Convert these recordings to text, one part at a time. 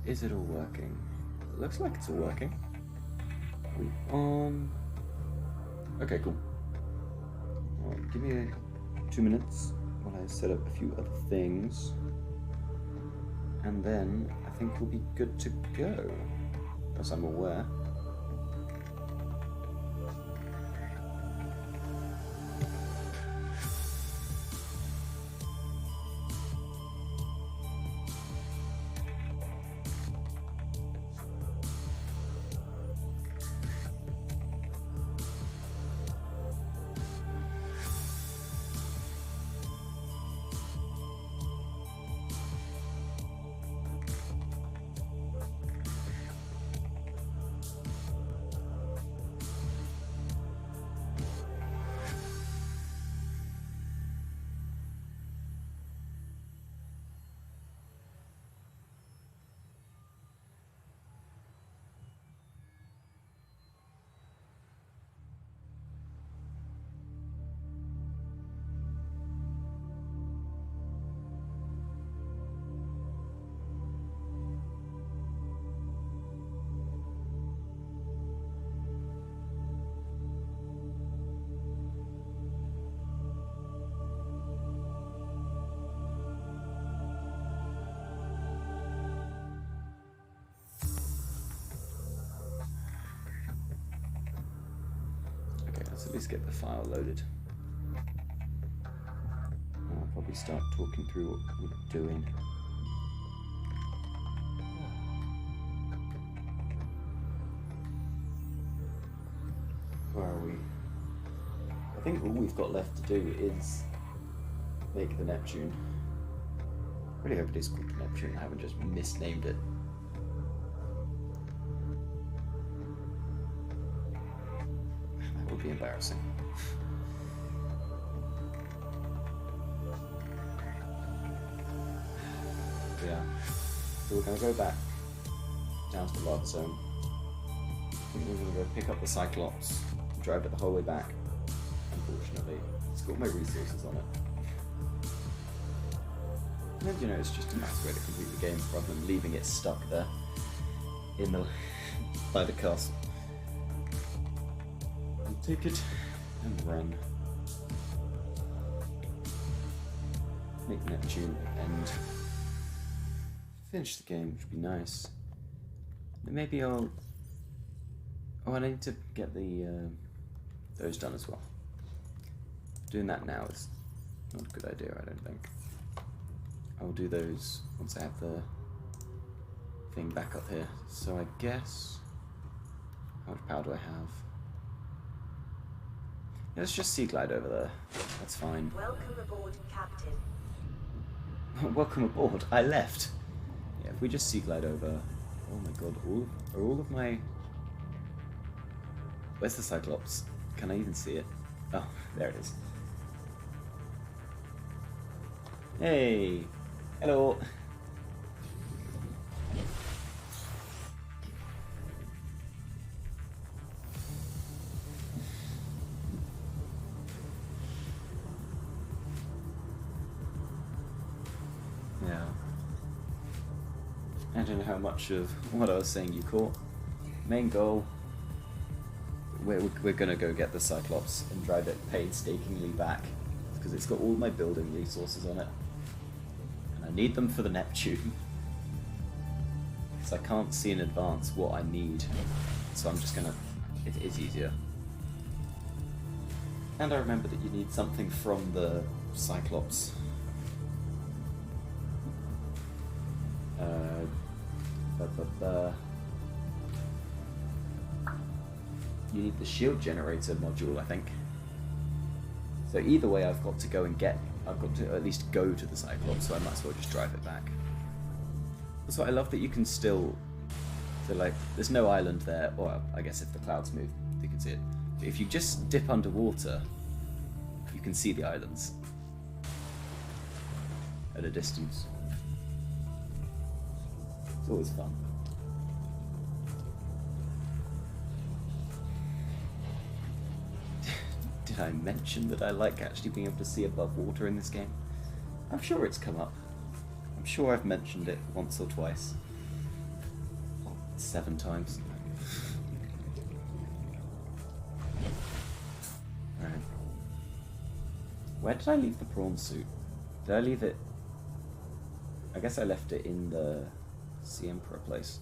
Is it all working? It looks like it's all working. Are we on? Okay, cool. Alright, give me 2 minutes while I set up a few other things. And then I think we'll be good to go, as I'm aware. Let's at least get the file loaded. I'll probably start talking through what we're doing. Where are we? I think all we've got left to do is make the Neptune. I really hope it is called the Neptune. I haven't just misnamed it. Would be embarrassing. Yeah. So we're going to go back down to the lava zone. I think we're going to go pick up the Cyclops and drive it the whole way back. Unfortunately, it's got my resources on it. And you know, it's just a nice way to complete the game rather than leaving it stuck there in the by the castle. Take it and run. Make Neptune and finish the game, which would be nice. And maybe I'll... Oh, I need to get the those done as well. Doing that now is not a good idea, I don't think. I'll do those once I have the thing back up here. So I guess... How much power do I have? Let's just sea glide over there. That's fine. Welcome aboard, Captain. Welcome aboard. I left. Yeah, if we just sea glide over. Oh my god, all of my... Where's the Cyclops? Can I even see it? Oh, there it is. Hey! Hello! Yeah. I don't know how much of what I was saying you caught. Main goal. We're gonna go get the Cyclops and drive it painstakingly back because it's got all my building resources on it. And I need them for the Neptune. Because I can't see in advance what I need. So I'm just gonna... It is easier. And I remember that you need something from the Cyclops. You need the shield generator module, I think. So either way, I've got to go and get... I've got to at least go to the Cyclops, so I might as well just drive it back. Also, I love that you can still... So, like, there's no island there, or I guess if the clouds move, you can see it. But if you just dip underwater, you can see the islands at a distance. It's always fun. Did I mention that I like actually being able to see above water in this game? I'm sure it's come up. I'm sure I've mentioned it once or twice. 7 times. Alright. Where did I leave the prawn suit? Did I leave it... I guess I left it in the Sea Emperor place.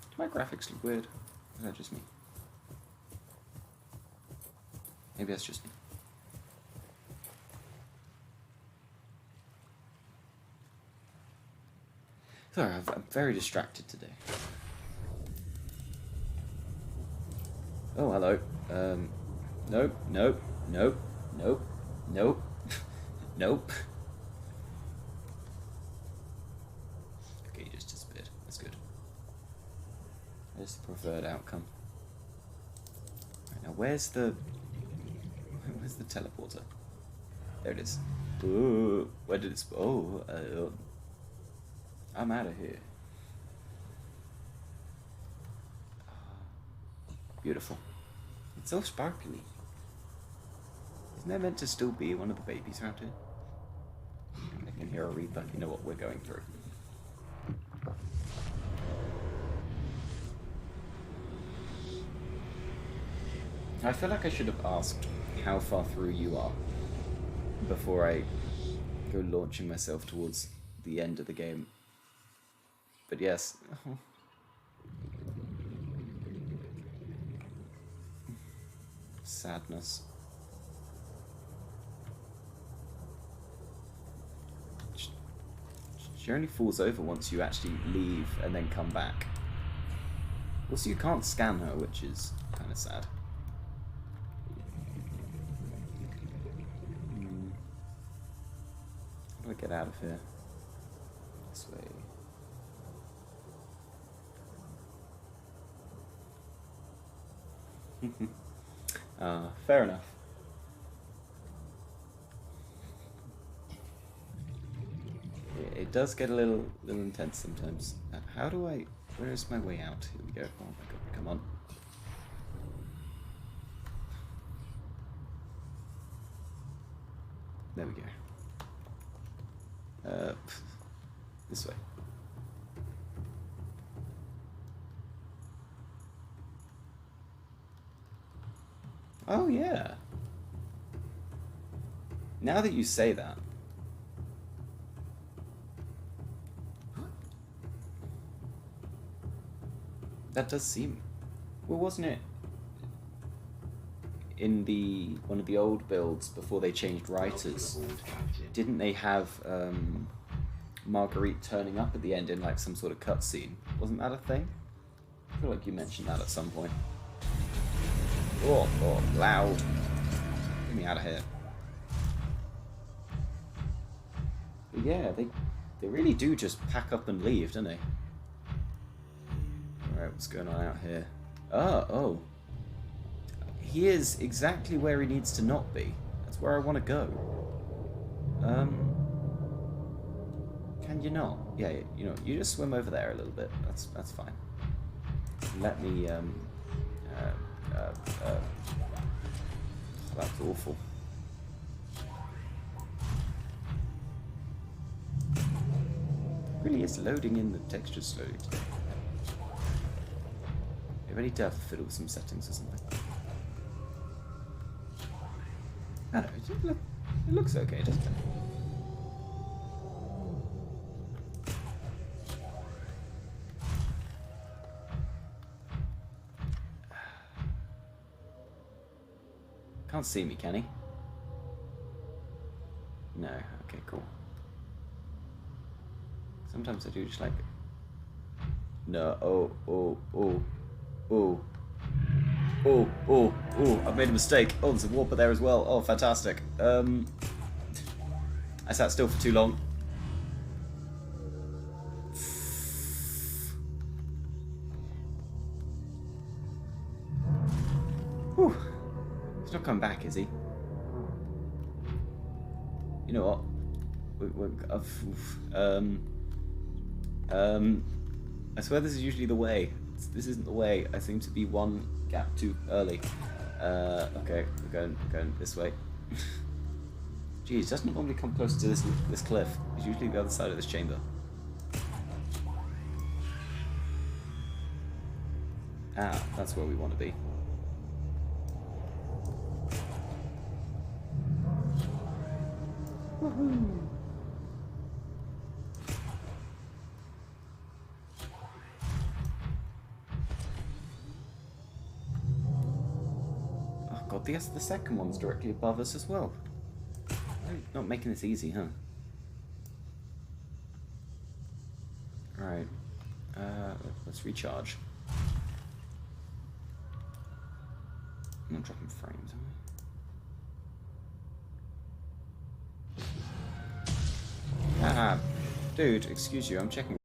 Do my graphics look weird? Or is that just me? Maybe that's just me. Sorry, I'm very distracted today. Oh, hello. Nope, nope, nope, nope, nope, nope. Okay, you just disappeared. That's good. There's the preferred outcome. Right, now, where's the teleporter? There it is. Ooh, where did it... Oh, I'm out of here. Beautiful. It's so sparkly. Isn't there meant to still be one of the babies around here? I can hear a Reaper. You know what we're going through. I feel like I should have asked how far through you are before I go launching myself towards the end of the game. But yes. Sadness. She only falls over once you actually leave and then come back. Also, you can't scan her, which is kind of sad. How do I get out of here? This way. Fair enough. It does get a little intense sometimes. How do I... Where is my way out? Here we go. Oh my god, come on. There we go. This way. Oh, yeah. Now that you say that. That does seem... Well, wasn't it in one of the old builds before they changed writers? Didn't they have Marguerite turning up at the end in like some sort of cutscene? Wasn't that a thing? I feel like you mentioned that at some point. Oh, loud. Get me out of here. But yeah, they really do just pack up and leave, don't they? Alright, what's going on out here? Oh. He is exactly where he needs to not be. That's where I want to go. Can you not? Yeah, you know, you just swim over there a little bit. That's fine. Let me, that's awful. It really is loading in the textures slowly today. Maybe I need to fiddle with some settings or something. I don't know, it looks okay, doesn't it? Can't see me, can he? No, okay, cool. Sometimes I do just like... No, oh, I've made a mistake. Oh, there's a warper there as well. Oh, fantastic. I sat still for too long. Whew. He's not coming back, is he? You know what? I swear this is usually the way. This isn't the way. I seem to be one gap too early. Okay, we're going this way. Geez, doesn't normally come close to this cliff. It's usually the other side of this chamber. Ah, that's where we want to be. Woohoo! Oh god, the second one's directly above us as well. Not making this easy, huh? Alright. Let's recharge. I'm not dropping frames, am I? Ah, dude, excuse you, I'm checking.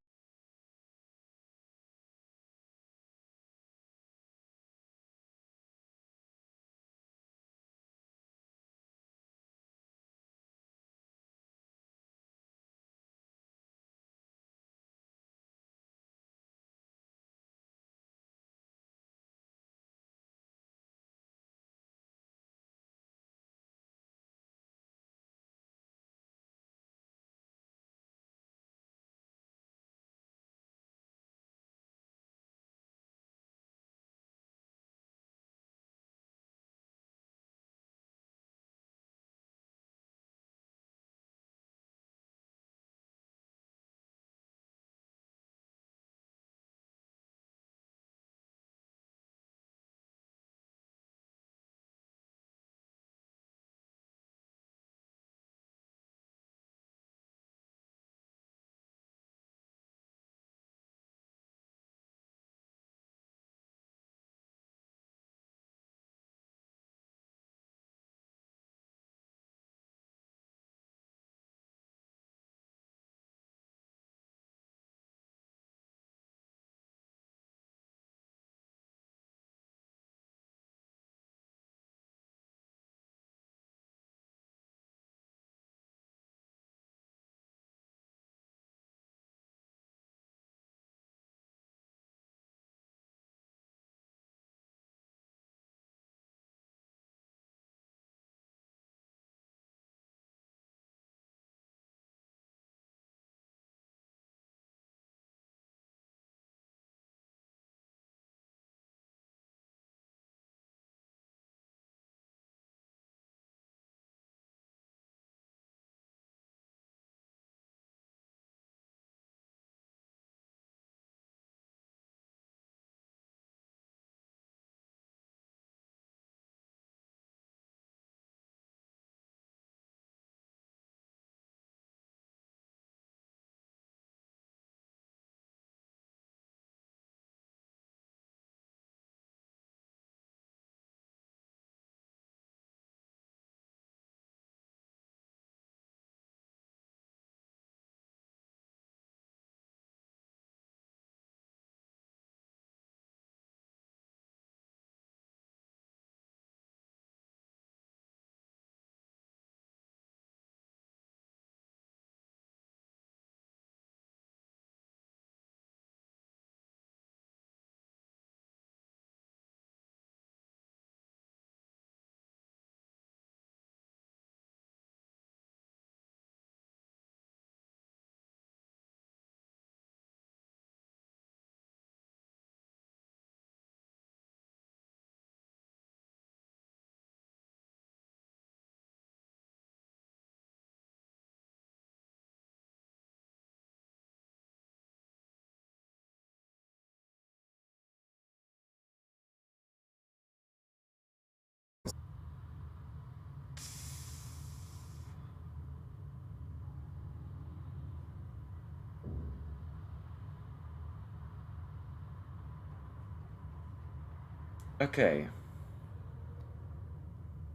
Okay.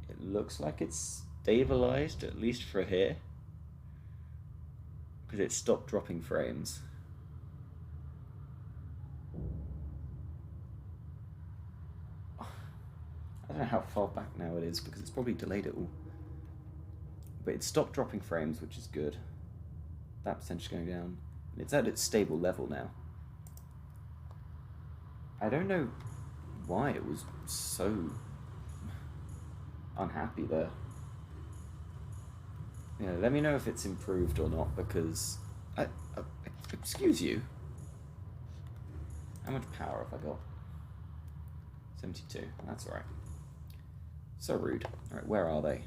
It looks like it's stabilized, at least for here. Because it stopped dropping frames. I don't know how far back now it is, because it's probably delayed it all. But it stopped dropping frames, which is good. That percentage going down. And it's at its stable level now. I don't know why it was so unhappy there. Yeah, let me know if it's improved or not, because excuse you. How much power have I got? 72. That's alright. So rude. Alright, where are they?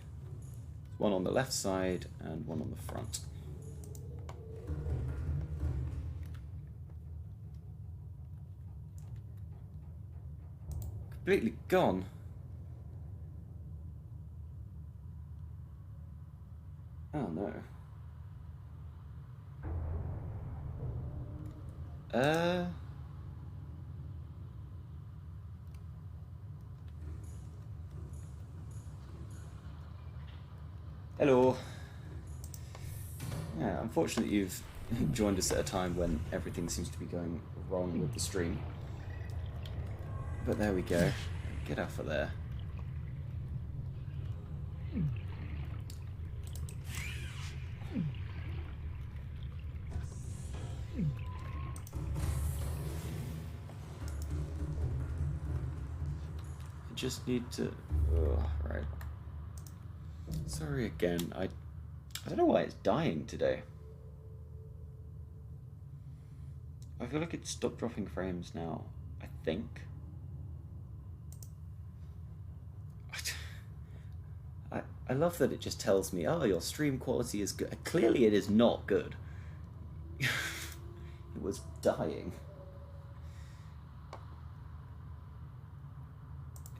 One on the left side and one on the front. Completely gone. Oh no. Hello. Yeah, unfortunately you've joined us at a time when everything seems to be going wrong with the stream. But there we go. Get off of there. I just need to... Oh, right. Sorry again. I don't know why it's dying today. I feel like it stopped dropping frames now, I think. I love that it just tells me, oh, your stream quality is good. Clearly it is not good. It was dying.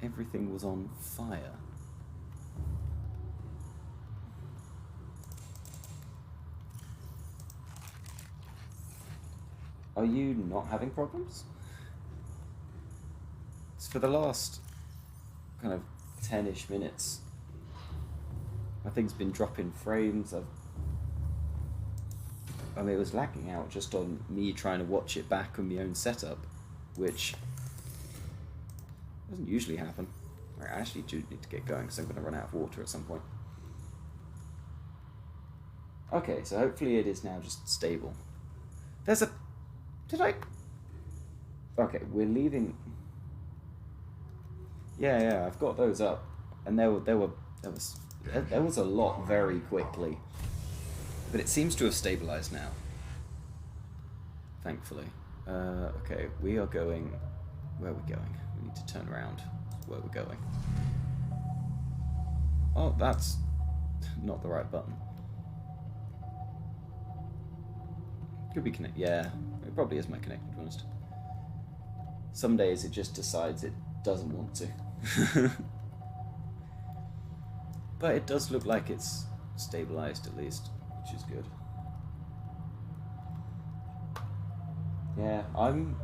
Everything was on fire. Are you not having problems? It's for the last kind of 10-ish minutes. My thing's been dropping frames. I mean, it was lagging out just on me trying to watch it back on my own setup, which doesn't usually happen. I actually do need to get going because I'm going to run out of water at some point. Okay, so hopefully it is now just stable. There's a... Did I... Okay, we're leaving... Yeah, I've got those up. And there was a lot very quickly. But it seems to have stabilized now. Thankfully. Okay, we are going... Where are we going? We need to turn around. That's where we're going. Oh, that's not the right button. Could be connected. Yeah, it probably is my connected, to be honest. Some days it just decides it doesn't want to. But it does look like it's stabilized at least, which is good. Yeah, I'm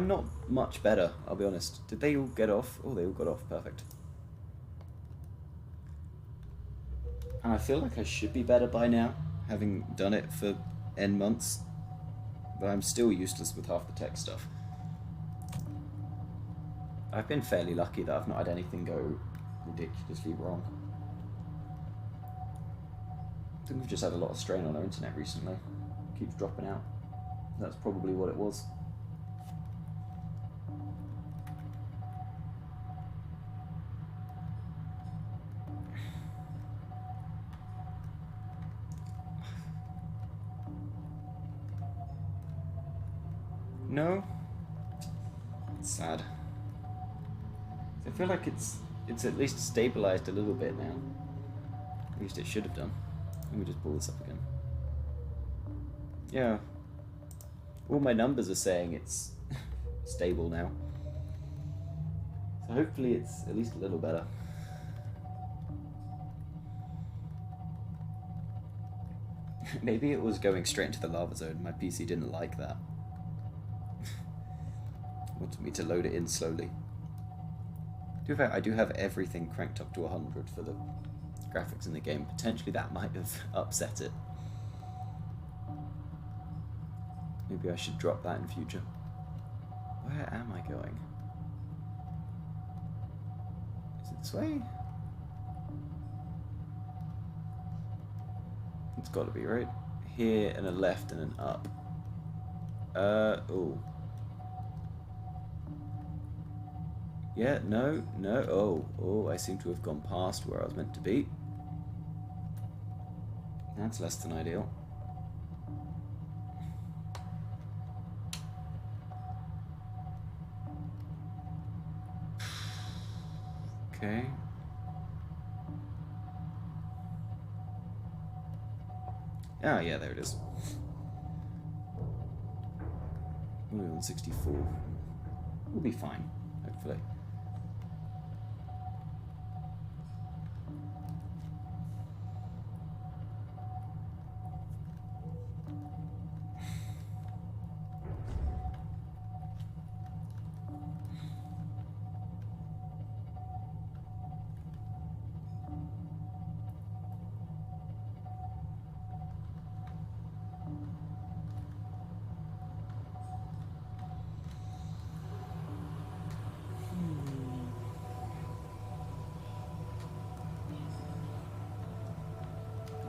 not much better, I'll be honest. Did they all get off? Oh, they all got off. Perfect. And I feel like I should be better by now, having done it for N months. But I'm still useless with half the tech stuff. I've been fairly lucky that I've not had anything go ridiculously wrong. I think we've just had a lot of strain on our internet recently. It keeps dropping out. That's probably what it was. No? It's sad. I feel like it's at least stabilized a little bit now. At least it should have done. Let me just pull this up again. Yeah. All my numbers are saying it's stable now. So hopefully it's at least a little better. Maybe it was going straight into the lava zone. My PC didn't like that. Wanted me to load it in slowly. I do have everything cranked up to 100 for the graphics in the game. Potentially that might have upset it. Maybe I should drop that in future. Where am I going? Is it this way? It's got to be, right? Here and a left and an up. Oh. Yeah, no, no. Oh, I seem to have gone past where I was meant to be. That's less than ideal. Okay. Ah, yeah, there it is. We're on 64. We'll be fine, hopefully.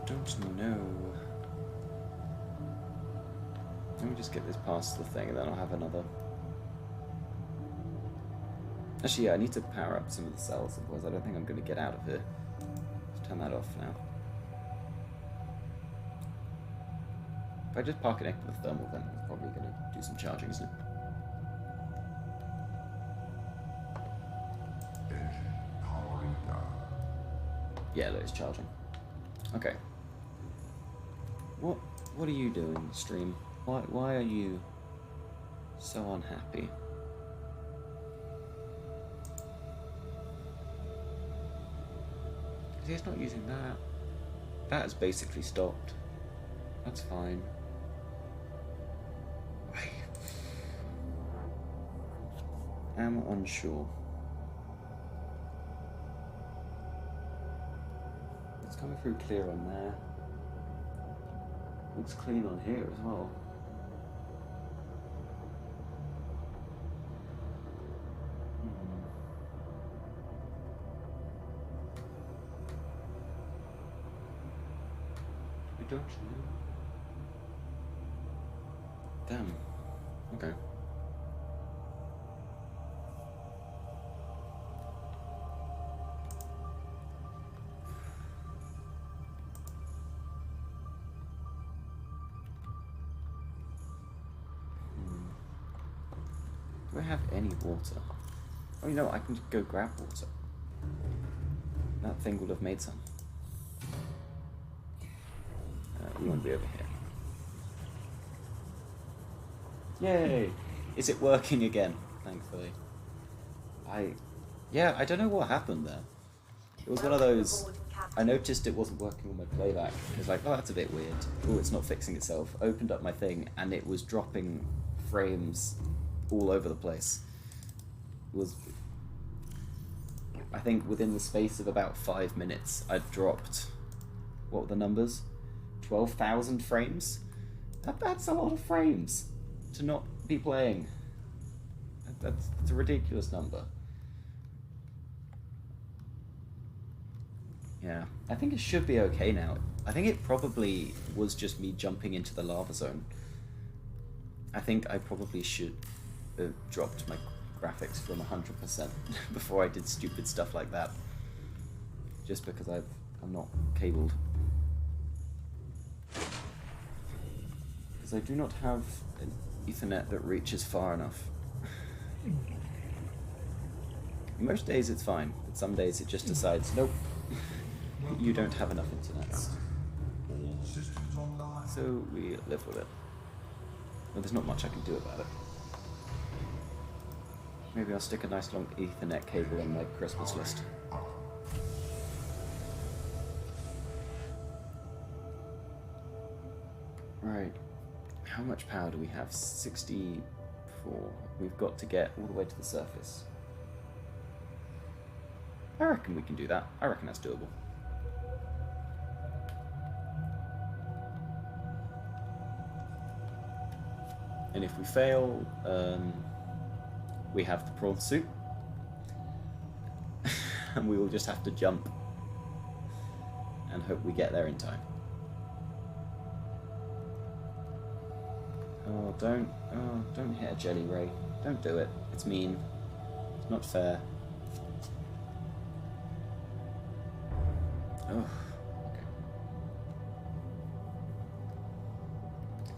Don't know. Let me just get this past the thing and then I'll have another. Actually, yeah, I need to power up some of the cells, otherwise I don't think I'm going to get out of here. Let's turn that off now. If I just park it next to the thermal, then it's probably going to do some charging, isn't it? Yeah, look, it's charging. Okay. What are you doing, stream? Why are you so unhappy? See, it's not using that. That has basically stopped. That's fine. I am unsure. It's coming through clear on there. Looks clean on here as well. I don't know. Damn. Okay. Do I have any water? Oh, you know, I can go grab water. That thing would have made some. You want to be over here. Yay! Is it working again? Thankfully. Yeah, I don't know what happened there. It was one of those... I noticed it wasn't working on my playback. It was like, oh, that's a bit weird. Oh, it's not fixing itself. Opened up my thing, and it was dropping frames all over the place. It was... I think within the space of about 5 minutes, I dropped... What were the numbers? 12,000 frames? That's a lot of frames to not be playing. That's a ridiculous number. Yeah, I think it should be okay now. I think it probably was just me jumping into the lava zone. I think I probably should have dropped my graphics from 100% before I did stupid stuff like that. Just because I'm not cabled. Because I do not have an Ethernet that reaches far enough. Most days it's fine, but some days it just decides, nope, you don't have enough internet. So we live with it. Well, there's not much I can do about it. Maybe I'll stick a nice long Ethernet cable on my Christmas list. Right. How much power do we have? 64. We've got to get all the way to the surface. I reckon we can do that. I reckon that's doable. And if we fail, we have the prawn soup. And we will just have to jump and hope we get there in time. Oh, don't hit a jelly ray. Don't do it. It's mean. It's not fair. Oh, okay.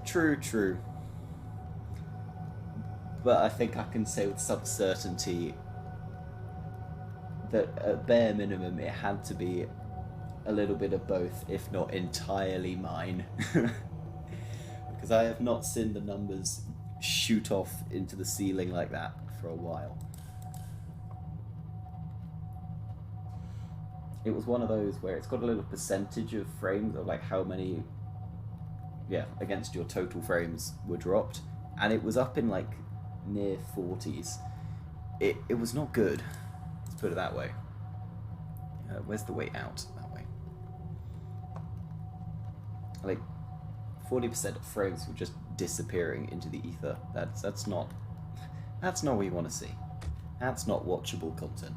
True, true. But I think I can say with some certainty that at bare minimum it had to be a little bit of both, if not entirely mine. Because I have not seen the numbers shoot off into the ceiling like that for a while. It was one of those where it's got a little percentage of frames of like how many, yeah, against your total frames were dropped, and it was up in like near 40s. It was not good. Let's put it that way. Where's the way out? That way. Like 40% of frames were just disappearing into the ether. That's not what you want to see. That's not watchable content.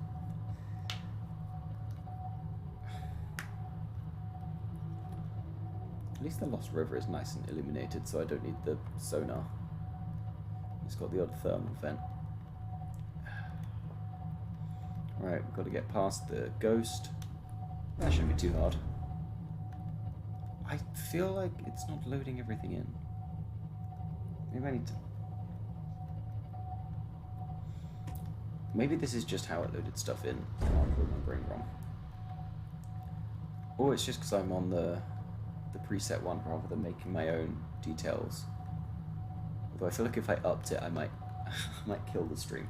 At least the Lost River is nice and illuminated, so I don't need the sonar. It's got the odd thermal vent. Right, we've got to get past the ghost. That shouldn't be too hard. I feel like it's not loading everything in. Maybe I need to... Maybe this is just how it loaded stuff in, and I'm remembering wrong. Or it's just because I'm on the preset one rather than making my own details. Although I feel like if I upped it, I might kill the stream.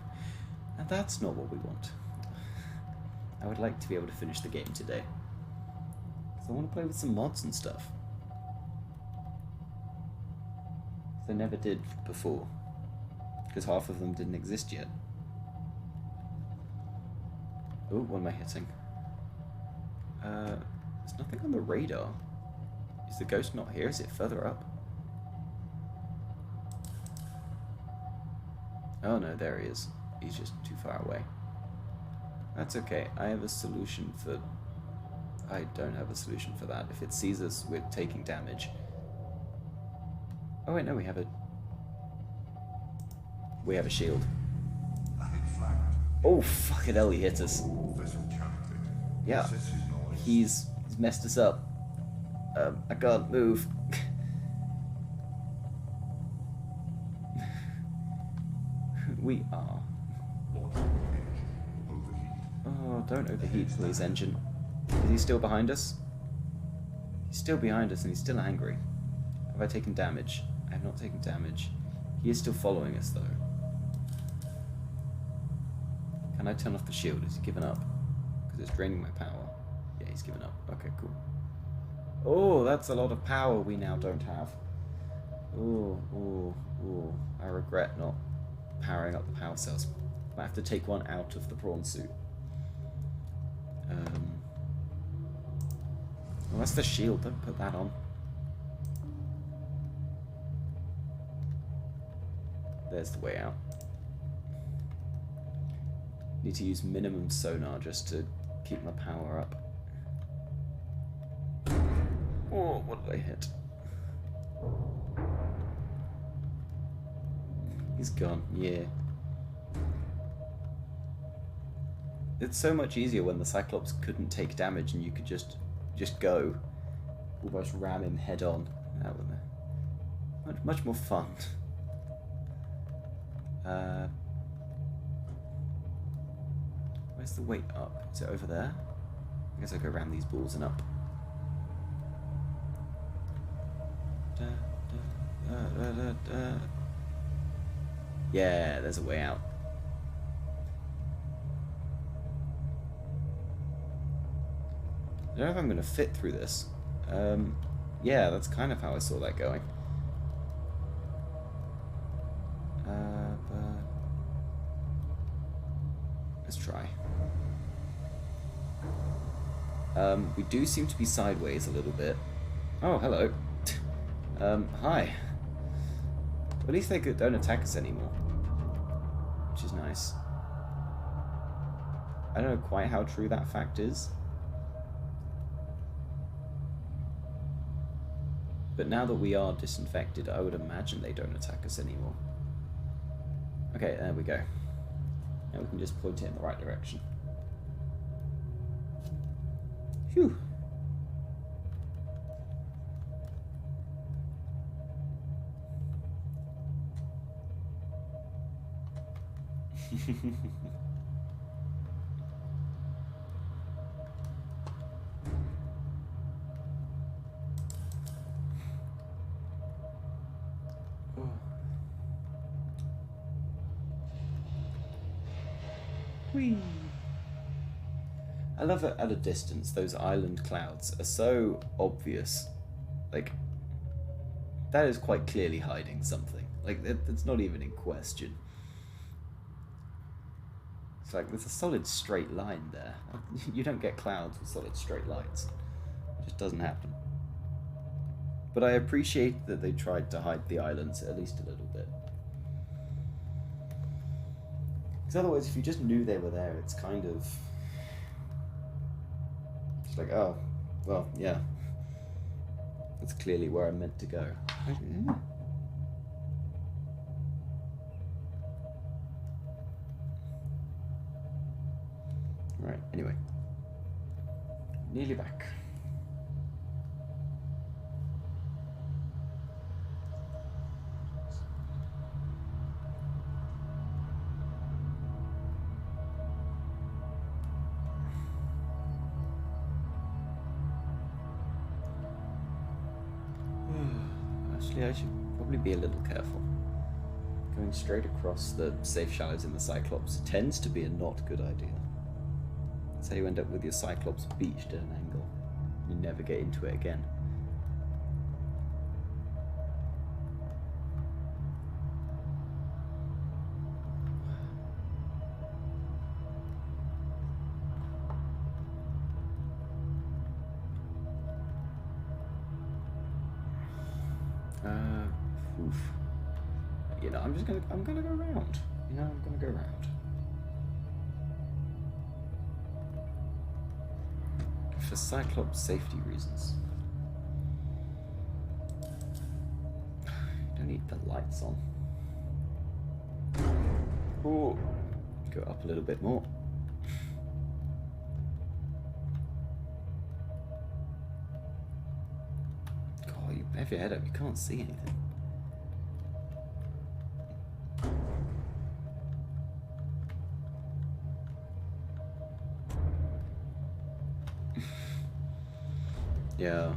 And that's not what we want. I would like to be able to finish the game today. Because I want to play with some mods and stuff. They never did before. Because half of them didn't exist yet. Oh, what am I hitting? There's nothing on the radar. Is the ghost not here? Is it further up? Oh no, there he is. He's just too far away. That's okay. I have a solution for... I don't have a solution for that. If it sees us, we're taking damage. Oh wait, no, we have a shield. Oh, fucking hell, he hit us. Yeah, he's messed us up. I can't move. We are. Oh, don't overheat, please, engine. Is he still behind us? He's still behind us and he's still angry. Have I taken damage? I have not taken damage. He is still following us, though. Can I turn off the shield? Has he given up? Because it's draining my power. Yeah, he's given up. Okay, cool. Oh, that's a lot of power we now don't have. Oh. I regret not powering up the power cells. I have to take one out of the prawn suit. Oh, that's the shield. Don't put that on. There's the way out. Need to use minimum sonar just to keep my power up. Oh, what did I hit? He's gone, yeah. It's so much easier when the Cyclops couldn't take damage and you could just go. Almost ram him head on. That would be much more fun. Where's the way up? Is it over there? I guess I'll go around these balls and up. Yeah, there's a way out. I don't know if I'm going to fit through this. Yeah, that's kind of how I saw that going. But let's try. We do seem to be sideways a little bit. Oh, hello. Hi. At least they don't attack us anymore, which is nice. I don't know quite how true that fact is. But now that we are disinfected, I would imagine they don't attack us anymore. Okay, there we go. Now we can just point it in the right direction. Phew. Whee! I love it at a distance. Those island clouds are so obvious. Like, that is quite clearly hiding something. Like, it's not even in question. It's like, there's a solid straight line there. You don't get clouds with solid straight lines. It just doesn't happen. But I appreciate that they tried to hide the islands at least a little bit. Because otherwise, if you just knew they were there, it's kind of... It's like, oh, well, yeah. That's clearly where I'm meant to go. Right, anyway. Nearly back. Actually, I should probably be a little careful. Going straight across the safe shallows in the Cyclops tends to be a not good idea. That's how you end up with your Cyclops beached at an angle. You never get into it again. Oof. You know, I'm gonna go around. You know, I'm gonna go around. For Cyclops safety reasons. You don't need the lights on. Ooh. Go up a little bit more. God, you have your head up, you can't see anything. Yeah.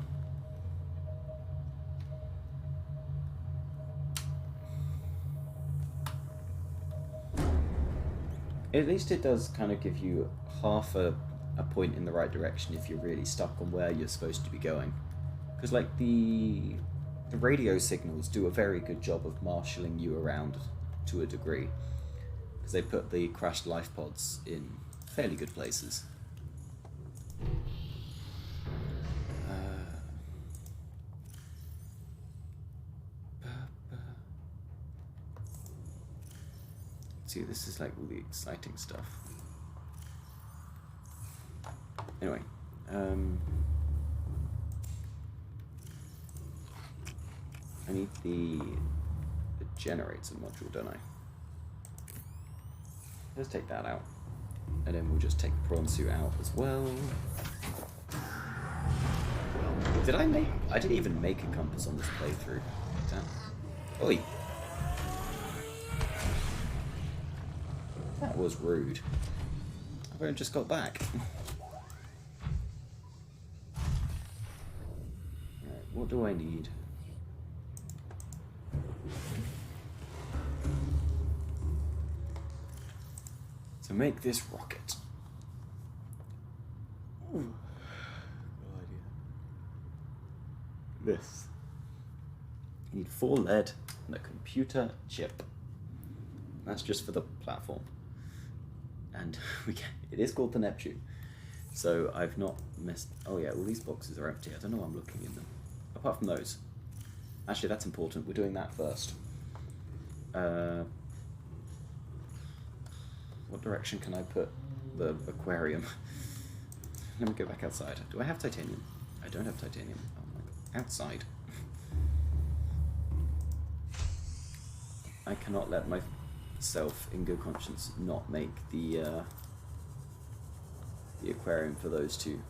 At least it does kind of give you half a point in the right direction if you're really stuck on where you're supposed to be going. Because like the radio signals do a very good job of marshalling you around to a degree. Because they put the crashed life pods in fairly good places. See, this is like all the exciting stuff. Anyway, I need the generator module, don't I? Let's take that out, and then we'll just take the prawn suit out as well. Did I make? I didn't even make a compass on this playthrough. Damn. Oi. That was rude. I've only just got back. Right, what do I need? To make this rocket. Ooh. No idea. This. You need 4 lead and a computer chip. That's just for the platform. And it is called the Neptune. So I've not missed... Oh yeah, all these boxes are empty. I don't know why I'm looking in them. Apart from those. Actually, that's important. We're doing that first. What direction can I put the aquarium? Let me go back outside. Do I have titanium? I don't have titanium. Oh my god. Outside. I cannot let myself, in good conscience, not make the aquarium for those two.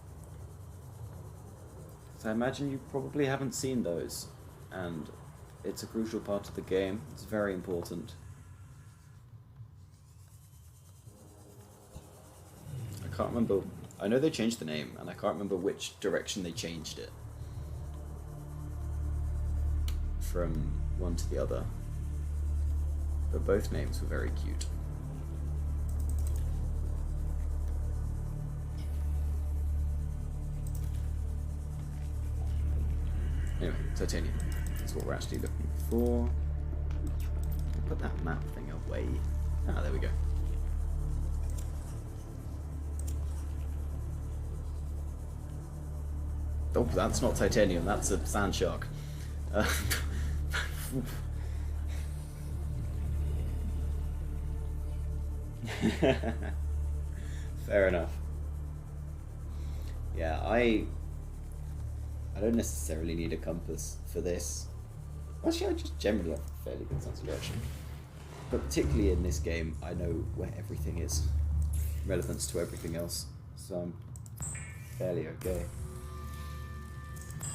So I imagine you probably haven't seen those, and it's a crucial part of the game. It's very important. can't remember. I know they changed the name, and I can't remember which direction they changed it from one to the other. But both names were very cute. Anyway, titanium. That's what we're actually looking for. Put that map thing away. Ah, there we go. Oh, that's not titanium, that's a sand shark. Fair enough. Yeah, I don't necessarily need a compass for this. Actually, I just generally have a fairly good sense of direction. But particularly in this game, I know where everything is. Relevance to everything else. So I'm fairly okay.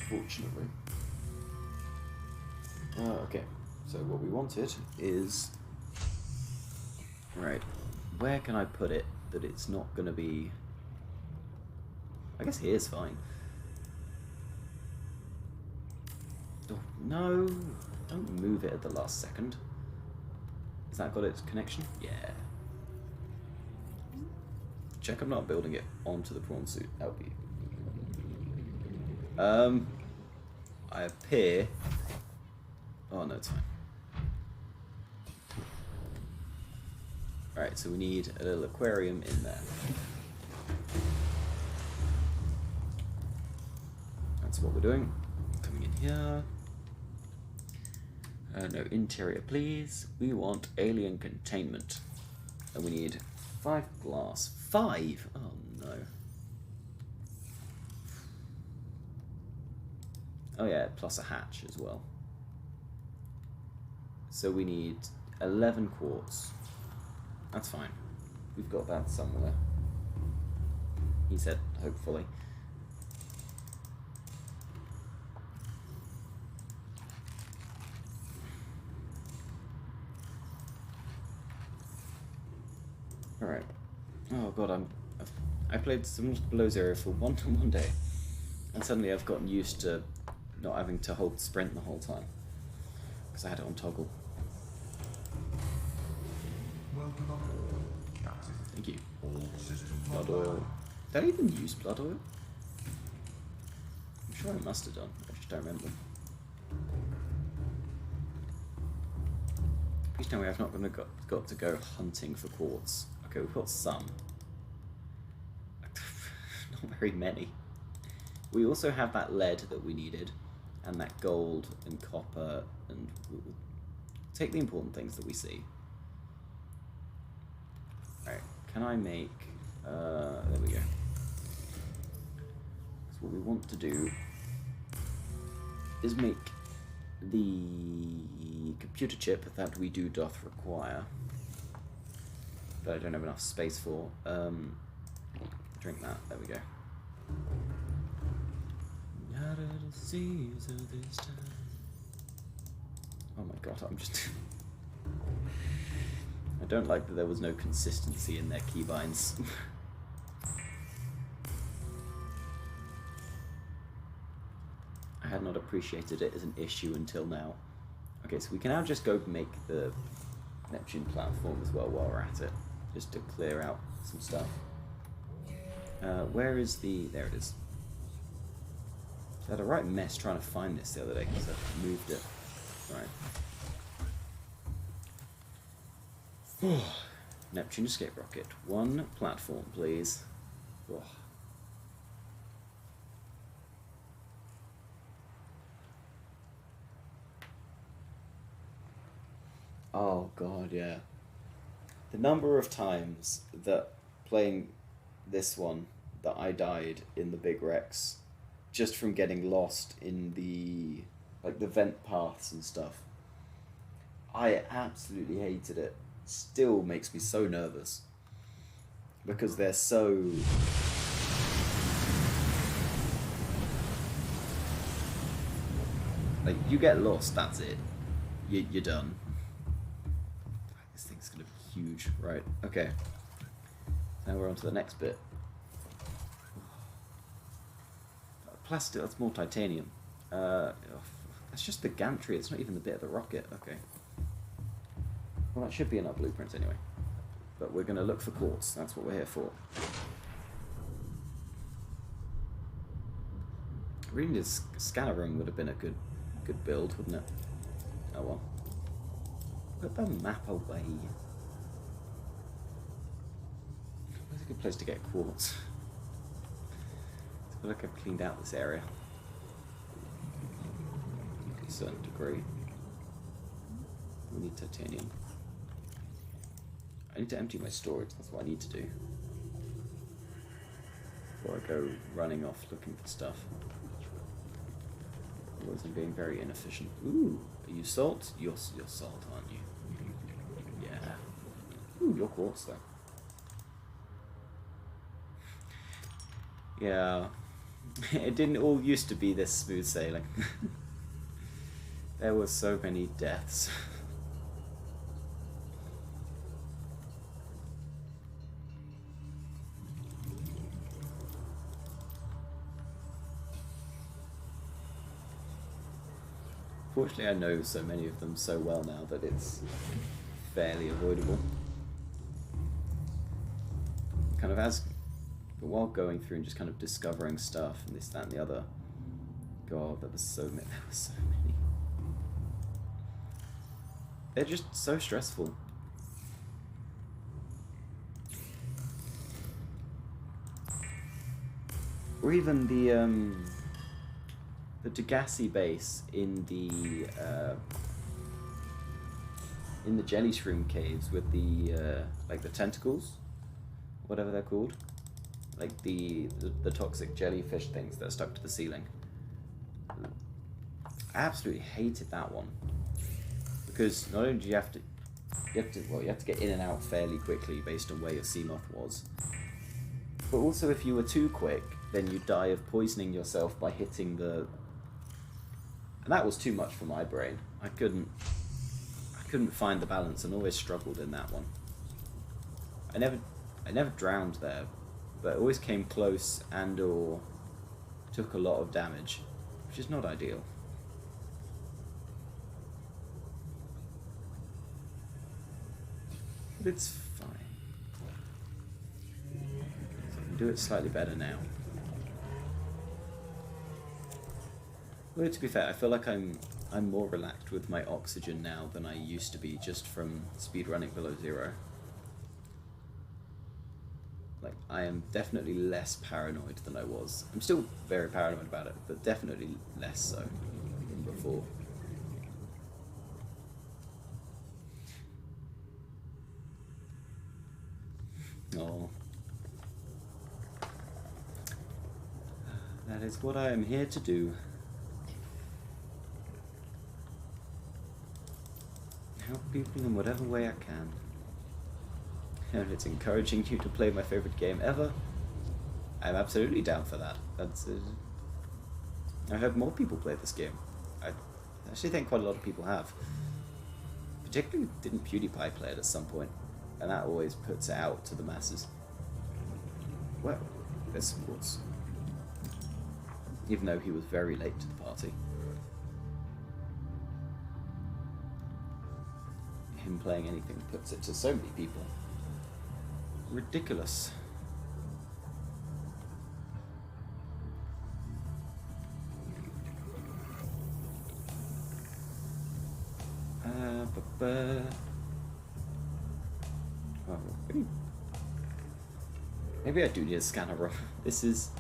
Fortunately. Okay, so what we wanted is... Right, where can I put it that it's not going to be... I guess here's fine. Oh, no! Don't move it at the last second. Has that got its connection? Yeah. Check I'm not building it onto the prawn suit. That would be... I appear... Oh no, it's fine. Alright, so we need a little aquarium in there. That's what we're doing. Coming in here. No interior, please. We want alien containment. And we need 5 glass. 5? Oh no. Oh yeah, plus a hatch as well. So we need 11 quartz. That's fine. We've got that somewhere. He said, hopefully. Alright. Oh god, I played Subnautica Below Zero for one day. And suddenly I've gotten used to not having to hold sprint the whole time. Because I had it on toggle. Thank you. Blood oil. Did I even use blood oil? I'm sure I must have done. I just don't remember. Please tell me I've not got to go hunting for quartz. Okay, we've got some. Not very many. We also have that lead that we needed, and that gold and copper, and we'll take the important things that we see. Alright, can I make... there we go. So what we want to do is make the computer chip that we doth require, that I don't have enough space for. Drink that, there we go. Oh my god, I'm just... I don't like that there was no consistency in their keybinds. I had not appreciated it as an issue until now. Okay, so we can now just go make the Neptune platform as well while we're at it, just to clear out some stuff. Where is the... There it is. I had a right mess trying to find this the other day because I moved it. Right. Neptune escape rocket. 1 platform, please. Oh. Oh god, yeah. The number of times that playing this one that I died in the Big Rex just from getting lost in the the vent paths and stuff. I absolutely hated it. Still makes me so nervous because they're so you get lost, that's it. You're done. This thing's gonna be huge. Right, okay. Now we're on to the next bit. plastic, that's more titanium. That's just the gantry, it's not even the bit of the rocket. Okay. Well, that should be in our blueprints anyway. But we're going to look for quartz, that's what we're here for. Reading this scanner room would have been a good build, wouldn't it? Oh well. Put the map away. Where's a good place to get quartz? I feel like I've cleaned out this area. To a certain degree. We need titanium. I need to empty my storage, that's what I need to do. Before I go running off looking for stuff. Otherwise I'm being very inefficient. Ooh, are you salt? You're salt, aren't you? Yeah. Ooh, you're quartz though. Yeah. It didn't all used to be this smooth sailing. There were so many deaths. Fortunately, I know so many of them so well now that it's fairly avoidable. Kind of as, but while going through and just kind of discovering stuff and this, that, and the other. God, there were so many. They're just so stressful. Or even the Degassi base in the jelly shroom caves with the like the tentacles, whatever they're called, like the toxic jellyfish things that are stuck to the ceiling. I absolutely hated that one because not only do you have to get in and out fairly quickly based on where your sea moth was, but also if you were too quick, then you die of poisoning yourself by hitting the. And that was too much for my brain. I couldn't find the balance and always struggled in that one. I never drowned there, but always came close and or took a lot of damage, which is not ideal. But it's fine. So I can do it slightly better now. Well, to be fair, I feel like I'm more relaxed with my oxygen now than I used to be just from speedrunning below zero. Like, I am definitely less paranoid than I was. I'm still very paranoid about it, but definitely less so than before. Oh. That is what I am here to do. Help people in whatever way I can. And it's encouraging you to play my favorite game ever. I'm absolutely down for that. That's I hope more people play this game. I actually think quite a lot of people have. Particularly didn't PewDiePie play it at some point, and that always puts it out to the masses. Well, there's some quartz. Even though he was very late to the party. Him playing anything puts it to so many people. Ridiculous. Oh, maybe I do need a scanner room. This is...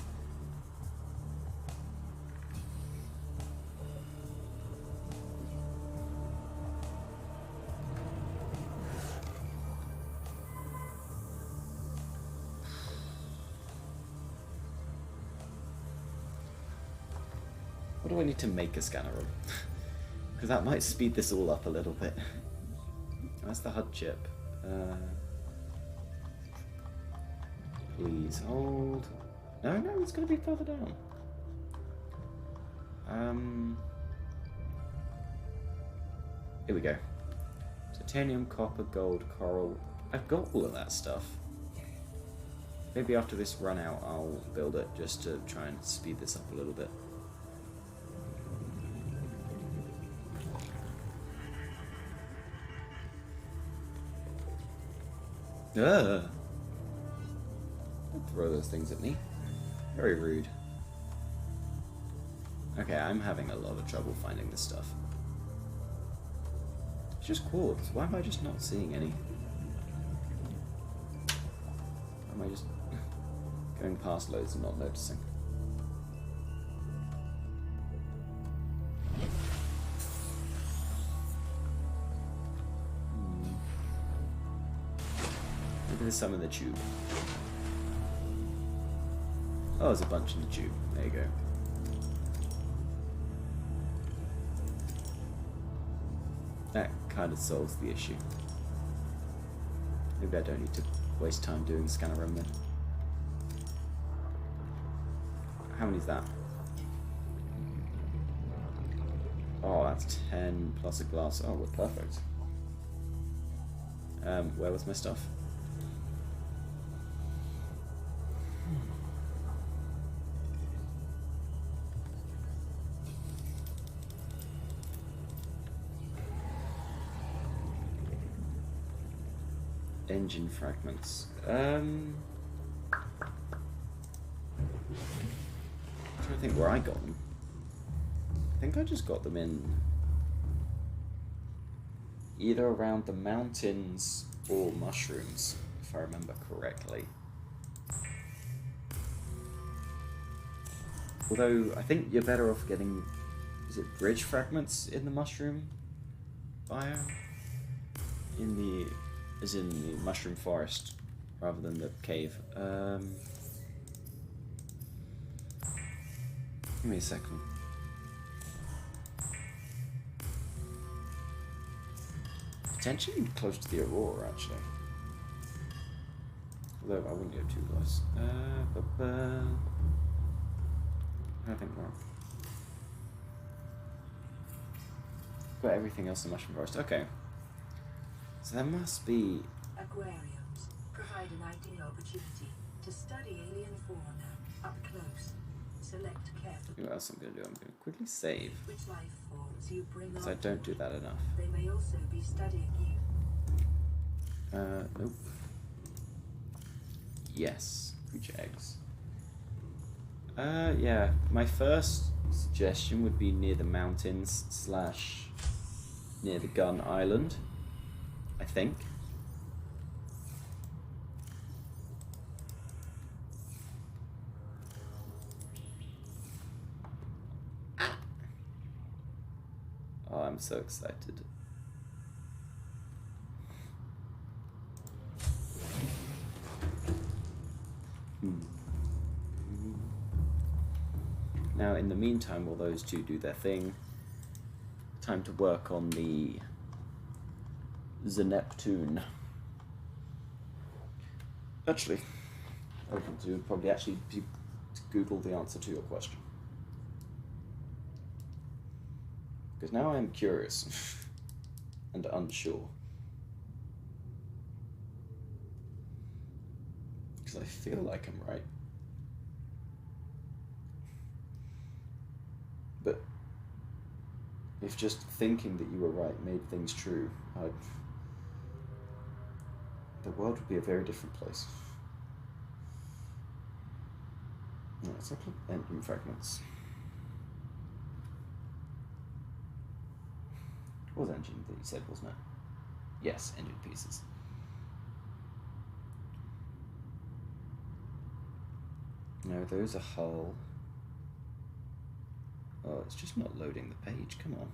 What do I need to make a scanner room? Because that might speed this all up a little bit. That's the HUD chip. Please hold. No, it's going to be further down. Here we go. Titanium, copper, gold, coral. I've got all of that stuff. maybe after this run out, I'll build it just to try and speed this up a little bit. Don't throw those things at me. Very rude. Okay, I'm having a lot of trouble finding this stuff. It's just quartz. Why am I just not seeing any? Why am I just going past loads and not noticing? Maybe there's some in the tube. Oh, there's a bunch in the tube. There you go. That kind of solves the issue. Maybe I don't need to waste time doing the scanner run then. How many is that? Oh, that's 10 plus a glass. Oh, we're perfect. Where was my stuff? Engine fragments. I'm trying to think where I got them. I think I just got them in either around the mountains or mushrooms, if I remember correctly. Although I think you're better off getting, is it bridge fragments in the mushroom biome? Is in the mushroom forest rather than the cave. Give me a second. Potentially close to the Aurora, actually. Although I wouldn't go too close. I think wrong. Got everything else in mushroom forest. Okay. So there must be... Aquariums provide an ideal opportunity to study alien fauna up close. Select carefully. What else I'm going to do? I'm going to quickly save. Which life forms you bring Because on I don't do that enough. They may also be studying you. Nope. Yes. Creature eggs. Yeah. My first suggestion would be near the mountains / near the Gun Island. I think. Oh, I'm so excited. Now, in the meantime, while those two do their thing, time to work on the Neptune. Actually, I want to probably actually Google the answer to your question. Because now I'm curious and unsure. Because I feel like I'm right. But if just thinking that you were right made things true, the world would be a very different place. Yeah, let's look at engine fragments. It was engine that you said, wasn't it? Yes, engine pieces. No, there's a hull. Oh, it's just not loading the page, come on.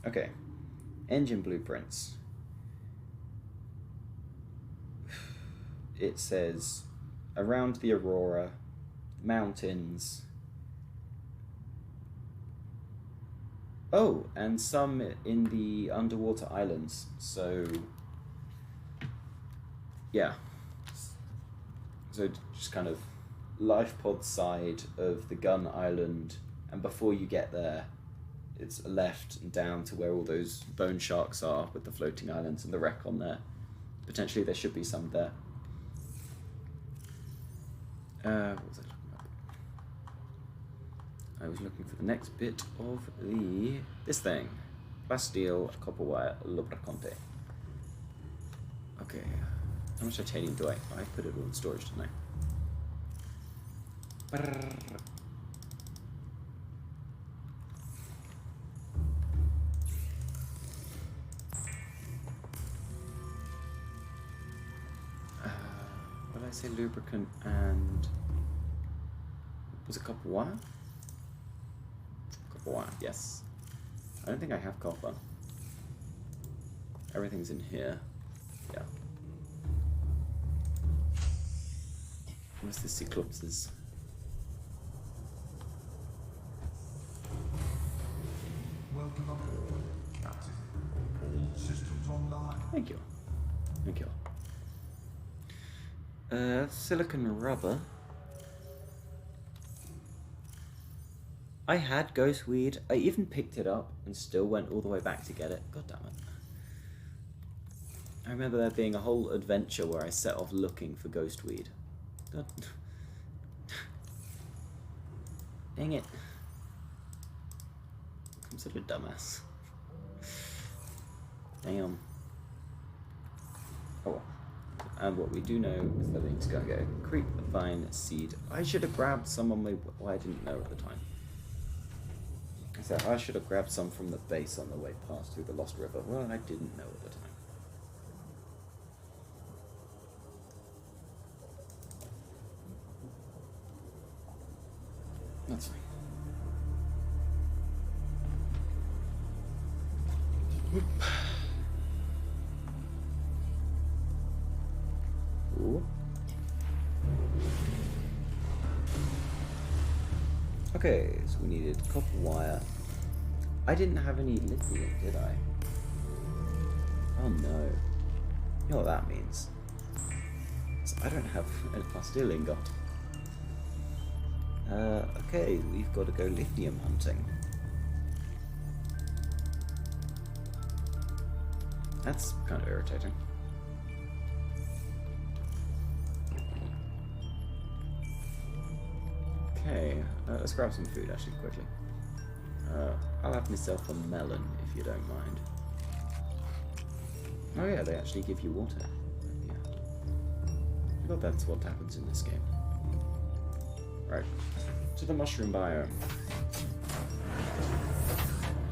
Okay, engine blueprints. It says around the Aurora, mountains. Oh, and some in the underwater islands. So, yeah. So just kind of life pod side of the Gun Island, and before you get there it's left and down to where all those bone sharks are with the floating islands and the wreck on there. Potentially there should be some there. What was I looking up? I was looking for the next bit of this thing. Plasteel, copper wire, lubricante. Okay. How much titanium do I put it all in storage, didn't I? What did I say? Lubricant and... Was it copper wire? Copper wire, yes. I don't think I have copper. Everything's in here. Yeah. What's this Eclipses? Welcome aboard, Captain. All systems online. Thank you. Thank you. Silicon rubber. I had ghost weed. I even picked it up and still went all the way back to get it. God damn it. I remember there being a whole adventure where I set off looking for ghost weed. God. Dang it. I'm such a dumbass. Damn. Oh well. And what we do know is that it's going to get a creep vine seed. I should have grabbed some on my... Well, I didn't know at the time. So I should have grabbed some from the base on the way past through the Lost River. Well, I didn't know at the time. That's fine. Whoop. Ooh. Okay, so we needed copper wire. I didn't have any lithium, did I? Oh no. You know what that means? So I don't have a plasteel ingot. Okay, we've got to go lithium hunting. That's kind of irritating. Okay, let's grab some food actually quickly. I'll have myself a melon if you don't mind. Oh yeah, they actually give you water. Yeah. I forgot that's what happens in this game. Right, to the mushroom biome.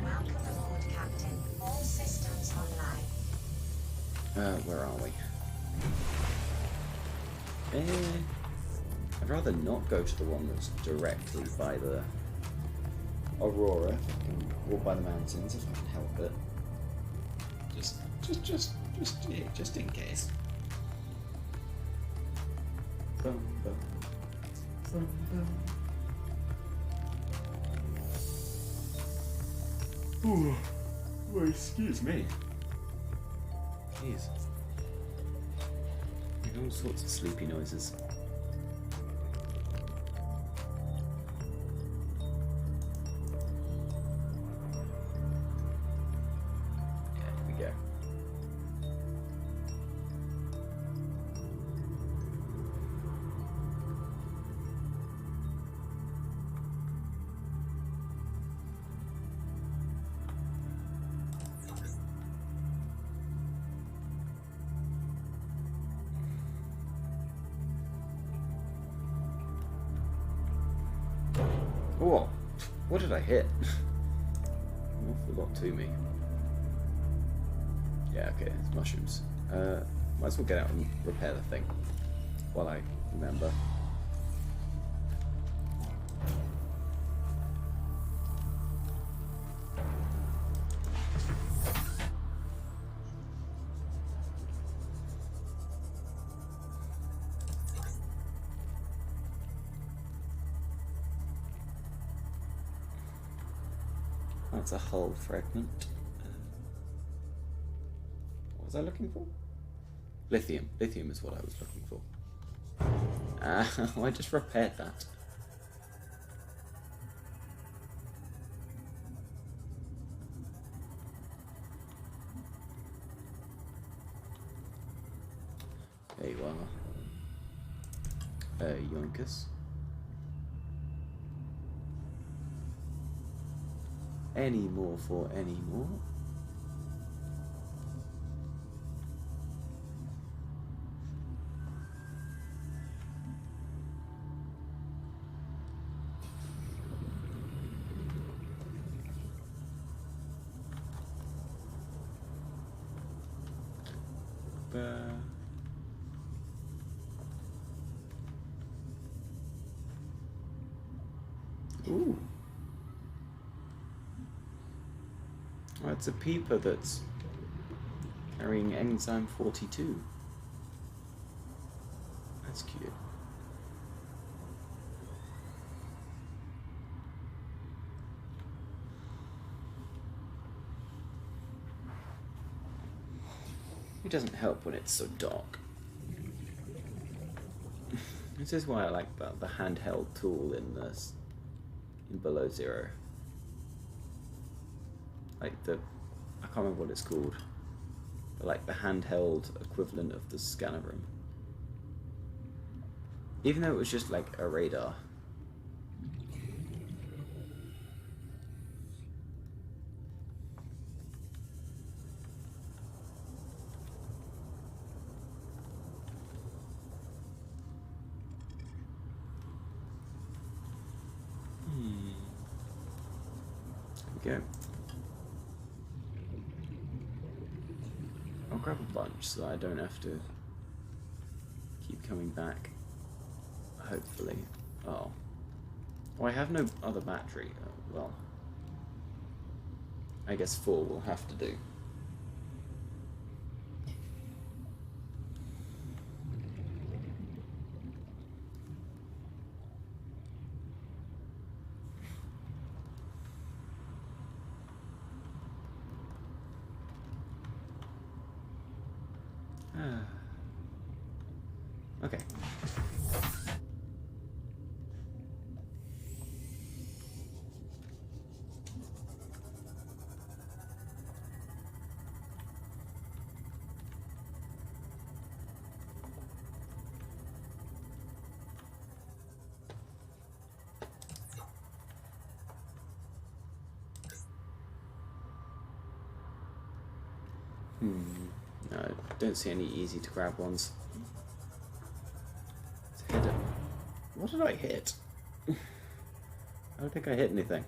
Welcome aboard, Captain. All systems online. Where are we? I'd rather not go to the one that's directly by the Aurora or by the mountains if I can help it. Just in case. Bum, bum. Bum, bum. Ooh. Well, excuse me. Jeez. Make all sorts of sleepy noises. Oh, what did I hit? An awful lot to me. Yeah, okay, it's mushrooms. Might as well get out and repair the thing while I remember. That's a hull fragment. What was I looking for? Lithium. Lithium is what I was looking for. I just repaired that. Yoinkus. Any more for any more? Ooh. Oh, it's a peeper that's carrying enzyme 42. That's cute. It doesn't help when it's so dark. This is why I like the handheld tool in this, in Below Zero. Like I can't remember what it's called, but like the handheld equivalent of the scanner room. Even though it was just like a radar. There we go. I'll grab a bunch so that I don't have to keep coming back. Hopefully. Oh. Oh, I have no other battery. Oh, well. I guess 4 will have to do. Okay. No, I don't see any easy to grab ones. What did I hit? I don't think I hit anything.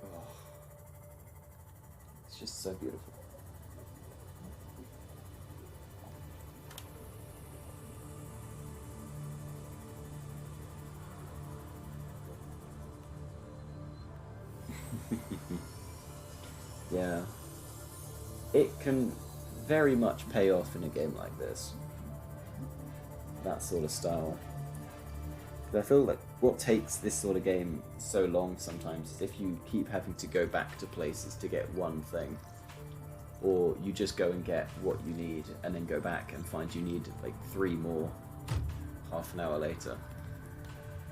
Oh. It's just so beautiful. Yeah. It can very much pay off in a game like this. That sort of style. I feel like what takes this sort of game so long sometimes is if you keep having to go back to places to get one thing, or you just go and get what you need and then go back and find you need like 3 more half an hour later,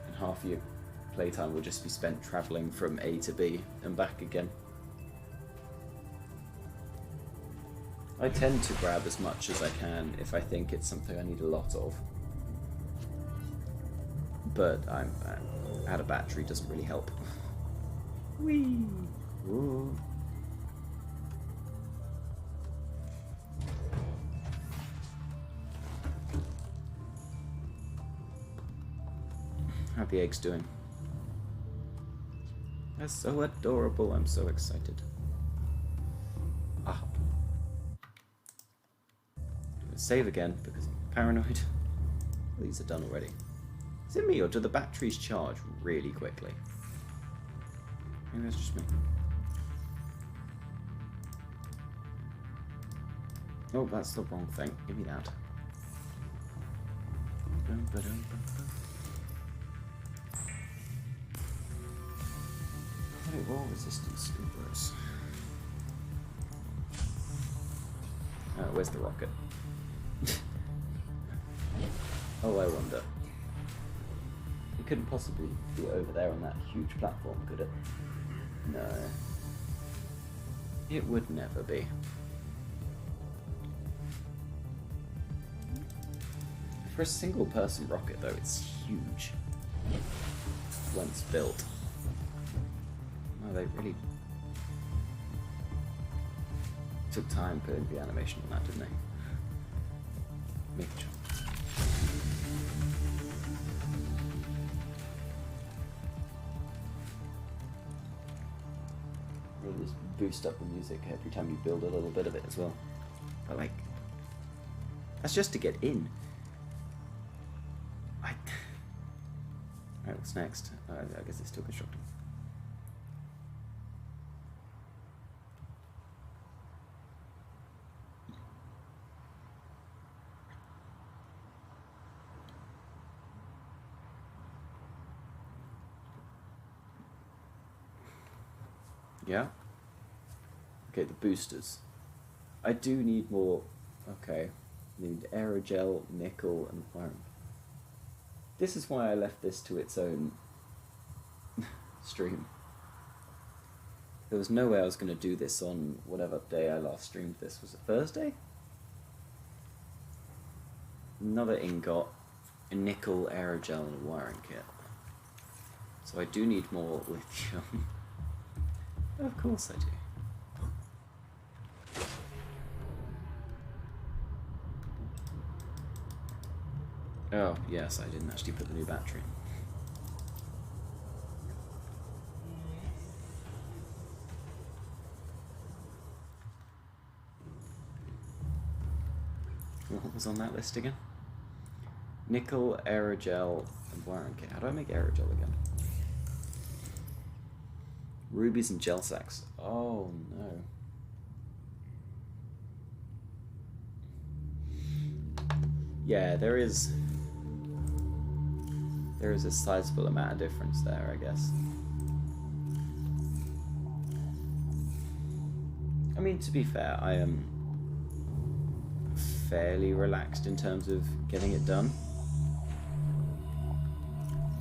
and half of your playtime will just be spent travelling from A to B and back again. I tend to grab as much as I can if I think it's something I need a lot of. But I'm out of battery doesn't really help. Whee! Whoa. How's the eggs doing? They're so adorable, I'm so excited. Ah. Save again because I'm paranoid. These are done already. Is it me, or do the batteries charge really quickly? Maybe that's just me. Oh, that's the wrong thing. Give me that. Hey, wall resistance scoopers. Where's the rocket? Oh, I wonder. It couldn't possibly be over there on that huge platform, could it? No. It would never be. For a single person rocket though, it's huge. Once built. Oh, they really took time putting the animation on that, didn't they? Make a jump. Really just boost up the music every time you build a little bit of it as well. But like, that's just to get in. Alright, what's next? I guess it's still constructing. Yeah? Okay, the boosters. I do need more... Okay. Need aerogel, nickel, and iron. This is why I left this to its own stream. There was no way I was going to do this on whatever day I last streamed this. Was it Thursday? Another ingot, a nickel, aerogel, and a wiring kit. So I do need more lithium. Of course I do. Oh, yes, I didn't actually put the new battery in. What was on that list again? Nickel, aerogel, and wiring kit. How do I make aerogel again? Rubies and gel sacks. Oh, no. Yeah, there is a sizable amount of difference there, I guess. I mean, to be fair, I am fairly relaxed in terms of getting it done.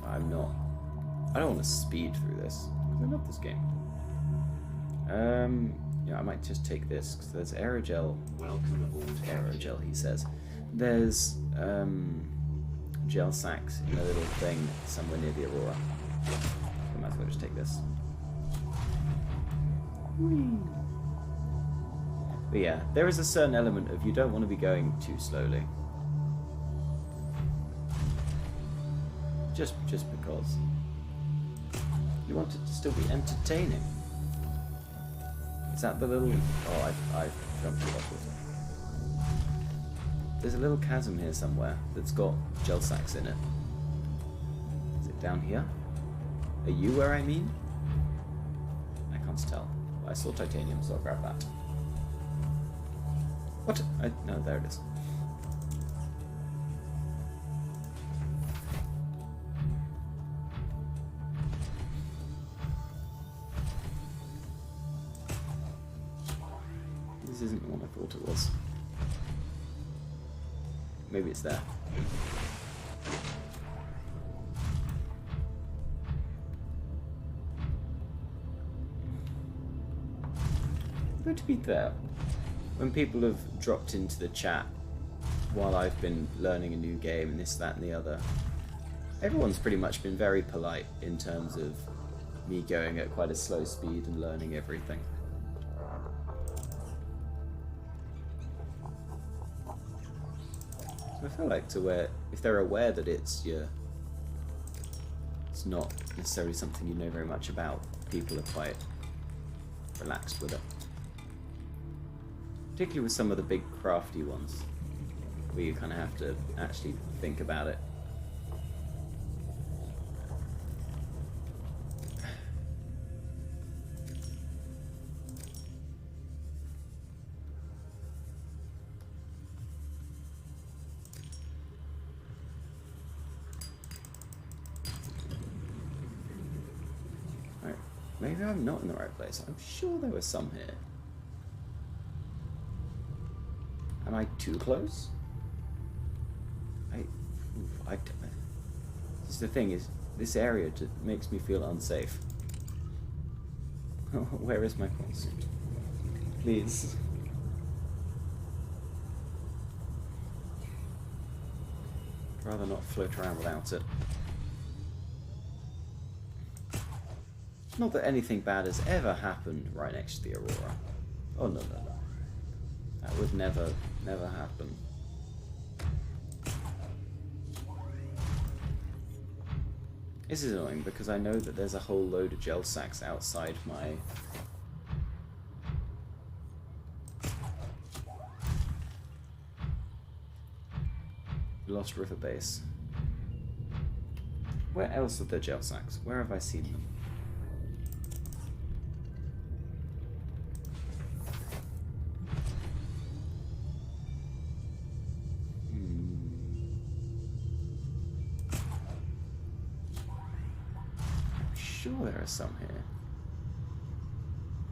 I'm not... I don't want to speed through this, because I love this game. Yeah, I might just take this, because there's aerogel. Welcome aboard aerogel, he says. There's, gel sacks in a little thing somewhere near the Aurora. I might as well just take this. Whee. But yeah, there is a certain element of you don't want to be going too slowly. Just because. You want it to still be entertaining. Is that the little... Oh, I've jumped off with it. There's a little chasm here somewhere that's got gel sacks in it. Is it down here? Are you where I mean? I can't tell. I saw titanium, so I'll grab that. What? No, there it is. This isn't the one I thought it was. Maybe it's there. But to be fair, when people have dropped into the chat while I've been learning a new game and this, that and the other, everyone's pretty much been very polite in terms of me going at quite a slow speed and learning everything. I feel like if they're aware that it's not necessarily something you know very much about, people are quite relaxed with it. Particularly with some of the big crafty ones, where you kind of have to actually think about it. Maybe I'm not in the right place. I'm sure there was some here. Am I too close? This is the thing, is this area makes me feel unsafe. Where is my console? Please. I'd rather not float around without it. Not that anything bad has ever happened right next to the Aurora. Oh, no, no, no. That would never happen. This is annoying because I know that there's a whole load of gel sacks outside my Lost River base. Where else are there gel sacks? Where have I seen them? I'm sure there are some here.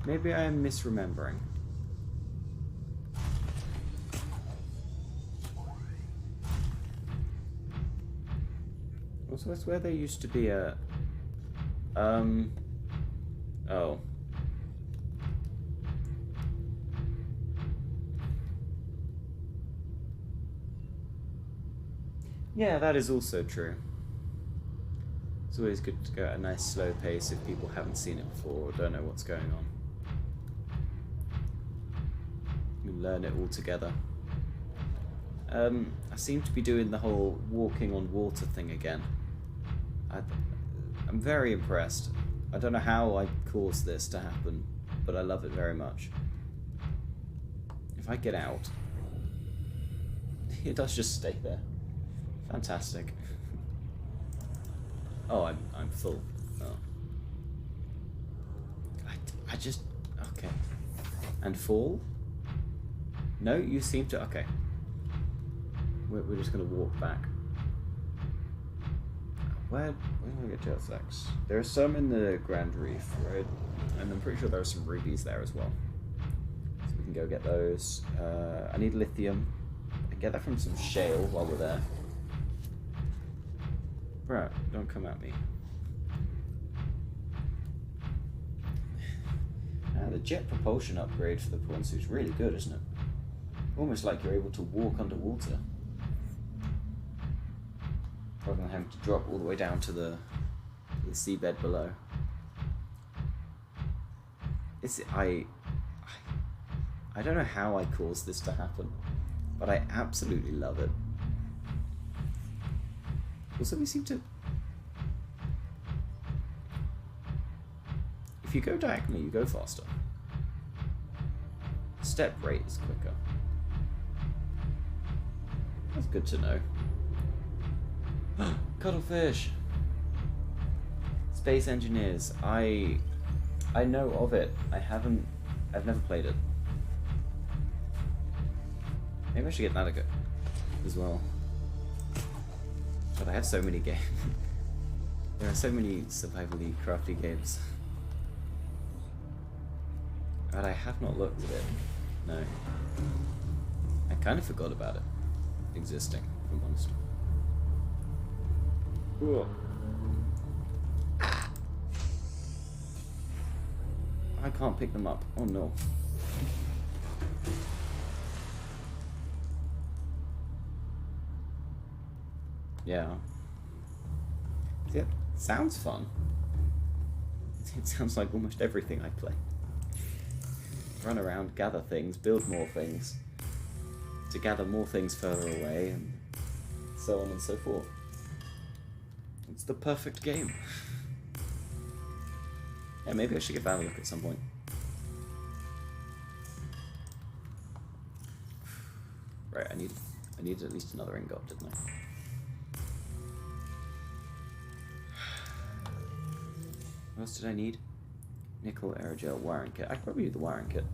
Maybe I am misremembering. Also, that's where there used to be a... Oh. Yeah, that is also true. It's always good to go at a nice slow pace if people haven't seen it before or don't know what's going on. We learn it all together. I seem to be doing the whole walking on water thing again. I'm very impressed. I don't know how I caused this to happen, but I love it very much. If I get out, it does just stay there. Fantastic. Oh, I'm full. Oh. I just... Okay. And fall? No, you seem to... Okay. We're just going to walk back. Where do I get gel sacks? There are some in the Grand Reef, right? And I'm pretty sure there are some rubies there as well. So we can go get those. I need lithium. I get that from some shale while we're there. Bro, don't come at me. The jet propulsion upgrade for the prawn suit's really good, isn't it? Almost like you're able to walk underwater. Rather than having to drop all the way down to the seabed below. I don't know how I caused this to happen, but I absolutely love it. Also, we seem to... If you go diagonally, you go faster. Step rate is quicker. That's good to know. Cuttlefish! Space Engineers. I know of it. I've never played it. Maybe I should get that a go as well. But I have so many games. There are so many survivally crafty games. But I have not looked at it. No. I kind of forgot about it existing, if I'm honest. Ooh. I can't pick them up. Oh no. Yeah. Yeah, sounds fun. It sounds like almost everything I play. Run around, gather things, build more things, to gather more things further away, and so on and so forth. It's the perfect game. Yeah, maybe I should give that a look at some point. Right, I needed at least another ingot, didn't I? What else did I need? Nickel aerogel wiring kit. I could probably do the wiring kit.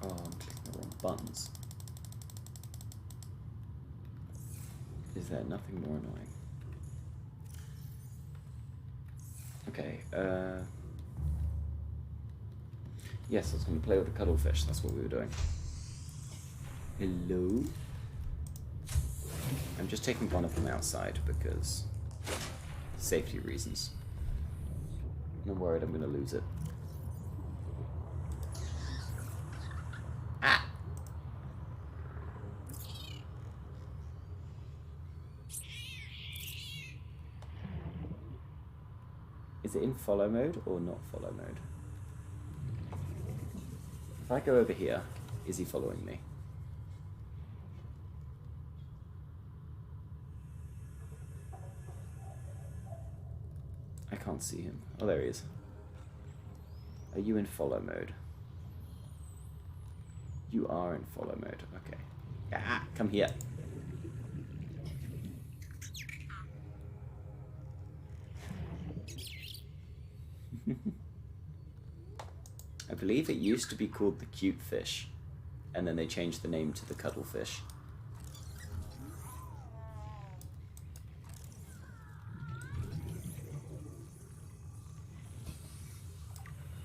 Oh, I'm clicking the wrong buttons. Is there nothing more annoying? Okay, yes, I was going to play with the cuttlefish, that's what we were doing. Hello? I'm just taking one of them outside because safety reasons. And I'm worried I'm going to lose it. Ah! Is it in follow mode or not follow mode? If I go over here, is he following me? I can't see him. Oh, there he is. Are you in follow mode? You are in follow mode. Okay. Ah, come here. I believe it used to be called the cute fish, and then they changed the name to the cuddlefish.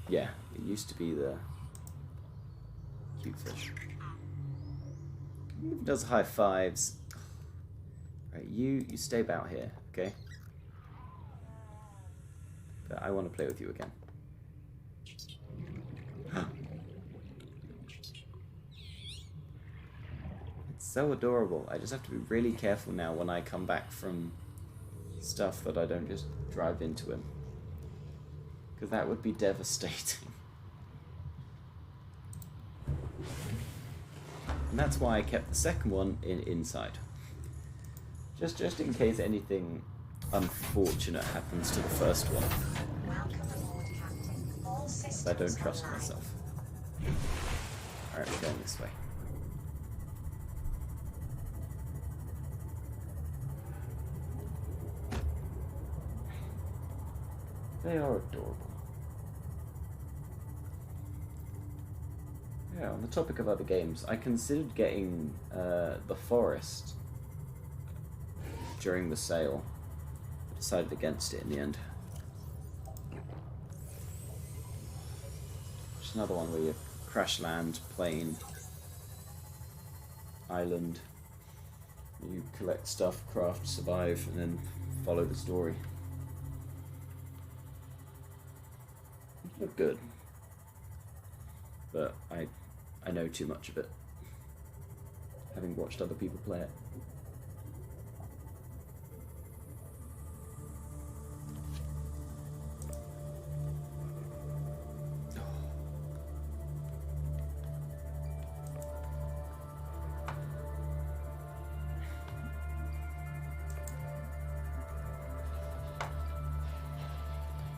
Yeah, it used to be the cute fish. It does high fives. Right, you stay about here, okay? But I want to play with you again. It's so adorable. I just have to be really careful now when I come back from stuff that I don't just drive into him. Because that would be devastating. And that's why I kept the second one inside. Just in case anything unfortunate happens to the first one. Welcome aboard, Captain. All systems I don't trust online. myself. Alright, we're going this way. They are adorable. Yeah, on the topic of other games, I considered getting The Forest during the sale. I decided against it in the end. Just another one where you crash land, plane, island. You collect stuff, craft, survive, and then follow the story. It looked good. But I know too much of it, having watched other people play it.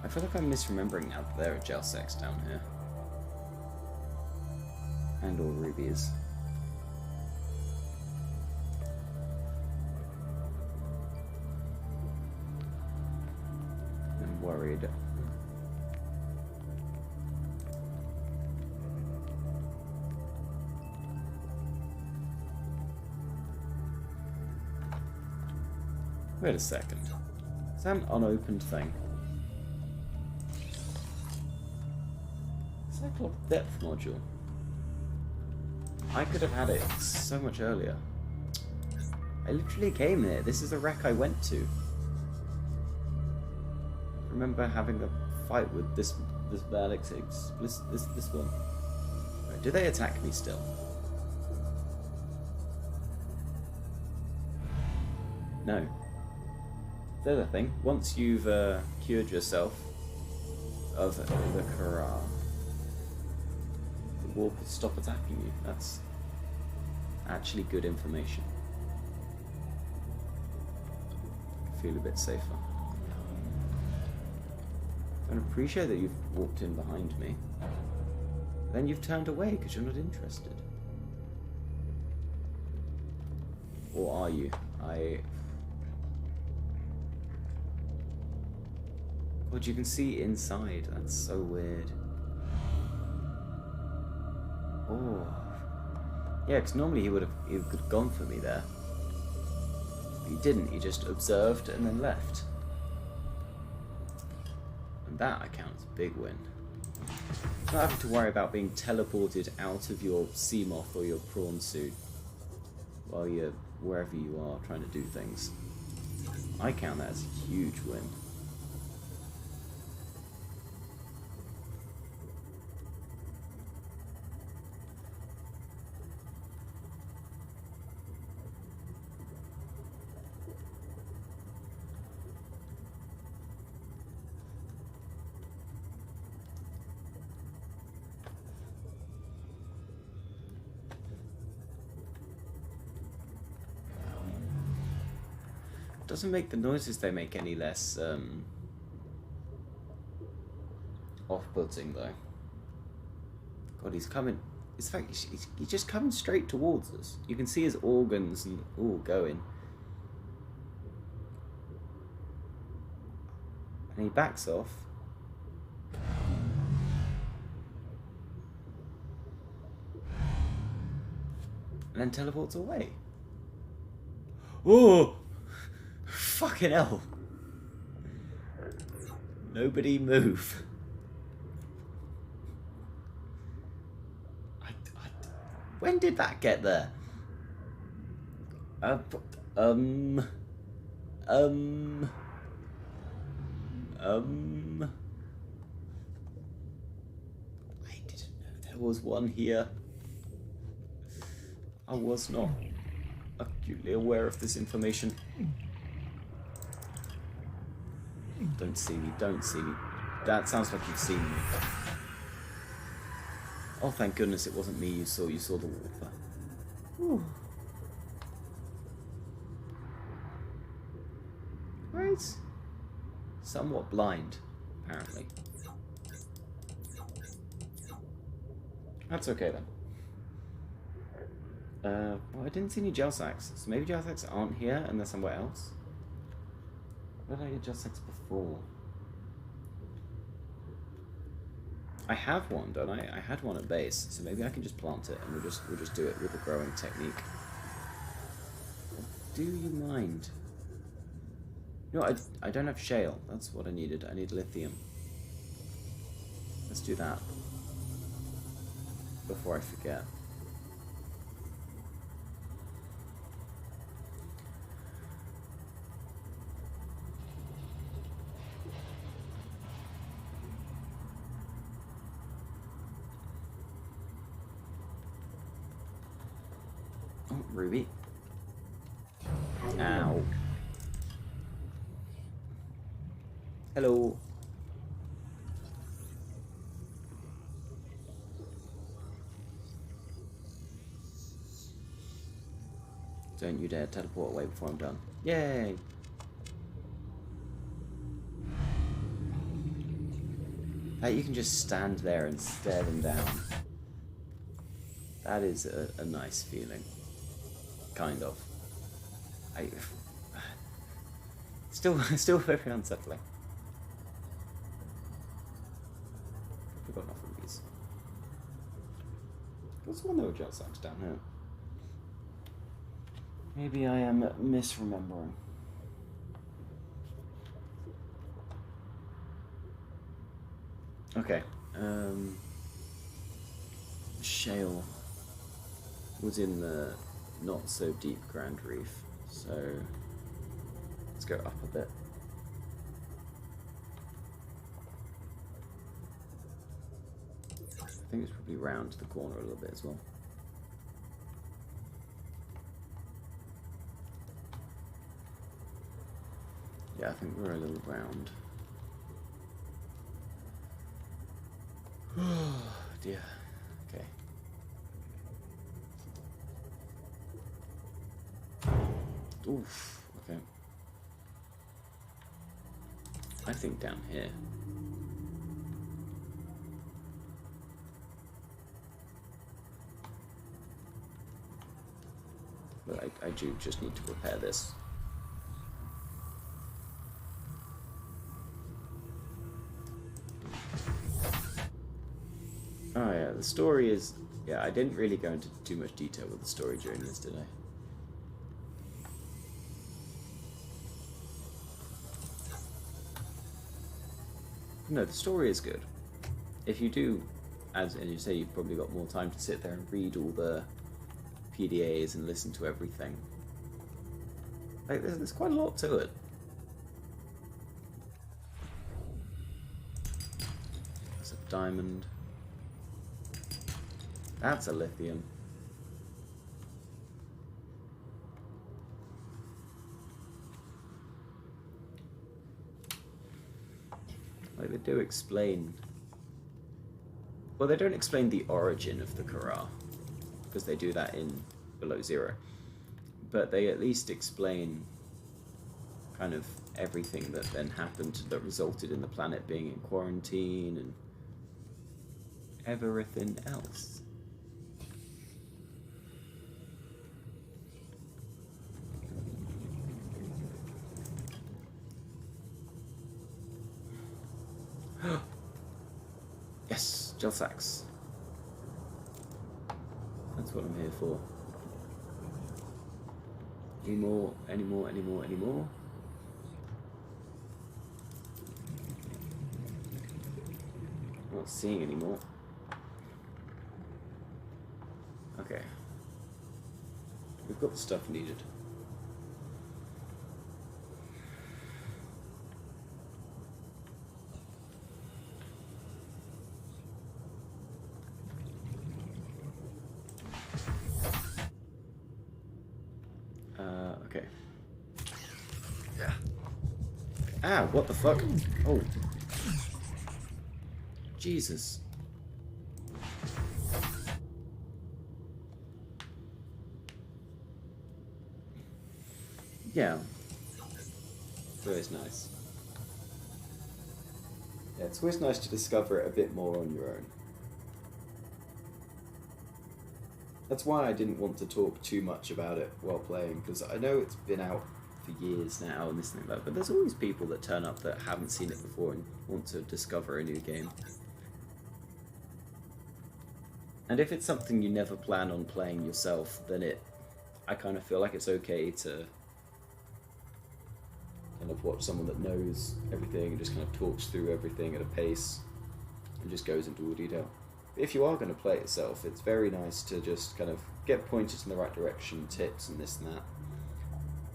I feel like I'm misremembering now that there are gel sex down here. And all rubies. I'm worried. Wait a second. Is that an unopened thing? Cyclops depth module. I could have had it so much earlier. I literally came here. This is the wreck I went to. I remember having a fight with this Alex, this one. Right, do they attack me still? No. The other thing, once you've cured yourself of the Kara, the wolf will stop attacking you. That's actually good information. I feel a bit safer. I appreciate that you've walked in behind me. Then you've turned away because you're not interested. Or are you? God, you can see inside. That's so weird. Oh. Yeah, because normally he could have gone for me there. But he didn't. He just observed and then left. And that I count as a big win. Not having to worry about being teleported out of your sea moth or your prawn suit while you're wherever you are trying to do things. I count that as a huge win. Doesn't make the noises they make any less off-putting though. God, he's coming. In fact, he's just coming straight towards us. You can see his organs and all going. And he backs off. And then teleports away. Oh! Fucking hell. Nobody move. When did that get there? I didn't know there was one here. I was not acutely aware of this information. Don't see me, don't see me. That sounds like you've seen me. Oh, thank goodness it wasn't me you saw the water. Whew. Right. Somewhat blind, apparently. That's okay then. Well, I didn't see any gel sacks, so maybe gel sacks aren't here and they're somewhere else. Where did I get gel sacks before? I have one, don't I? I had one at base, so maybe I can just plant it and we'll just do it with the growing technique. Or do you mind? No, I don't have shale. That's what I needed. I need lithium. Let's do that before I forget. Ruby. Ow. Hello. Don't you dare teleport away before I'm done. Yay! Like you can just stand there and stare them down. That is a nice feeling. Kind of. Still very unsettling. Forgot enough rubies. There's one little gel sacks down here. Maybe I am misremembering. Okay. Shale was in the not so deep Grand Reef, so let's go up a bit. I think it's probably round the corner a little bit as well. Yeah, I think we're a little round. Oh dear. Okay. Oof, okay. I think down here. But I do just need to repair this. Oh yeah, the story is... Yeah, I didn't really go into too much detail with the story during this, did I? No, the story is good. If you do, as you say, you've probably got more time to sit there and read all the PDAs and listen to everything. Like, there's quite a lot to it. There's a diamond. That's a lithium. Like, they do explain... Well, they don't explain the origin of the Kara, because they do that in Below Zero. But they at least explain kind of everything that then happened that resulted in the planet being in quarantine and everything else. Yes, gel sacks. That's what I'm here for. Any more, any more, any more, any more? I'm not seeing any more. Okay. We've got the stuff needed. Okay. Yeah. Ah, what the fuck? Oh. Jesus. Yeah. It's always nice. Yeah, it's always nice to discover it a bit more on your own. That's why I didn't want to talk too much about it while playing, because I know it's been out for years now and this and that, but there's always people that turn up that haven't seen it before and want to discover a new game. And if it's something you never plan on playing yourself, then I kind of feel like it's okay to kind of watch someone that knows everything and just kind of talks through everything at a pace and just goes into all detail. If you are going to play it yourself, it's very nice to just kind of get pointers in the right direction, tips and this and that.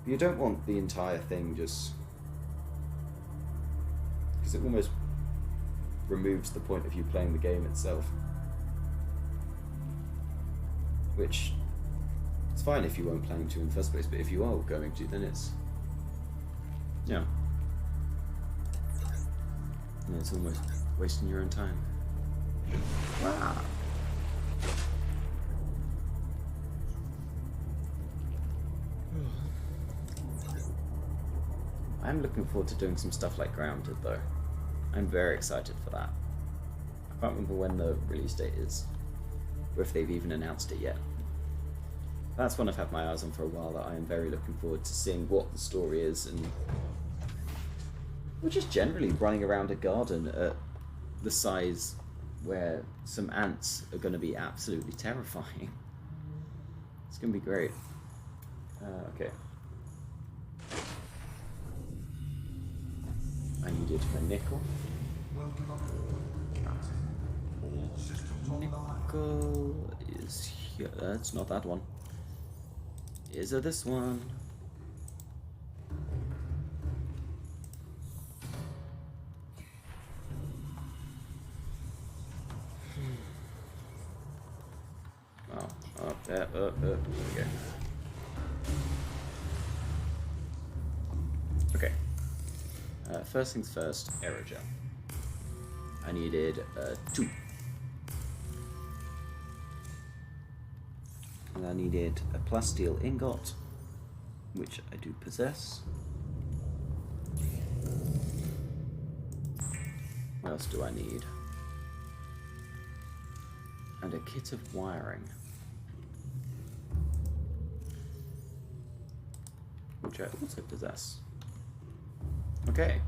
But you don't want the entire thing just... because it almost removes the point of you playing the game itself. Which, it's fine if you weren't planning to in the first place, but if you are going to, then it's... yeah. Yeah, it's almost wasting your own time. Wow. I'm looking forward to doing some stuff like Grounded, though. I'm very excited for that. I can't remember when the release date is, or if they've even announced it yet. That's one I've had my eyes on for a while, that I am very looking forward to seeing what the story is, and we're just generally running around a garden at the size where some ants are going to be absolutely terrifying. It's going to be great. Okay. I needed a nickel. Well done, Captain. All systems online. Nickel is here. That's not that one. Is it this one? There we go. Okay. First things first, aerogel. I needed 2. And I needed a plasteel ingot, which I do possess. What else do I need? And a kit of wiring, which I also possess. Okay.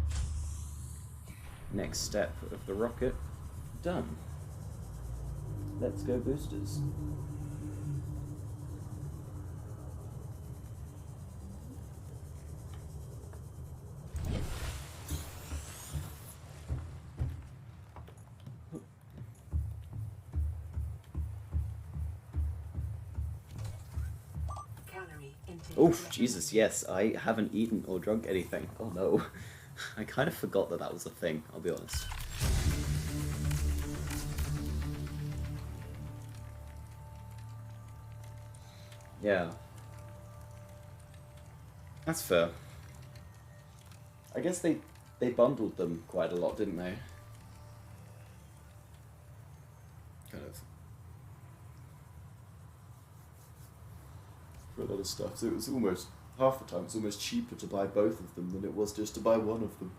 Next step of the rocket, done. Let's go boosters. Calorie Maintain Oh, collective Jesus, yes, I haven't eaten or drunk anything. Oh no. I kind of forgot that that was a thing, I'll be honest. Yeah. That's fair. I guess they bundled them quite a lot, didn't they? Kind of. For a lot of stuff. So it was almost, half the time, it's almost cheaper to buy both of them than it was just to buy one of them.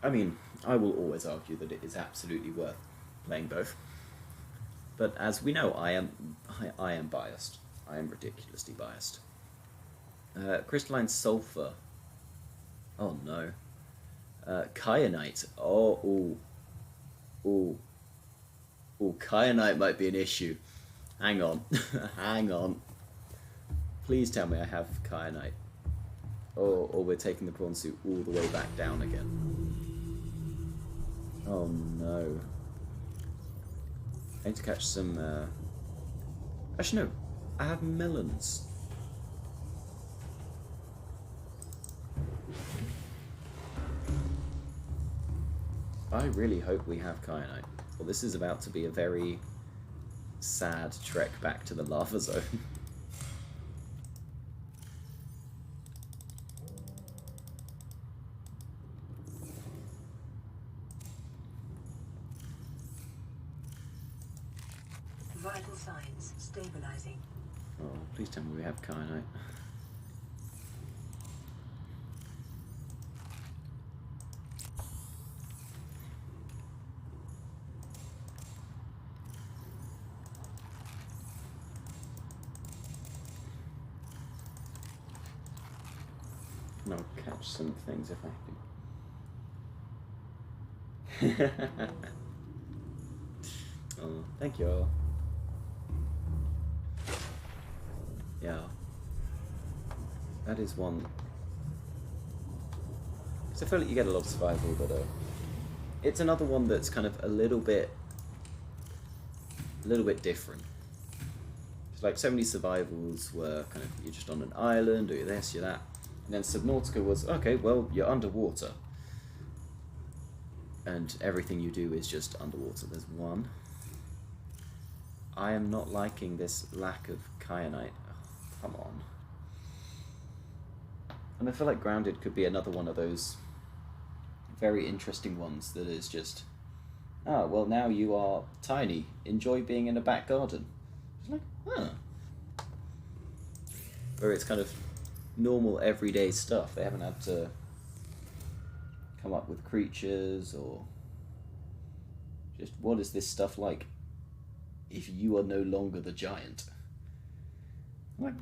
I mean, I will always argue that it is absolutely worth playing both. But as we know, I am biased. I am ridiculously biased. Crystalline sulfur. Oh no. Kyanite. Oh, ooh. Ooh. Ooh, kyanite might be an issue. Hang on. Hang on. Please tell me I have kyanite. Or we're taking the prawn suit all the way back down again. Oh no. I need to catch some, actually no, I have melons. I really hope we have kyanite. Well, this is about to be a very sad trek back to the lava zone. Vital signs stabilizing. Oh, please tell me we have kyanite. And I'll catch some things if I can. Oh, thank you all. Yeah. That is one. Because I feel like you get a lot of survival, but it's another one that's kind of a little bit different. It's like so many survivals were kind of, you're just on an island, or you're this, you're that. And then Subnautica was, okay, well, you're underwater. And everything you do is just underwater. There's one. I am not liking this lack of kyanite. Oh, come on. And I feel like Grounded could be another one of those very interesting ones that is just, ah, well, now you are tiny. Enjoy being in a back garden. It's like, huh. Where it's kind of normal, everyday stuff. They haven't had to come up with creatures or just, what is this stuff like if you are no longer the giant? I'm like,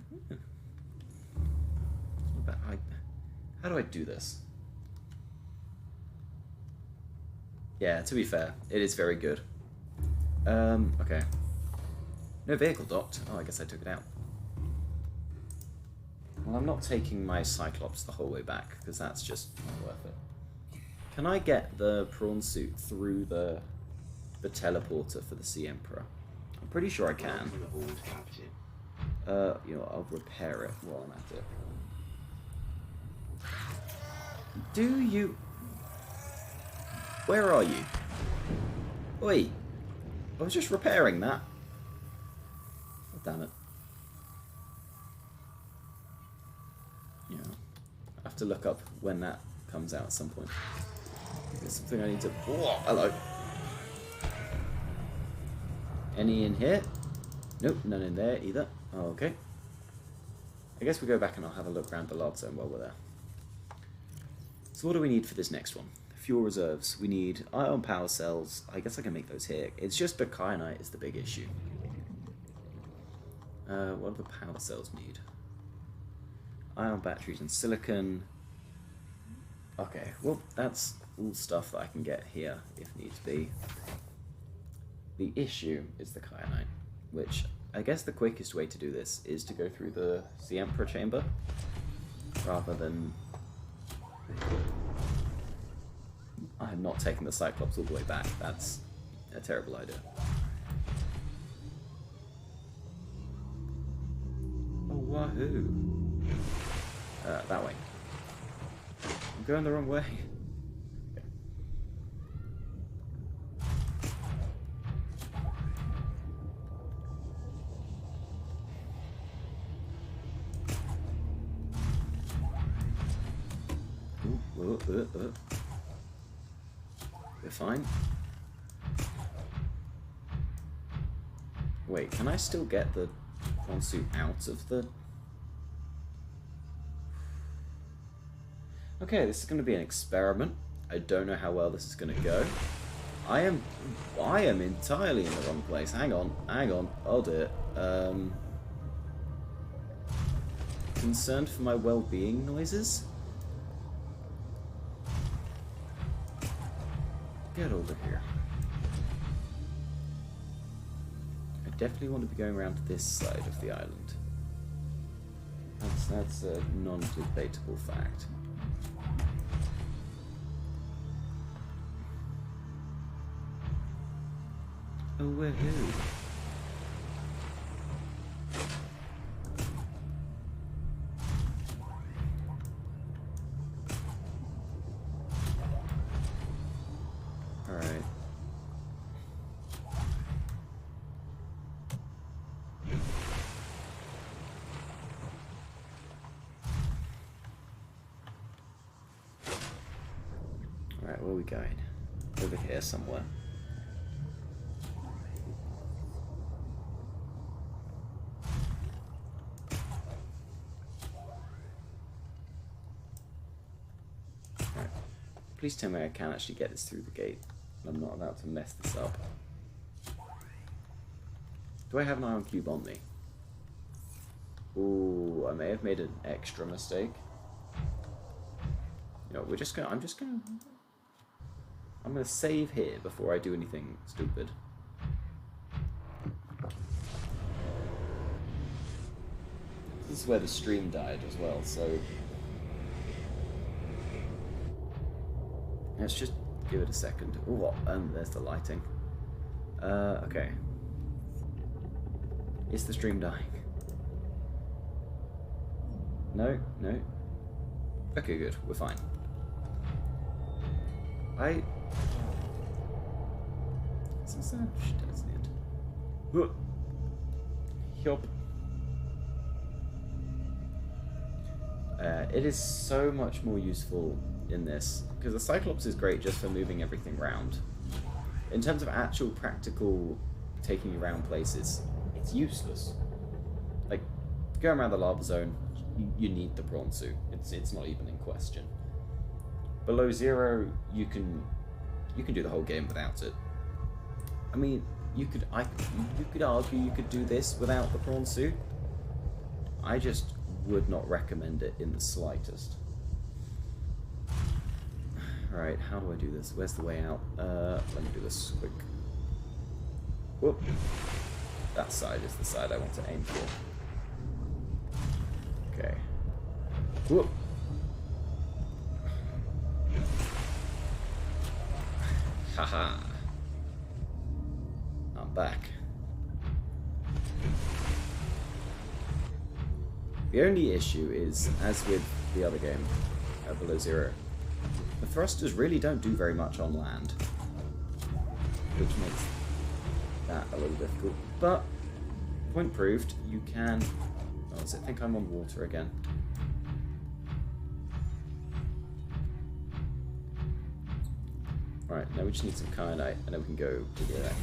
how do I do this? Yeah, to be fair, it is very good. Okay. No vehicle docked. Oh, I guess I took it out. Well, I'm not taking my Cyclops the whole way back, because that's just not worth it. Can I get the prawn suit through the teleporter for the Sea Emperor? I'm pretty sure I can. You know, I'll repair it while I'm at it. Do you... Where are you? Oi! I was just repairing that. Oh, damn it. Yeah. I have to look up when that comes out at some point. There's something I need to... Oh, hello. Any in here? Nope, none in there either. Oh, okay. I guess we go back and I'll have a look around the log zone while we're there. So what do we need for this next one? Fuel reserves. We need ion power cells. I guess I can make those here. It's just the kyanite is the big issue. What do the power cells need? Ion batteries and silicon. Okay, well, that's all stuff that I can get here if needs be. The issue is the kyanite, which I guess the quickest way to do this is to go through the Sea Emperor chamber rather than... I'm not taking the Cyclops all the way back. That's a terrible idea. woohoo. That way. I'm going the wrong way. Ooh, We're fine. Wait, can I still get the prawn suit out of the... Okay, this is going to be an experiment. I don't know how well this is going to go. I am entirely in the wrong place. Hang on. I'll do it. Concerned for my well-being noises? Get over here. I definitely want to be going around to this side of the island. That's a non-debatable fact. Oh, woohoo. Alright. Alright, where are we going? Over here somewhere. Alright. Please tell me I can actually get this through the gate. I'm not about to mess this up. Do I have an ion cube on me? Ooh, I may have made an extra mistake. You know, I'm gonna save here before I do anything stupid. This is where the stream died as well, so let's just give it a second. Oh, there's the lighting. Okay. Is the stream dying? No. Okay, good. We're fine. That's the end. Yup. It is so much more useful in this, because the Cyclops is great just for moving everything around. In terms of actual practical taking you around places, it's useless. Like, going around the lava zone, you need the prawn suit. It's not even in question. Below zero, you can do the whole game without it. I mean, you could argue you could do this without the prawn suit. I just would not recommend it in the slightest. Alright, how do I do this? Where's the way out? Let me do this quick. Whoop. That side is the side I want to aim for. Okay. Whoop. Haha. I'm back. The only issue is, as with the other game, Below Zero, the thrusters really don't do very much on land, which makes that a little difficult. But, point proved, you can... Oh, does it think I'm on water again? Right, now we just need some kyanite, and then we can go to the left.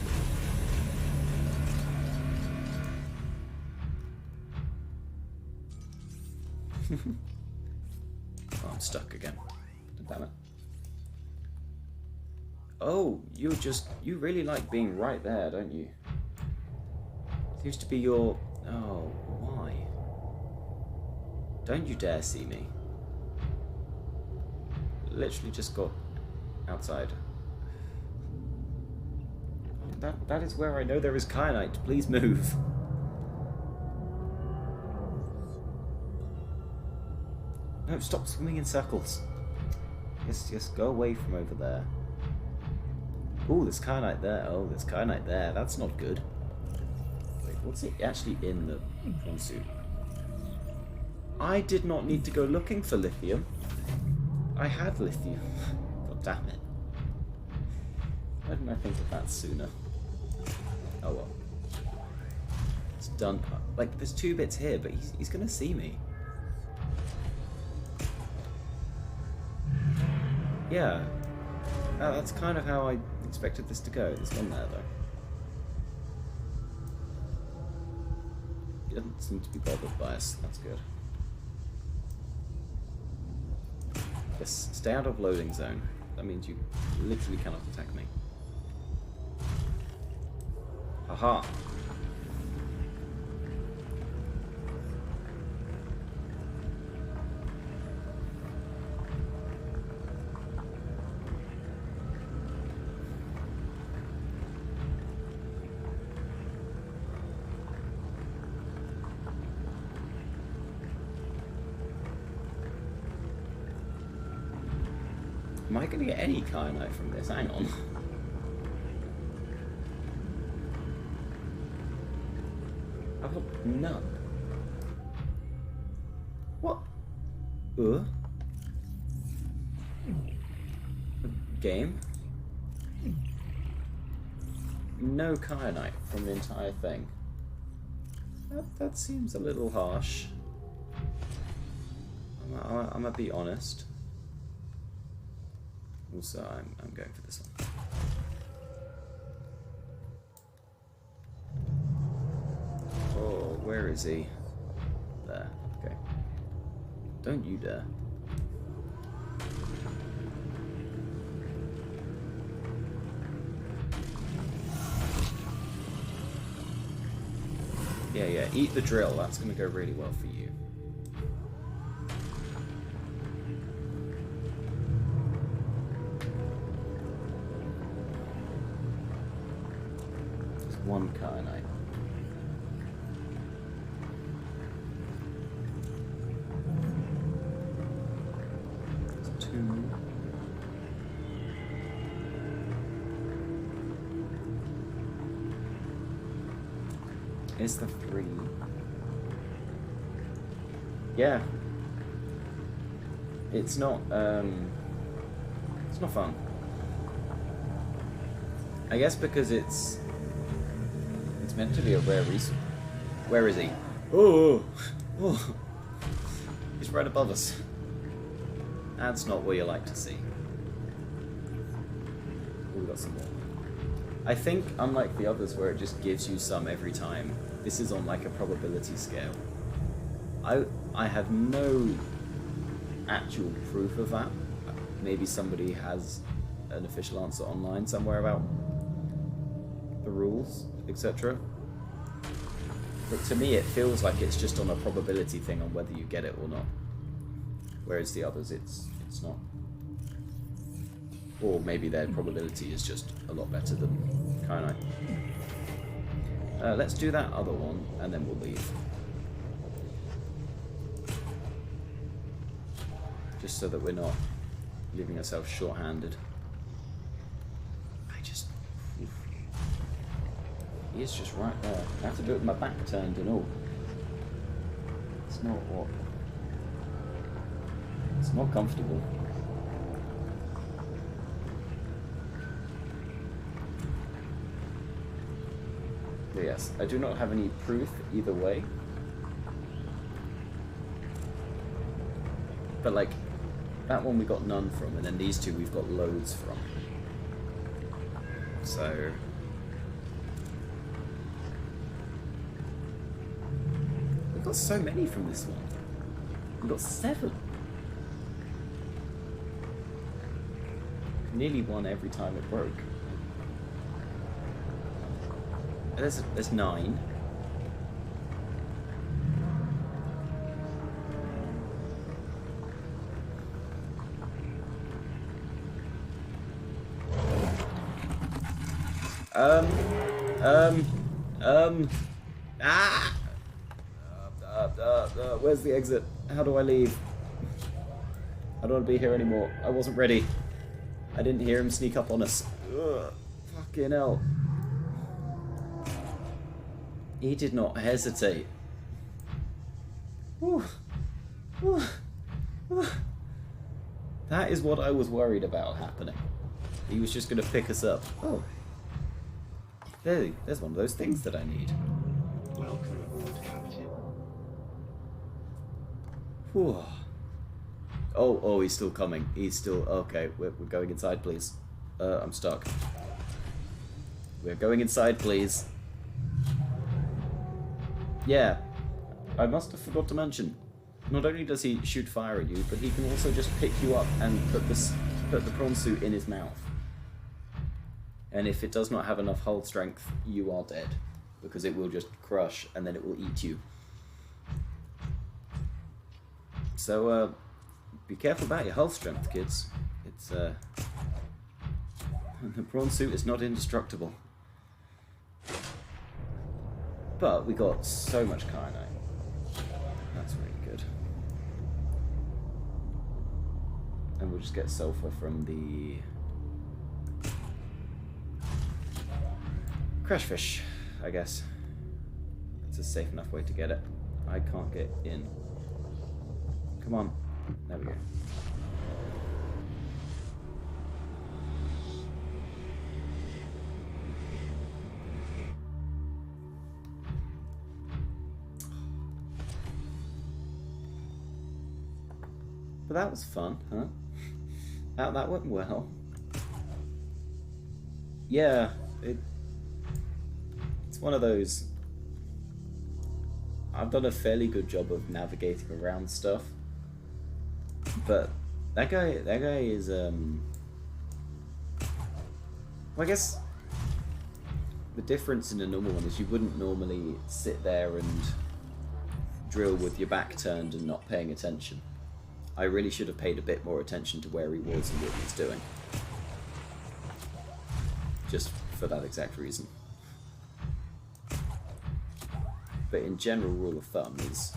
Oh, I'm stuck again. Damn it. Oh, you really like being right there, don't you? Seems to be your... Oh, why? Don't you dare see me. Literally just got outside. That is where I know there is kyanite. Please move. No, stop swimming in circles. Just go away from over there. Oh, there's kyanite there. Oh, there's kyanite there. That's not good. Wait, what's it actually in the prawn suit? I did not need to go looking for lithium. I had lithium. God damn it. Why didn't I think of that sooner? Oh well. It's done. Like, there's 2 bits here, but he's gonna see me. Yeah. That's kind of how I expected this to go. There's one there, though. He doesn't seem to be bothered by us. That's good. Yes, stay out of loading zone. That means you literally cannot attack me. Aha! Am I going to get any kyanite from this? Hang on. I've got none. What? Game? No kyanite from the entire thing. That seems a little harsh. I'm gonna be honest. Also, I'm going for this one. Oh, where is he? There. Okay. Don't you dare. Yeah, eat the drill. That's going to go really well for you. There's 1 kyanite. There's 2. Is the 3? Yeah. It's not fun. I guess because it's meant to be a rare resource. Where is he? Oh, oh. He's right above us. That's not what you like to see. Oh, we got some more. I think, unlike the others where it just gives you some every time, this is on like a probability scale. I have no actual proof of that. Maybe somebody has an official answer online somewhere about the rules, etc. But to me it feels like it's just on a probability thing on whether you get it or not. Whereas the others it's not. Or maybe their probability is just a lot better than kyanite. Let's do that other one, and then we'll leave. Just so that we're not leaving ourselves short-handed. He is just right there. I have to do it with my back turned and all. It's not what... It's not comfortable. But yes, I do not have any proof either way. But like, that one we got none from, and then these 2 we've got loads from. So... We've got so many from this one. We've got 7. Nearly 1 every time it broke. There's 9. Where's the exit? How do I leave? I don't want to be here anymore. I wasn't ready. I didn't hear him sneak up on us. Ugh, fucking hell. He did not hesitate. Whew. That is what I was worried about happening. He was just going to pick us up. Oh. There's one of those things that I need. Welcome aboard, Captain. Whew. Oh, he's still coming. He's still... Okay, we're going inside, please. I'm stuck. We're going inside, please. Yeah. I must have forgot to mention. Not only does he shoot fire at you, but he can also just pick you up and put the prawn suit in his mouth. And if it does not have enough hull strength, you are dead. Because it will just crush, and then it will eat you. So, be careful about your hull strength, kids. It's, the prawn suit is not indestructible. But we got so much kyanite. That's really good. And we'll just get sulfur from the crashfish, I guess. It's a safe enough way to get it. I can't get in. Come on. There we go. But that was fun, huh? That went well. Yeah, it's one of those... I've done a fairly good job of navigating around stuff. But that guy is, well, I guess the difference in a normal one is you wouldn't normally sit there and drill with your back turned and not paying attention. I really should have paid a bit more attention to where he was and what he was doing. Just for that exact reason. But in general, rule of thumb is...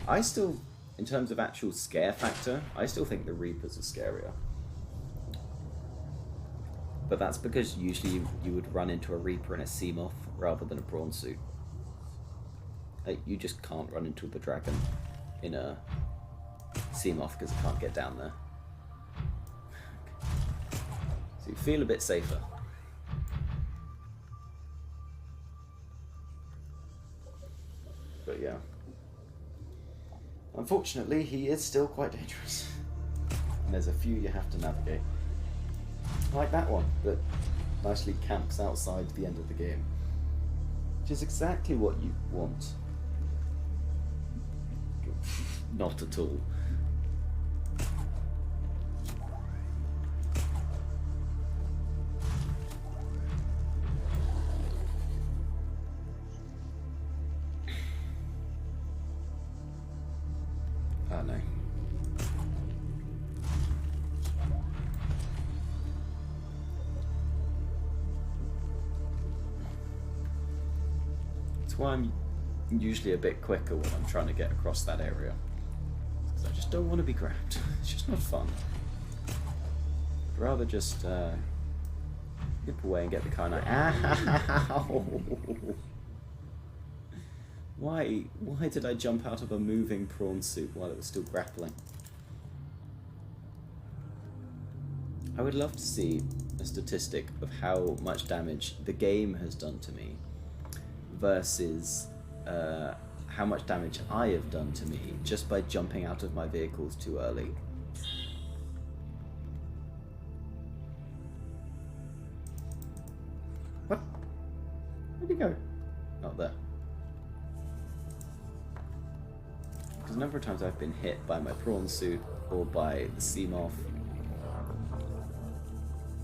I still, in terms of actual scare factor, I still think the Reapers are scarier. But that's because usually you would run into a Reaper in a Seamoth rather than a prawn suit. You just can't run into the dragon in a Seamoth because it can't get down there. So you feel a bit safer. But yeah. Unfortunately, he is still quite dangerous. And there's a few you have to navigate. Like that one that nicely camps outside the end of the game. Which is exactly what you want. Not at all. Oh no. That's why I'm usually a bit quicker when I'm trying to get across that area. Because I just don't want to be grabbed. It's just not fun. I'd rather just nip away and get the kyanite. Ow! Why did I jump out of a moving prawn suit while it was still grappling? I would love to see a statistic of how much damage the game has done to me versus how much damage I have done to me just by jumping out of my vehicles too early. What? Where'd he go? Not there. Because a number of times I've been hit by my prawn suit or by the Seamoth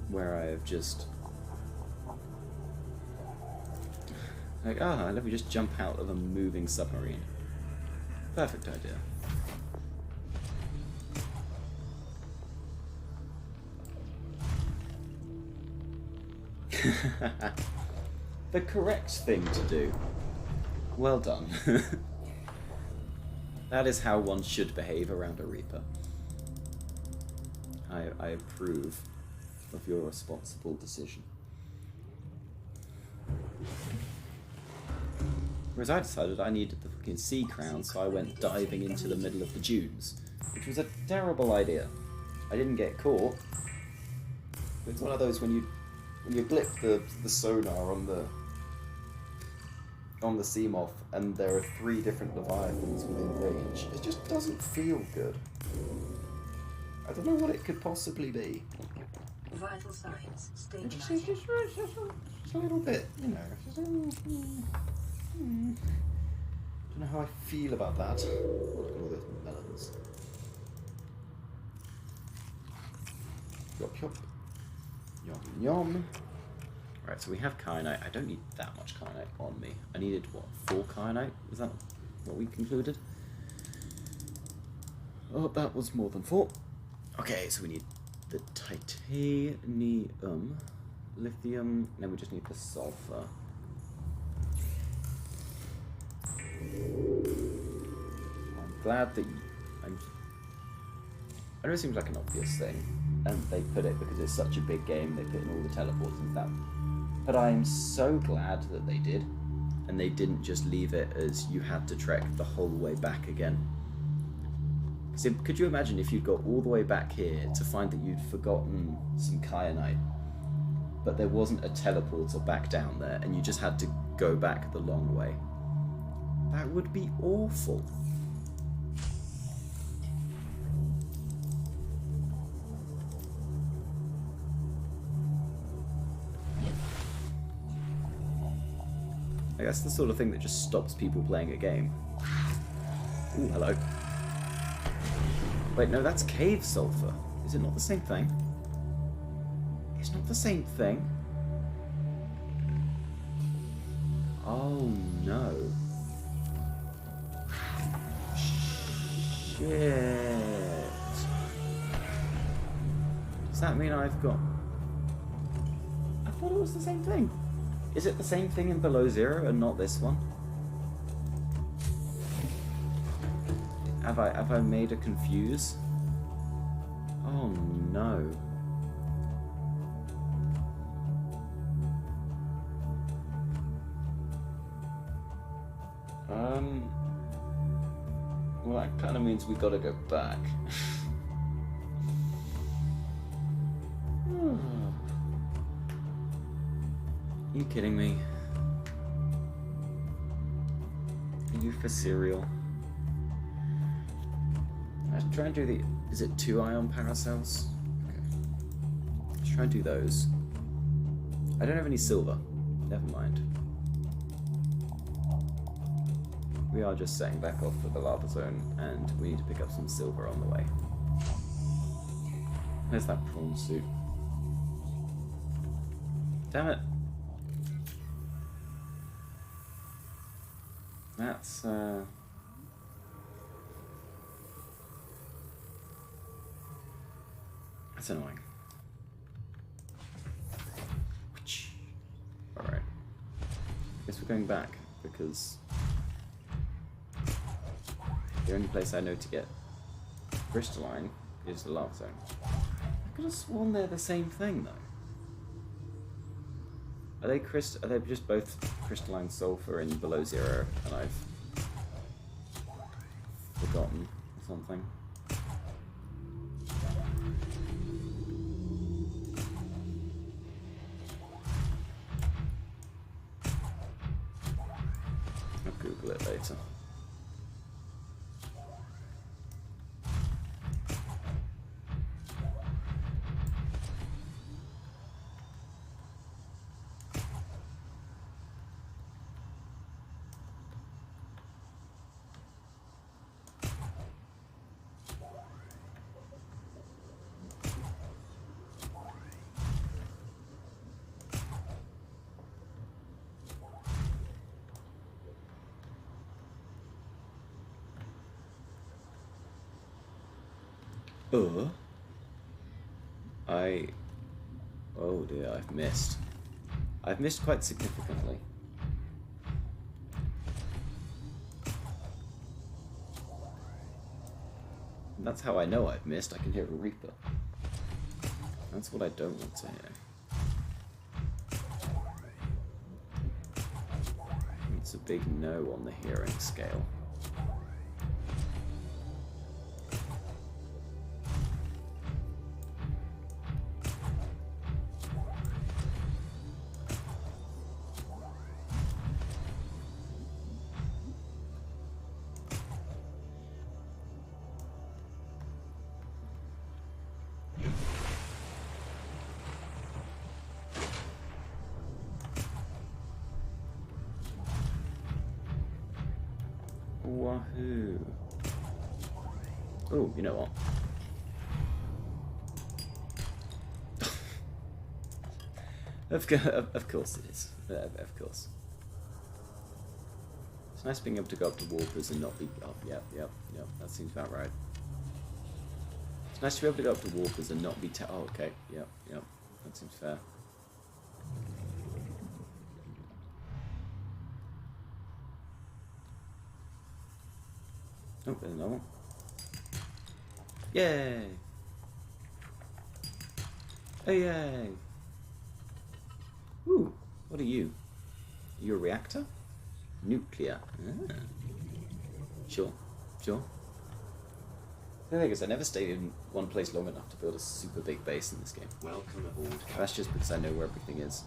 where I have just like, let me just jump out of a moving submarine. Perfect idea. The correct thing to do. Well done. That is how one should behave around a Reaper. I approve of your responsible decision. Whereas I decided I needed the freaking sea crown, so I went diving into the middle of the dunes, which was a terrible idea. I didn't get caught. It's one of those when you blip the sonar on the Seamoth and there are 3 different leviathans within range. It just doesn't feel good. I don't know what it could possibly be. Vital signs Just stabilizing. a little bit, you know. Don't know how I feel about that. Look at all those melons. Yop yop. Yum yum. Right, so we have kyanite. I don't need that much kyanite on me. I needed, what, 4 kyanite? Is that what we concluded? Oh, that was more than 4. Okay, so we need the titanium, lithium, then we just need the sulfur. I'm glad that I know it seems like an obvious thing, and they put it because it's such a big game, they put in all the teleports and stuff. But I am so glad that they did, and they didn't just leave it as you had to trek the whole way back again. So could you imagine if you'd got all the way back here to find that you'd forgotten some kyanite, but there wasn't a teleporter back down there, and you just had to go back the long way? That would be awful. I guess the sort of thing that just stops people playing a game. Ooh, hello. Wait, no, that's cave sulfur. Is it not the same thing? It's not the same thing. Oh no. Shit. Does that mean I've got... I thought it was the same thing. Is it the same thing in Below Zero and not this one? Have I made a confuse? Oh no. Well, that kind of means we gotta go back. Are you kidding me? Are you for cereal? Let's try and do the... Is it 2 ion paracells? Okay. Let's try and do those. I don't have any silver. Never mind. We are just setting back off for the lava zone, and we need to pick up some silver on the way. Where's that prawn suit? Damn it! That's annoying. Alright. Guess we're going back, because the only place I know to get crystalline is the lava zone. I could have sworn they're the same thing, though. Are they just both crystalline sulfur in Below Zero, and I've forgotten something? I'll Google it later. Oh dear, I've missed. I've missed quite significantly. And that's how I know I've missed. I can hear a Reaper. That's what I don't want to hear. Let's That's a big no on the hearing scale. Wahoo. Oh, you know what? Of course it is. Of course. It's nice being able to go up to warpers and not be... Oh, yep. That seems about right. It's nice to be able to go up to warpers and not be... Oh, okay. Yep. That seems fair. Oh, there's another one. Yay! Oh, yay! Ooh, what are you? Are you a reactor? Nuclear. Ah. Sure. The thing is, I never stayed in one place long enough to build a super big base in this game. Welcome aboard, That's just because I know where everything is.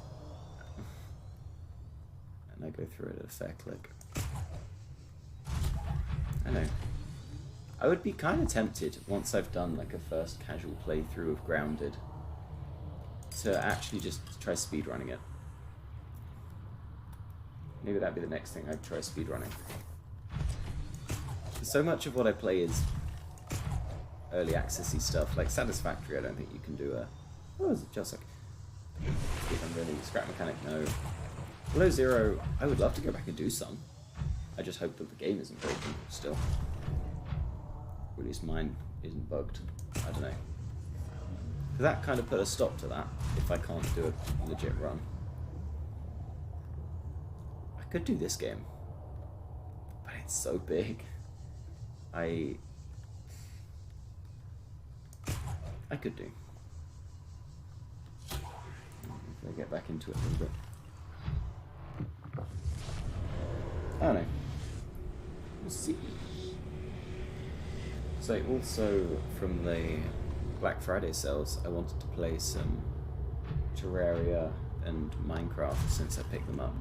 And I go through it at a fair click. I know. I would be kind of tempted, once I've done like a first casual playthrough of Grounded, to actually just try speedrunning it. Maybe that'd be the next thing I'd try speedrunning. So much of what I play is early accessy stuff, like Satisfactory. I don't think you can do a... Oh, is it just like... I'm really scrap mechanic, no. Below Zero, I would love to go back and do some. I just hope that the game isn't broken still. Or at least mine isn't bugged. I don't know. That kind of put a stop to that, if I can't do a legit run. I could do this game, but it's so big. I could do. If I get back into it a little bit. I don't know. We'll see. So also from the Black Friday sales, I wanted to play some Terraria and Minecraft since I picked them up.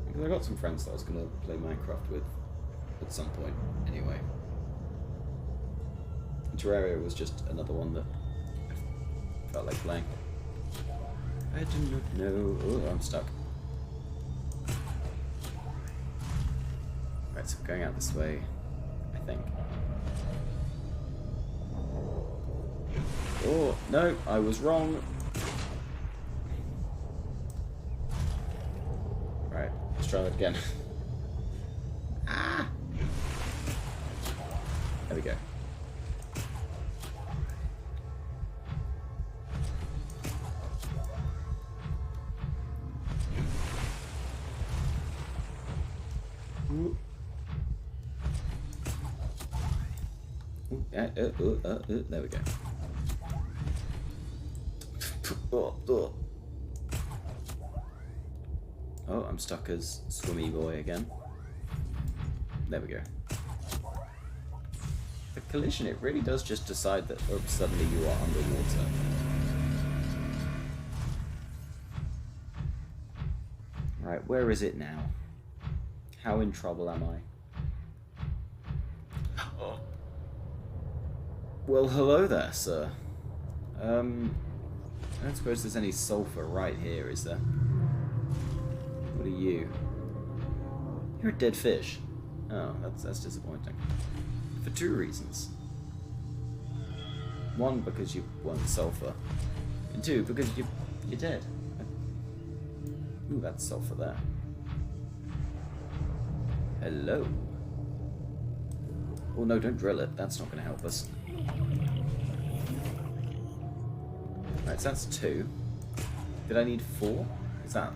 Because I got some friends that I was going to play Minecraft with at some point anyway. And Terraria was just another one that I felt like playing. I do not know... Oh, I'm stuck. Right, so we're going out this way, I think. Oh, no, I was wrong. Right, let's try that again. Ah! There we go. Ooh. Ooh, there we go. Oh, I'm stuck as Swimmy Boy again. There we go. The collision, it really does just decide that suddenly you are underwater. Right, where is it now? How in trouble am I? Oh. Well, hello there, sir. I don't suppose there's any sulfur right here, is there? What are you? You're a dead fish. Oh, that's disappointing. For two reasons. One, because you want sulfur. And two, because you're dead. Ooh, that's sulfur there. Hello. Oh no, don't drill it. That's not going to help us. Right, so that's 2. Did I need 4? Is that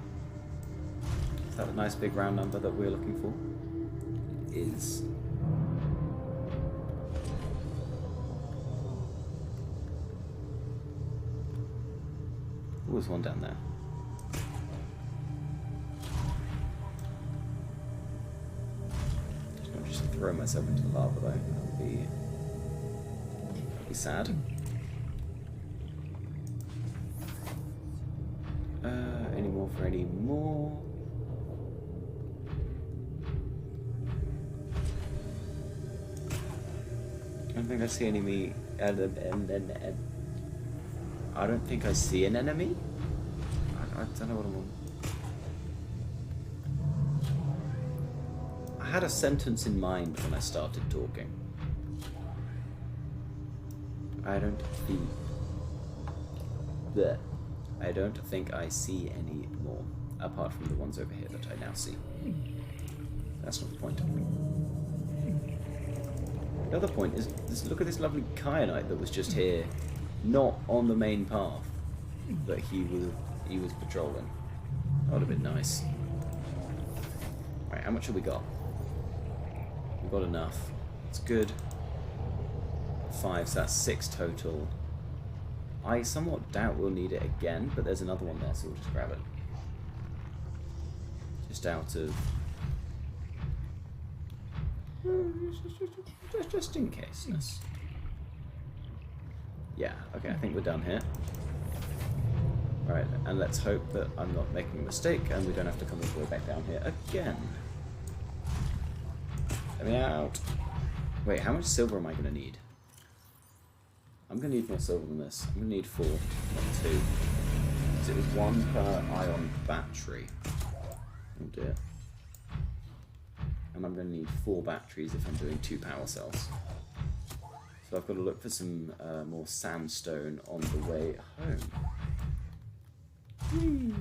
a nice big round number that we're looking for? It is. Oh, there's one down there. throw myself into the lava though. That would be sad. Any more for any more? I don't think I see any enemy. I don't think I see an enemy. I don't know what I'm on. I had a sentence in mind when I started talking. I don't think I see any more, apart from the ones over here that I now see. That's not the point. The other point is, look at this lovely kyanite that was just here, not on the main path, that he was patrolling. That would have been nice. Right, how much have we got? We've got enough. It's good. 5, so that's 6 total. I somewhat doubt we'll need it again, but there's another one there, so we'll just grab it. Just out of... just in case. Yeah, okay, I think we're done here. Alright, and let's hope that I'm not making a mistake and we don't have to come all the way back down here again. Let me out. Wait, how much silver am I going to need? I'm going to need more silver than this. I'm going to need 4, not 2. Because it was 1 per ion battery. Oh dear. And I'm going to need 4 batteries if I'm doing 2 power cells. So I've got to look for some more sandstone on the way home. Whee!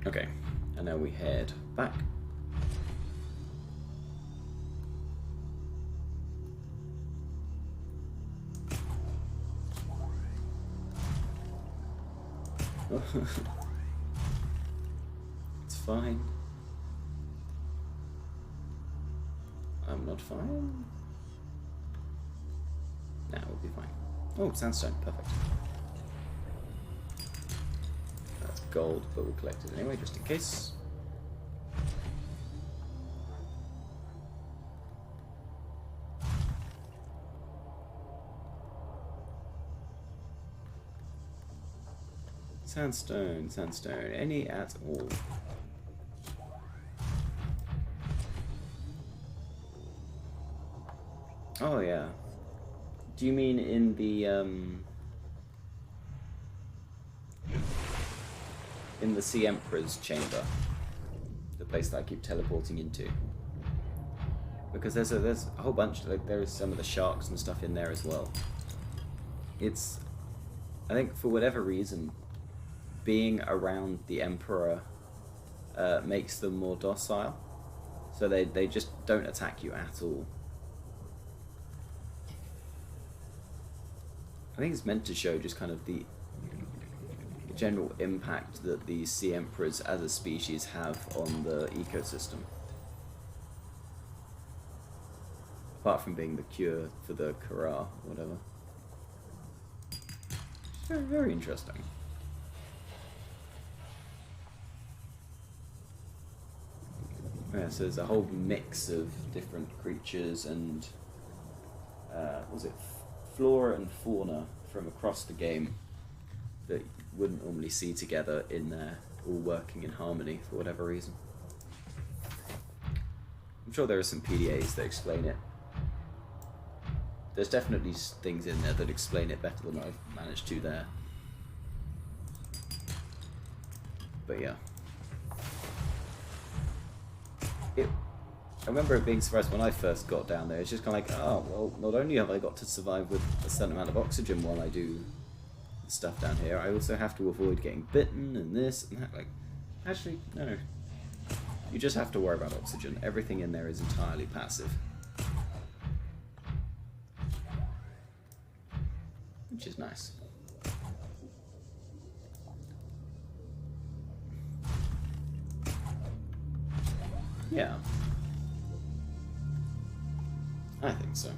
Okay, and now we head back. It's fine. I'm not fine. Nah, we'll be fine. Oh, sandstone, perfect. Gold, but we'll collect it anyway, just in case. Sandstone, sandstone, any at all. Oh yeah. Do you mean in the Sea Emperor's chamber, the place that I keep teleporting into? Because there's a whole bunch, like there is some of the sharks and stuff in there as well. It's, I think for whatever reason, being around the Emperor makes them more docile, so they just don't attack you at all. I think it's meant to show just kind of the general impact that these sea emperors as a species have on the ecosystem. Apart from being the cure for the Kara, or whatever. Very, very interesting. Yeah, so there's a whole mix of different creatures and was it flora and fauna from across the game that you wouldn't normally see together in there, all working in harmony for whatever reason. I'm sure there are some PDAs that explain it. There's definitely things in there that explain it better than I've managed to there. But yeah. I remember it being surprised when I first got down there. It's just kind of like, oh, well, not only have I got to survive with a certain amount of oxygen while I do stuff down here, I also have to avoid getting bitten and this and that. Like, actually, no. You just have to worry about oxygen. Everything in there is entirely passive. Which is nice. Yeah. I think so.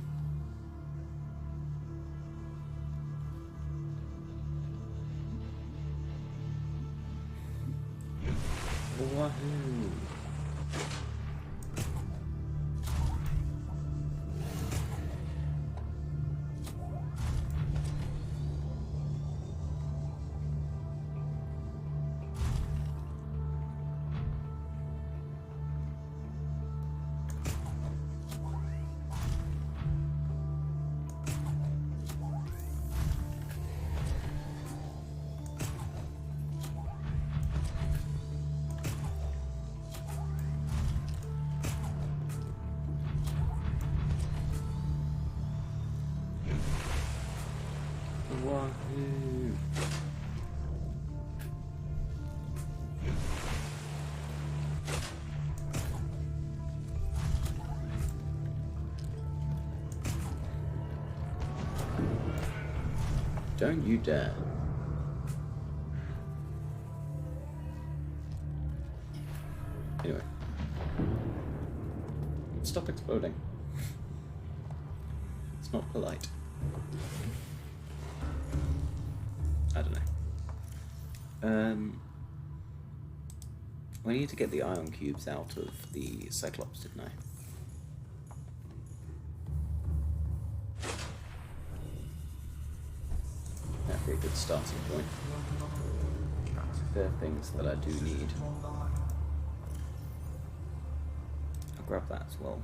Wahoo! Wahoo! Don't you dare. Anyway. Stop exploding. It's not polite. I don't know. I need to get the ion cubes out of the Cyclops, didn't I? That'd be a good starting point. There are things that I do need. I'll grab that as well.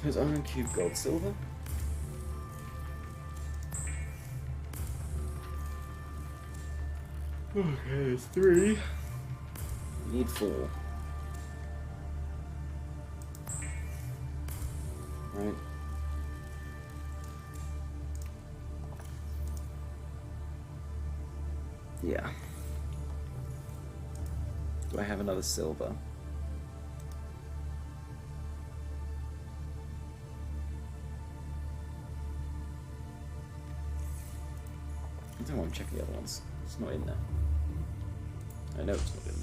There's iron, cube, gold, silver. Okay, there's 3. We need 4. Right. Yeah. Do I have another silver? I don't want to check the other ones. It's not in there. I know it's not in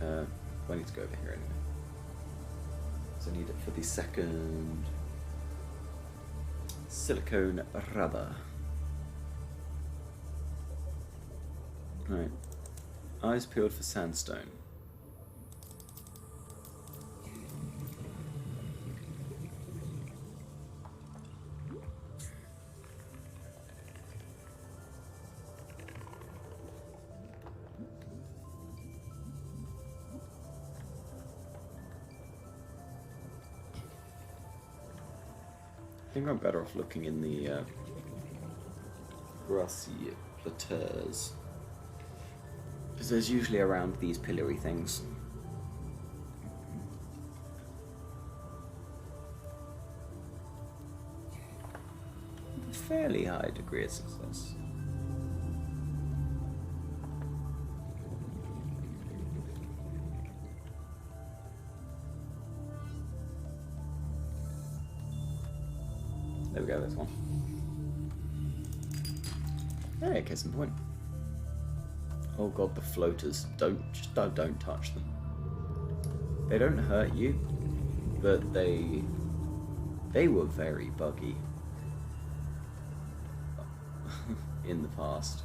there. I need to go over here anyway. So I need it for the second silicone rubber. Right. Eyes peeled for sandstone. I think I'm better off looking in the grassy plateaus, because there's usually around these pillory things. A fairly high degree of success. There we go, this one. Hey, case in point. Oh god, the floaters. Don't touch them. They don't hurt you, but they were very buggy in the past.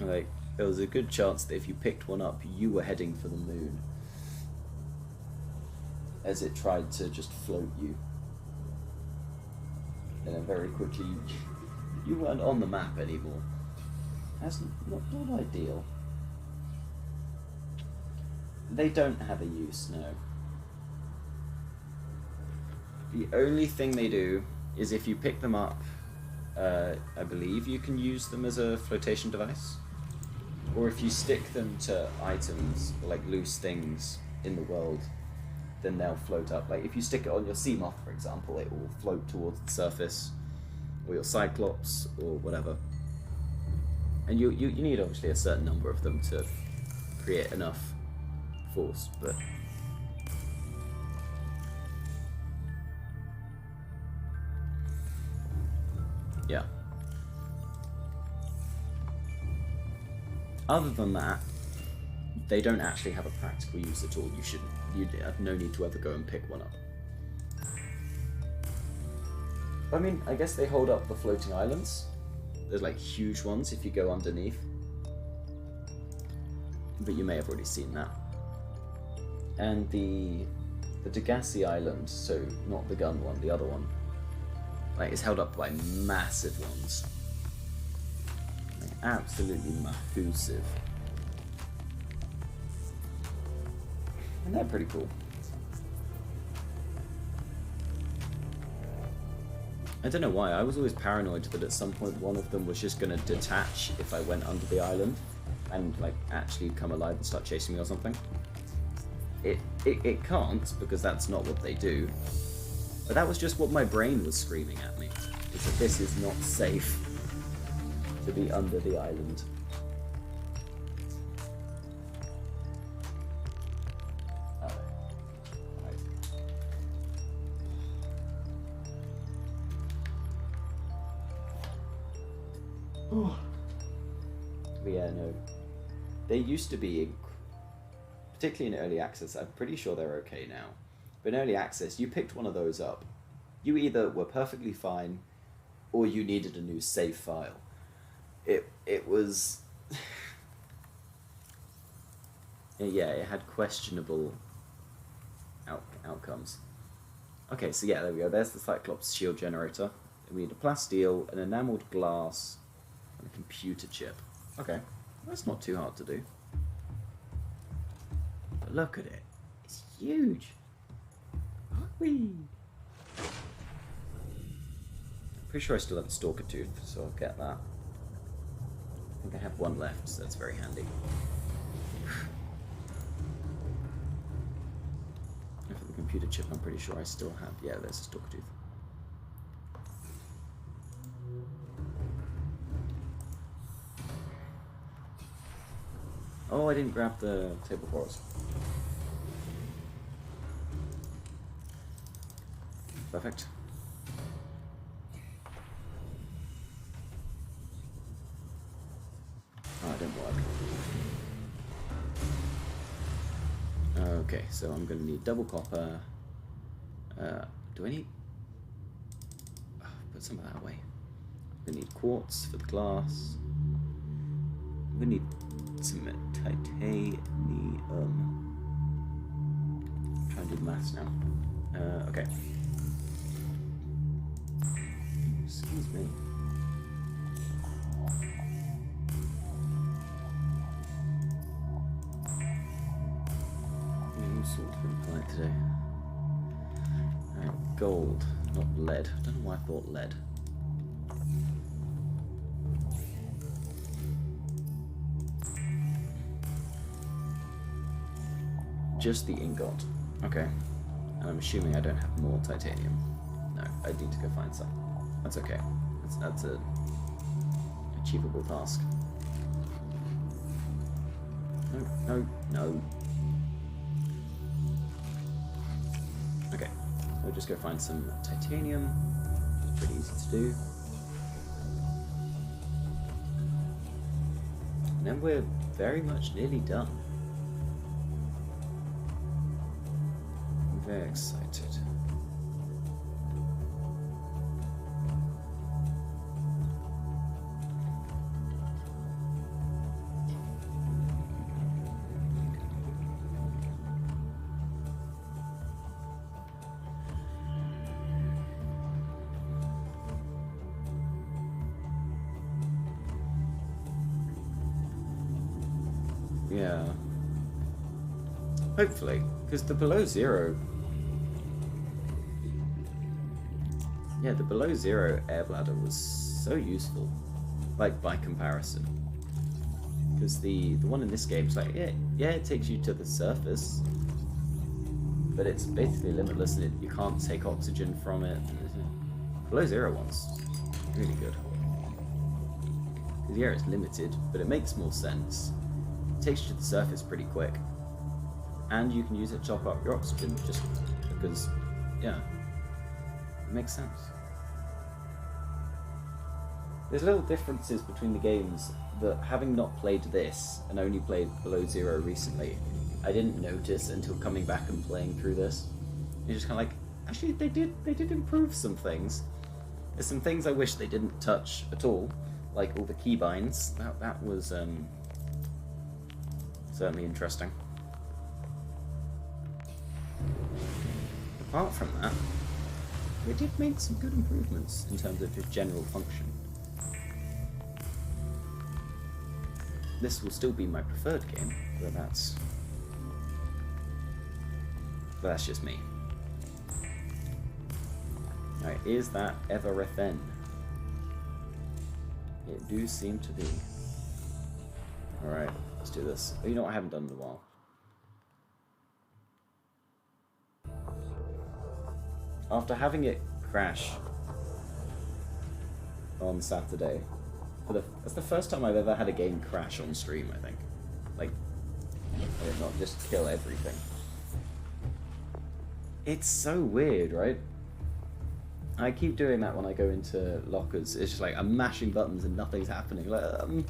Like, there was a good chance that if you picked one up, you were heading for the moon, as it tried to just float you. And then very quickly, you weren't on the map anymore. That's not ideal. They don't have a use, no. The only thing they do is if you pick them up, I believe you can use them as a flotation device. Or if you stick them to items, like loose things in the world, then they'll float up. Like if you stick it on your sea moth, for example, it will float towards the surface, or your cyclops, or whatever. And you need obviously a certain number of them to create enough force, but yeah. Other than that, they don't actually have a practical use at all. You have no need to ever go and pick one up. I mean, I guess they hold up the floating islands. There's like huge ones if you go underneath. But you may have already seen that. And the Degassi island, so not the gun one, the other one, like is held up by massive ones. Like, absolutely massive. And they're pretty cool. I don't know why, I was always paranoid that at some point one of them was just going to detach if I went under the island and like actually come alive and start chasing me or something. It can't, because that's not what they do. But that was just what my brain was screaming at me, is that this is not safe to be under the island. But yeah, no. They used to be, particularly in early access, I'm pretty sure they're okay now. But in early access, you picked one of those up. You either were perfectly fine, or you needed a new save file. It was... yeah, it had questionable outcomes. Okay, so yeah, there we go. There's the Cyclops shield generator. We need a plasteel, an enameled glass, and a computer chip. Okay, that's not too hard to do. But look at it. It's huge. Whee! I'm pretty sure I still have the Stalker Tooth, so I'll get that. I think I have one left, so that's very handy. And for the computer chip, I'm pretty sure I still have... Yeah, there's a Stalker Tooth. Oh, I didn't grab the table for us. Perfect. Oh, it didn't work. Okay, so I'm going to need double copper. Do I need... Oh, put some of that away. I'm going to need quartz for the glass. I'm going to need some titanium. I'm trying to do the maths now. Okay. Excuse me. All sorts of impolite today. Alright, gold, not lead. I don't know why I thought lead. Just the ingot. Okay. And I'm assuming I don't have more titanium. No, I need to go find some. That's okay. That's a achievable task. No. Okay, we'll just go find some titanium. It's pretty easy to do. And then we're very much nearly done. I'm very excited. Yeah. Hopefully, because the below zero. Yeah, the below zero air bladder was so useful, like by comparison. Because the one in this game is like, yeah, it takes you to the surface, but it's basically limitless, and you can't take oxygen from it. Below zero one's really good. Because yeah, it's limited, but it makes more sense. It takes you to the surface pretty quick, and you can use it to top up your oxygen just because, yeah, it makes sense. There's little differences between the games that, having not played this and only played Below Zero recently, I didn't notice until coming back and playing through this. You're just kind of like, actually, they did improve some things. There's some things I wish they didn't touch at all, like all the keybinds. That was certainly interesting. Apart from that, they did make some good improvements in terms of just general function. This will still be my preferred game, but that's just me. Alright, is that ever a thing? It do seem to be. Alright, let's do this. Oh, you know what I haven't done in a while? After having it crash on Saturday, that's the first time I've ever had a game crash on stream, I think. Like, not just kill everything. It's so weird, right? I keep doing that when I go into lockers. It's just like, I'm mashing buttons and nothing's happening. Like,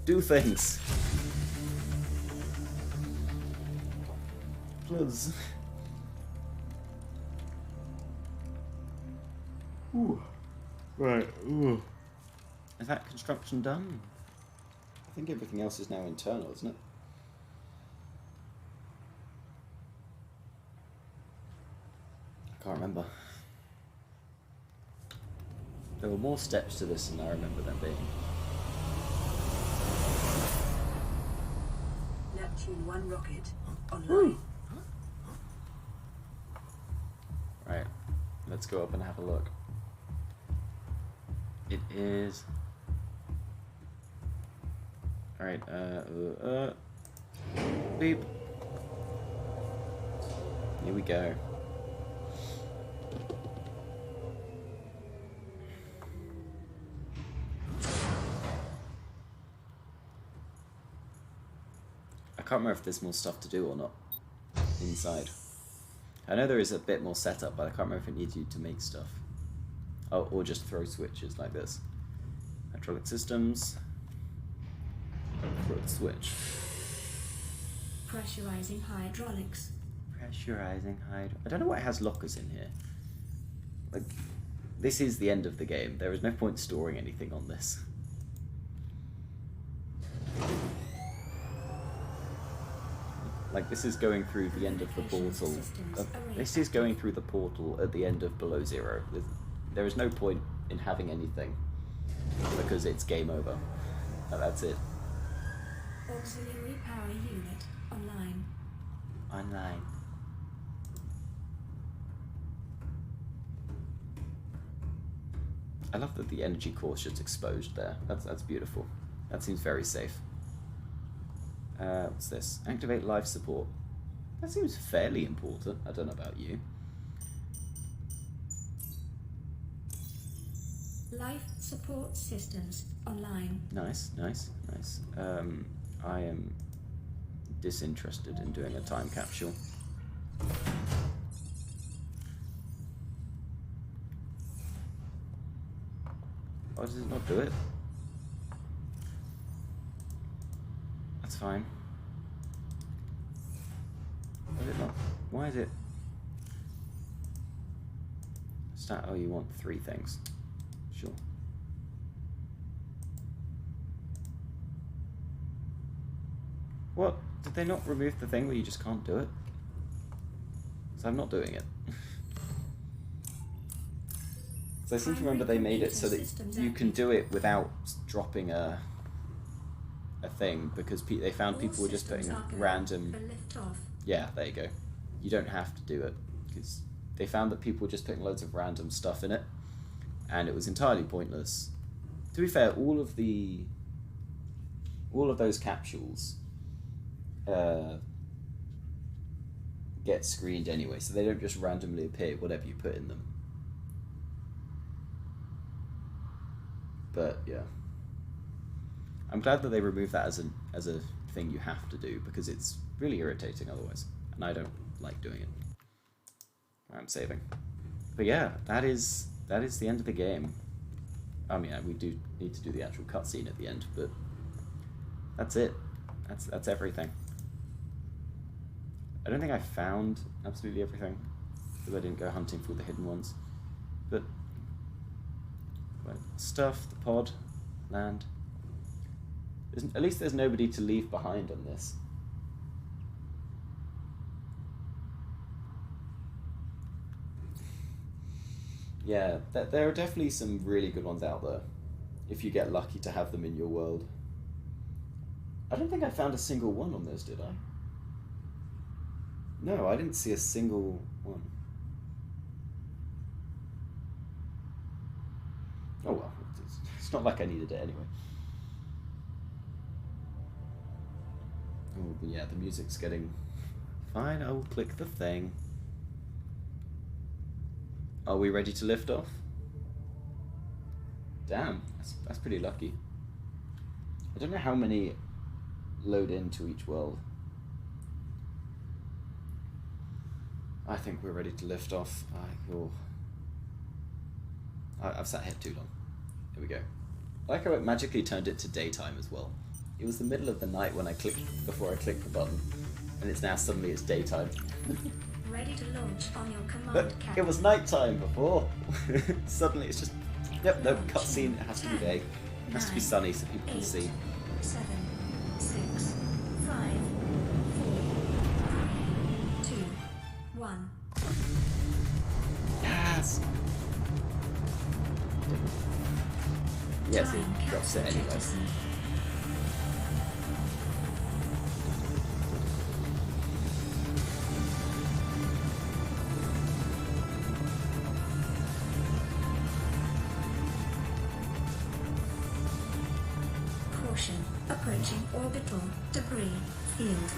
do things. Please. Ooh. Right, ooh. Is that construction done? I think everything else is now internal, isn't it? I can't remember. There were more steps to this than I remember them being. Neptune 1 rocket online. Right, let's go up and have a look. It is... Alright, beep. Here we go. I can't remember if there's more stuff to do or not inside. I know there is a bit more setup, but I can't remember if it needs you to make stuff. Oh, or just throw switches like this. Hydraulic systems. Throw the switch. Pressurizing hydraulics. Pressurizing I don't know why it has lockers in here. Like, this is the end of the game. There is no point storing anything on this. Like, this is going through the end of the portal. This is going through the portal at the end of Below Zero. There is no point in having anything because it's game over. That's it. Auxiliary power unit online. Online. I love that the energy core is just exposed there. That's beautiful. That seems very safe. What's this? Activate life support. That seems fairly important. I don't know about you. Life support systems online. Nice, nice, nice. I am disinterested in doing a time capsule. Why does it not do it? That's fine. Why is it not? Why is it? Start. Oh, you want 3 things. Sure. What? Did they not remove the thing where you just can't do it? So I'm not doing it. So I seem to remember they made it so that you can do it without dropping a a thing because they found people were just putting random. Yeah, there you go. You don't have to do it because they found that people were just putting loads of random stuff in it, and it was entirely pointless. To be fair, all of those capsules get screened anyway, so they don't just randomly appear whatever you put in them. But yeah, I'm glad that they removed that as a thing you have to do because it's really irritating otherwise, and I don't like doing it. I'm saving, but yeah, that is the end of the game. I mean, we do need to do the actual cutscene at the end, but that's it. That's everything. I don't think I found absolutely everything because I didn't go hunting for the hidden ones, but stuff, the pod, land. At least there's nobody to leave behind on this. Yeah, there are definitely some really good ones out there, if you get lucky to have them in your world. I don't think I found a single one on those, did I? No, I didn't see a single one. Oh well, it's not like I needed it anyway. Oh, but yeah, the music's getting... Fine, I will click the thing. Are we ready to lift off? Damn, that's pretty lucky. I don't know how many load into each world. I think we're ready to lift off. I've sat here too long. Here we go. I like how it magically turned it to daytime as well. It was the middle of the night when before I clicked the button, and it's daytime. Ready to launch on your command, But Captain. it was nighttime before. Suddenly it's just, yep, no, cutscene, it has to be day. It has to be sunny so people can see. 7, 6, 5, 4, 2, 1. Yes! Yes, it drops it anyway. Caution, approaching orbital debris field.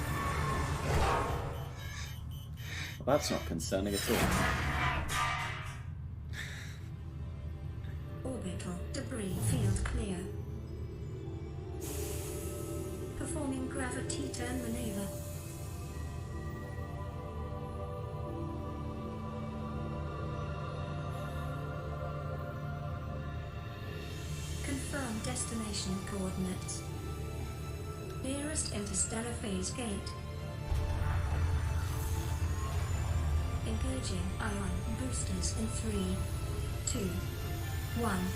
Well, that's not concerning at all. Orbital debris field clear. Performing gravity turn maneuver. Confirm destination coordinates. Nearest interstellar phase gate. Engaging ion boosters in 3, 2, 1.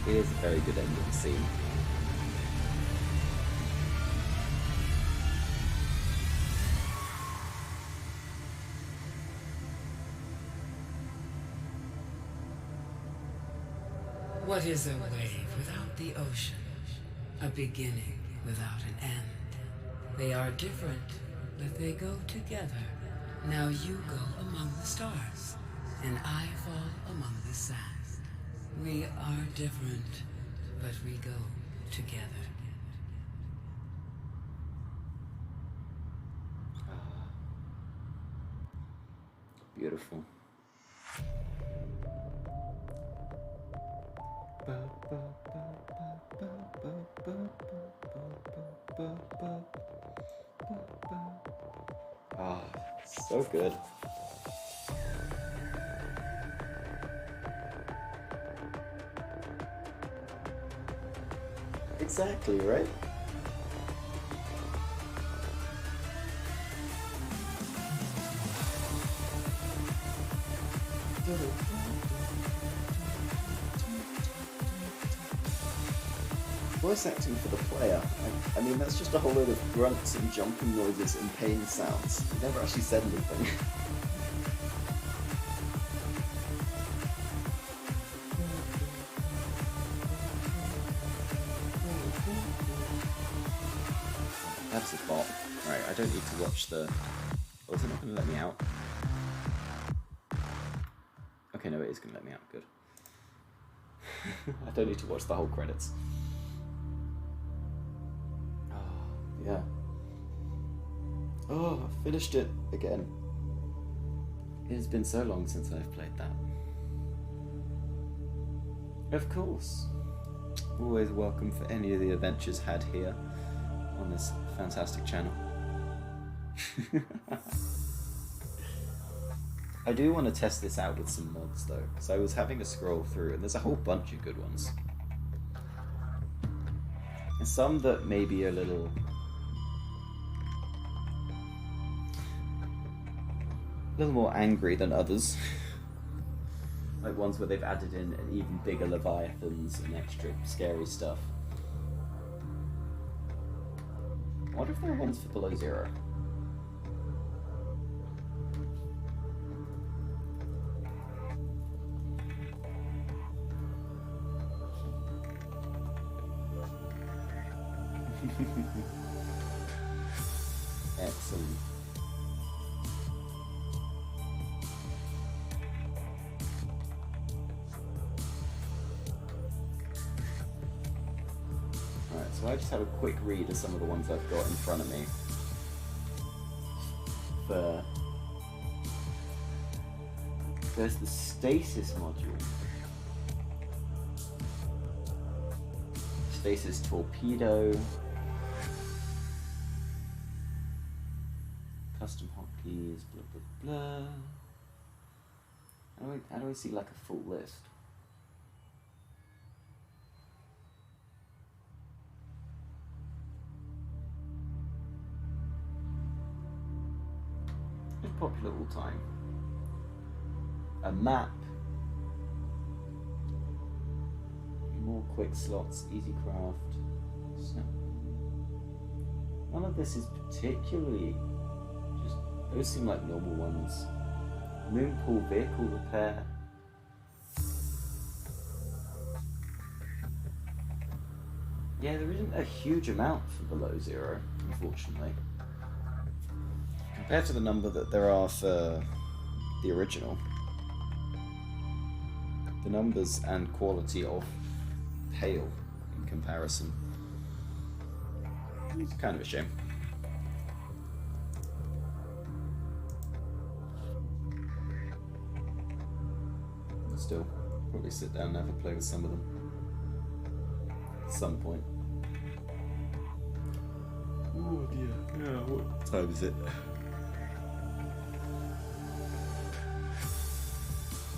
It is a very good ending scene. What is a wave without the ocean? A beginning without an end. They are different, but they go together. Now you go among the stars, and I fall among the sand. We are different, but we go together. Beautiful. Ah, so good. Exactly, right? Voice acting for the player. I mean, that's just a whole load of grunts and jumping noises and pain sounds. He never actually said anything. it's a bot. Right, I don't need to watch the... Oh, is it not going to let me out? Okay, no, it is going to let me out. Good. I don't need to watch the whole credits. Oh, yeah. Oh, I finished it again. It has been so long since I've played that. Of course. Always welcome for any of the adventures had here on this fantastic channel. I do want to test this out with some mods though, because I was having a scroll through and there's a whole bunch of good ones. And some that may be a little more angry than others. Like ones where they've added in an even bigger leviathans and extra scary stuff. I wonder if there are ones for below zero. Excellent. Alright, so I just have a quick read of some of the ones I've got in front of me. There's the stasis module. Stasis torpedo. Custom hotkeys, blah blah blah. How do I see like a full list? It's popular all time. A map. More quick slots, easy craft. Snap. None of this is particularly just, those seem like normal ones. Moon pool vehicle repair. Yeah, there isn't a huge amount for below zero, unfortunately. Compared to the number that there are for the original. The numbers and quality of pale in comparison. It's kind of a shame. But still, probably sit down and have a play with some of them at some point. Oh dear, yeah, what time is it?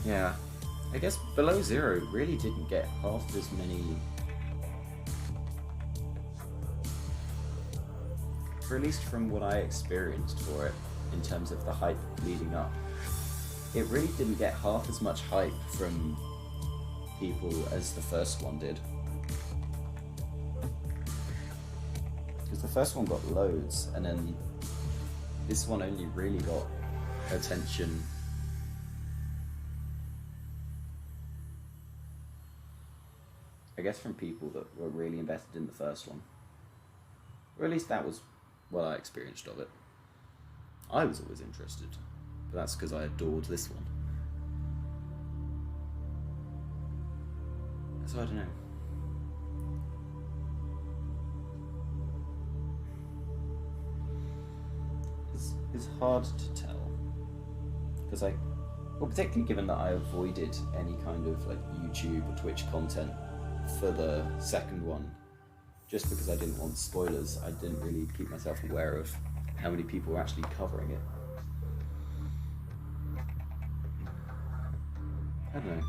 Yeah. I guess below zero really didn't get half as many, or at least from what I experienced for it in terms of the hype leading up, it really didn't get half as much hype from people as the first one did. Because the first one got loads, and then this one only really got attention I guess from people that were really invested in the first one. Or at least that was what I experienced of it. I was always interested, but that's because I adored this one. So I don't know. It's hard to tell. Because well, particularly given that I avoided any kind of like YouTube or Twitch content for the second one, just because I didn't want spoilers. I didn't really keep myself aware of how many people were actually covering it. I don't know.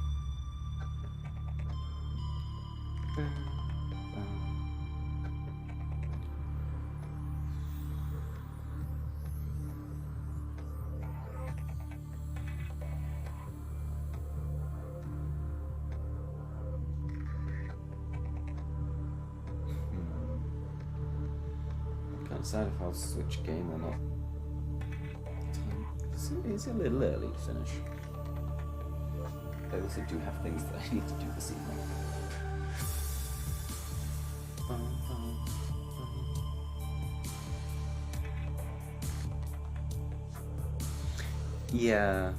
Decide if I'll switch game or not. It's a little early to finish. I also do have things that I need to do this evening. Yeah,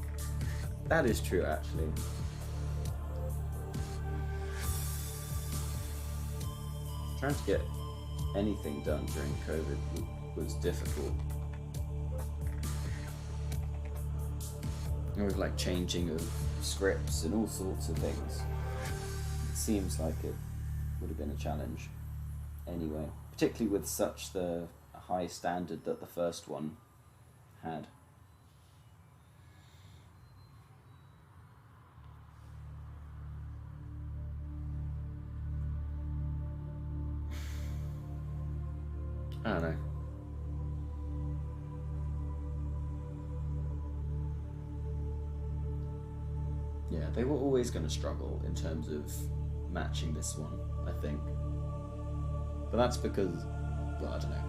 that is true actually. Trying to get anything done during COVID was difficult. With like changing of scripts and all sorts of things. It seems like it would have been a challenge anyway, particularly with such the high standard that the first one had. I don't know. Yeah, they were always going to struggle in terms of matching this one, I think. But that's because, well, I don't know.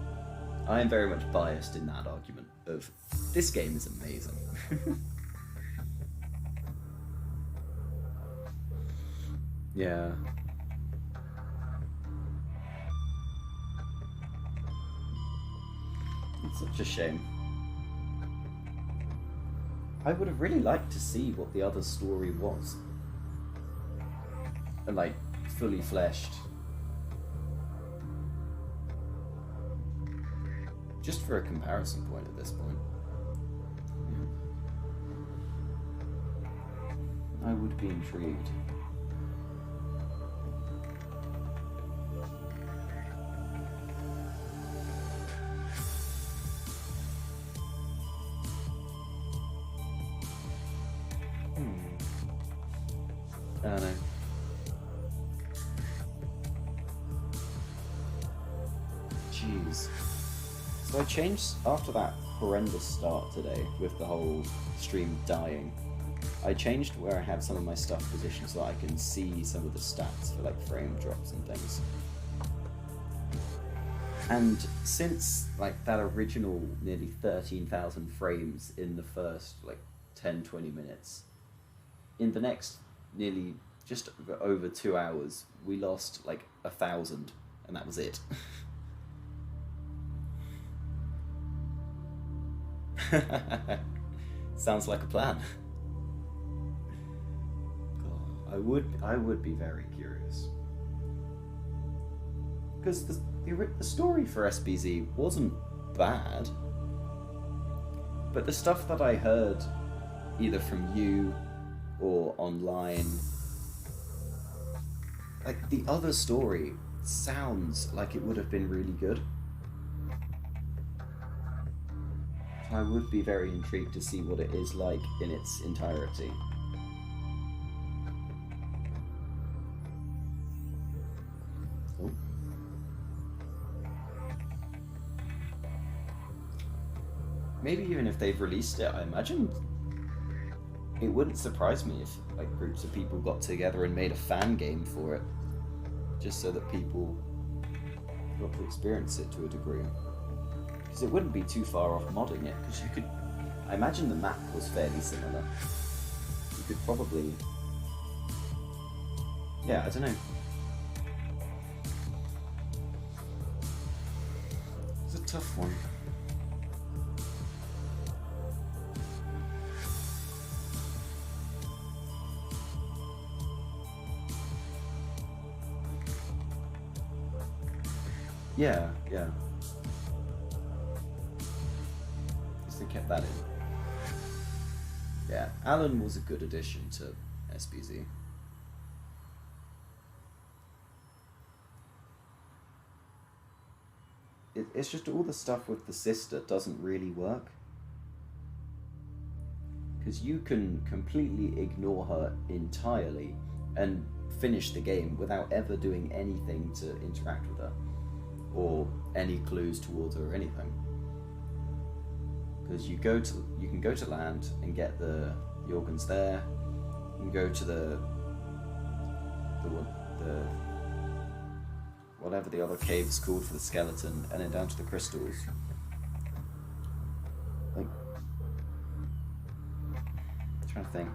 I am very much biased in that argument of, this game is amazing. Yeah. It's such a shame. I would have really liked to see what the other story was. And like, fully fleshed. Just for a comparison point at this point. Yeah. I would be intrigued. I don't know. Jeez. So I changed, after that horrendous start today with the whole stream dying, I changed where I have some of my stuff positioned so that I can see some of the stats for like frame drops and things. And since like that original nearly 13,000 frames in the first like 10-20 minutes, in the next nearly just over 2 hours, we lost like 1,000, and that was it. Sounds like a plan. I would be very curious, because the story for SBZ wasn't bad, but the stuff that I heard either from you or online, like the other story sounds like it would have been really good. I would be very intrigued to see what it is like in its entirety. Oh. Maybe even if they've released it, I imagine it wouldn't surprise me if like groups of people got together and made a fan game for it, just so that people got to experience it to a degree. Because it wouldn't be too far off modding it, because you could, I imagine the map was fairly similar. You could probably, yeah, I don't know. It's a tough one. Yeah. They kept that in. Yeah, Alan was a good addition to SBZ. It's just all the stuff with the sister doesn't really work. Because you can completely ignore her entirely and finish the game without ever doing anything to interact with her, or any clues towards her or anything. Because you can go to land and get the organs there. You can go to the whatever the other cave is called for the skeleton, and then down to the crystals. Like, I'm trying to think.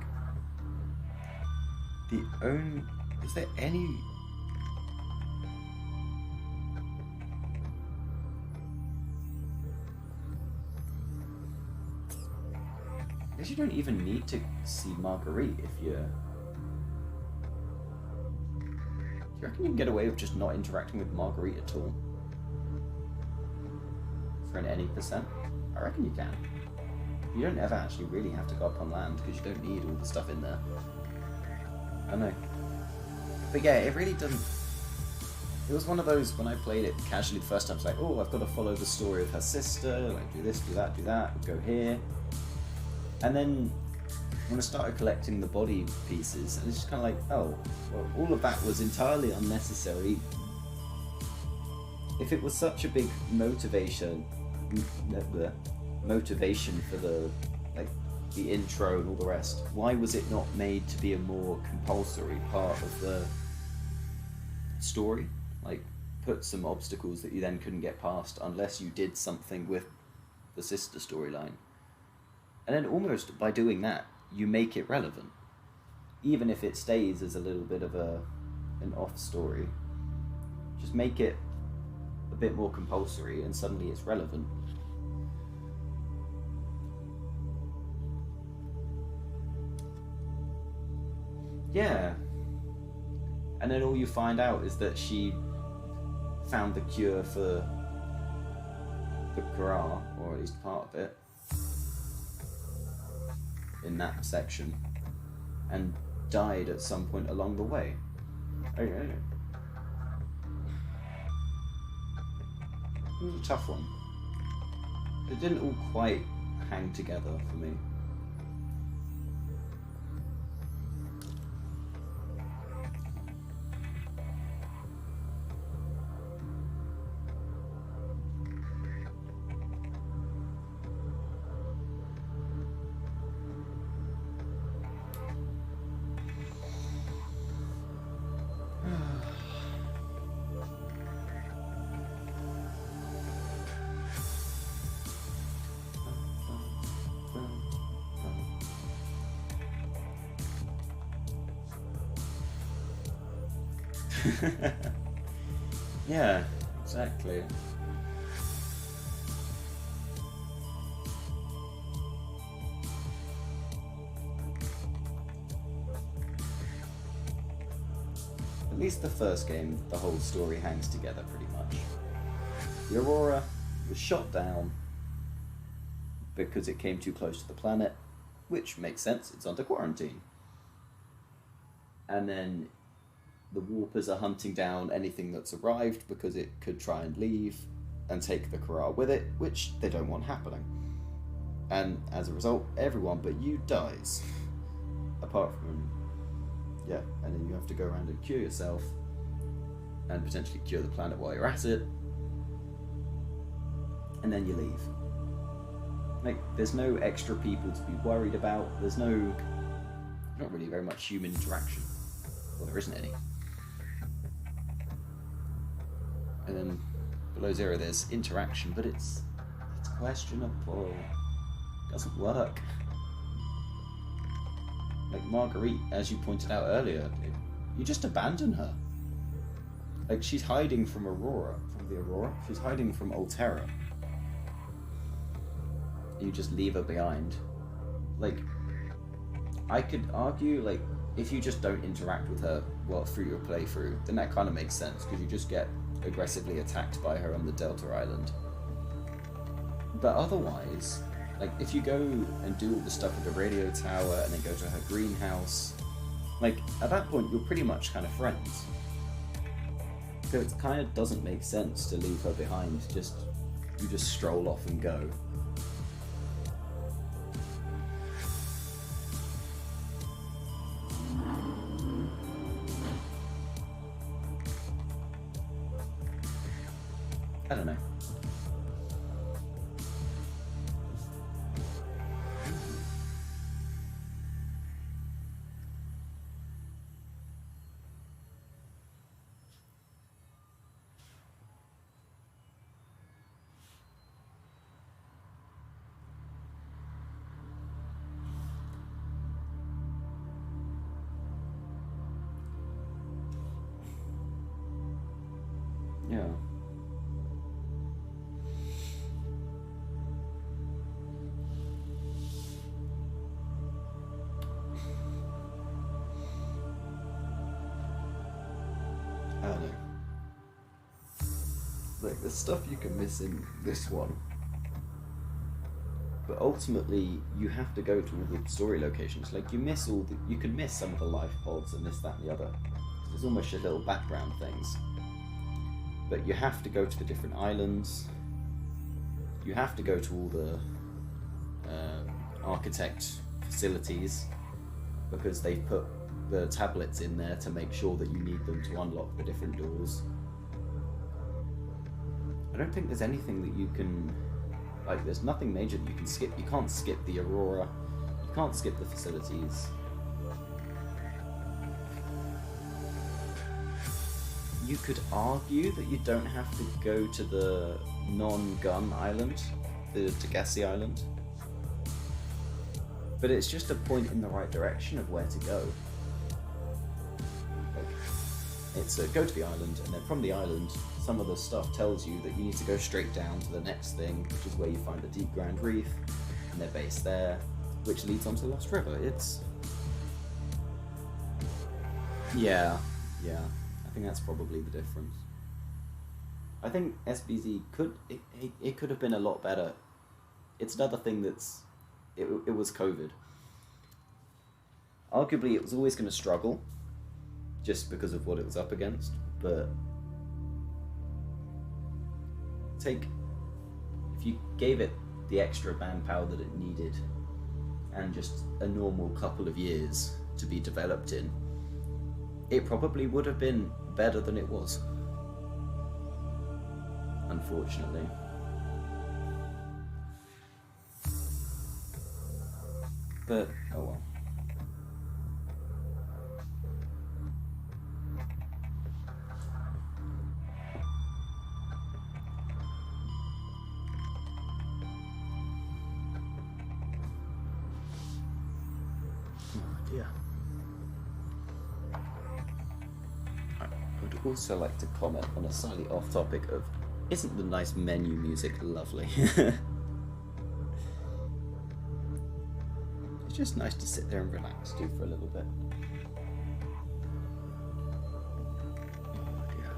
Is there any? guess you don't even need to see Marguerite if you're... Do you reckon you can get away with just not interacting with Marguerite at all? For an any percent? I reckon you can. You don't ever actually really have to go up on land because you don't need all the stuff in there. I know. But yeah, it really doesn't... It was one of those, when I played it casually the first time, it's like, oh, I've got to follow the story of her sister, like do this, do that, go here. And then when I started collecting the body pieces, and it's just kind of like, oh, well, all of that was entirely unnecessary. If it was such a big motivation for the the intro and all the rest, why was it not made to be a more compulsory part of the story? Like, put some obstacles that you then couldn't get past unless you did something with the sister storyline. And then almost by doing that, you make it relevant. Even if it stays as a little bit of an off story, just make it a bit more compulsory and suddenly it's relevant. Yeah. And then all you find out is that she found the cure for the Qur'an, or at least part of it, in that section, and died at some point along the way. It was a tough one. It didn't all quite hang together for me. Yeah, exactly. At least the first game, the whole story hangs together pretty much. The Aurora was shot down because it came too close to the planet, which makes sense, it's under quarantine. And then the Warpers are hunting down anything that's arrived because it could try and leave and take the Qur'an with it, which they don't want happening. And as a result, everyone but you dies. Apart from, yeah, and then you have to go around and cure yourself and potentially cure the planet while you're at it. And then you leave. Like, there's no extra people to be worried about. There's not really very much human interaction. Well, there isn't any. And then below zero there's interaction, but it's questionable. It doesn't work. Like Marguerite, as you pointed out earlier, you just abandon her. Like, she's hiding from the Aurora. She's hiding from Alterra. You just leave her behind. Like, I could argue, like, if you just don't interact with her through your playthrough, then that kind of makes sense, because you just get aggressively attacked by her on the Delta Island. But otherwise, like, if you go and do all the stuff with the radio tower and then go to her greenhouse, like, at that point you're pretty much kind of friends. So it kind of doesn't make sense to leave her behind, you just stroll off and go. I don't know. Yeah. Like, there's stuff you can miss in this one. But ultimately, you have to go to all the story locations. Like, you can miss some of the life pods and this, that, and the other. There's almost just little background things. But you have to go to the different islands. You have to go to all the architect facilities, because they've put the tablets in there to make sure that you need them to unlock the different doors. I don't think there's anything that you can... Like, there's nothing major that you can skip. You can't skip the Aurora. You can't skip the facilities. You could argue that you don't have to go to the non-gun island, the Degassi island. But it's just a point in the right direction of where to go. Like, it's go to the island, and then from the island, some of the stuff tells you that you need to go straight down to the next thing, which is where you find the Deep Grand Reef, and their base there, which leads onto the Lost River. It's... Yeah. I think that's probably the difference. I think SBZ it could have been a lot better. It's another thing that's... It was COVID. Arguably, it was always going to struggle, just because of what it was up against, but... If you gave it the extra manpower that it needed, and just a normal couple of years to be developed in, it probably would have been better than it was. Unfortunately. But, oh well. Oh dear. I would also like to comment on a slightly off topic of, isn't the nice menu music lovely? It's just nice to sit there and relax to for a little bit. Oh dear.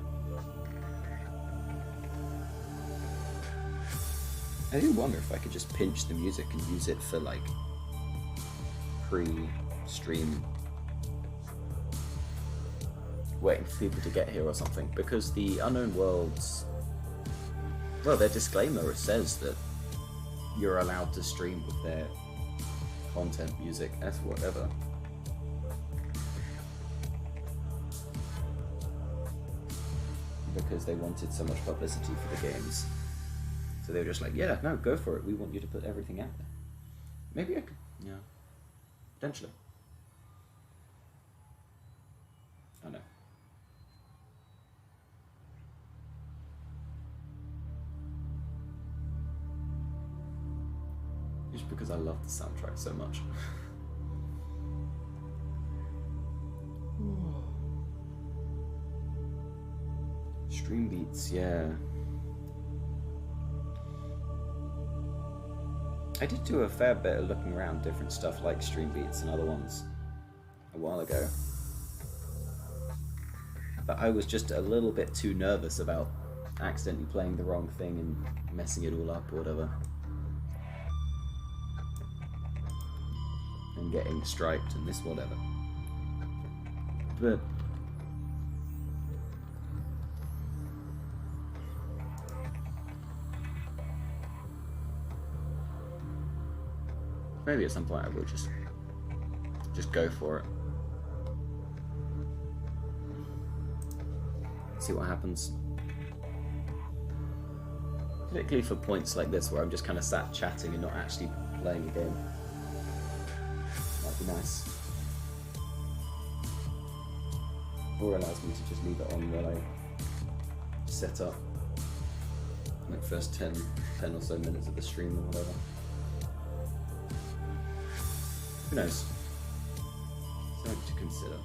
I do wonder if I could just pinch the music and use it for like pre-stream waiting for people to get here or something, because the Unknown Worlds, well, their disclaimer says that you're allowed to stream with their content, music, whatever. Because they wanted so much publicity for the games. So they were just like, yeah, no, go for it. We want you to put everything out there. Maybe I could, yeah. Potentially. I know. Just because I love the soundtrack so much. Stream beats, yeah. I did do a fair bit of looking around different stuff like stream beats and other ones a while ago. But I was just a little bit too nervous about accidentally playing the wrong thing and messing it all up or whatever. And getting striped and this whatever. But maybe at some point I will just go for it. See what happens. Particularly for points like this where I'm just kind of sat chatting and not actually playing a game. That'd be nice. Or allows me to just leave it on while I set up like first 10 or so minutes of the stream or whatever. Who knows? Something to consider.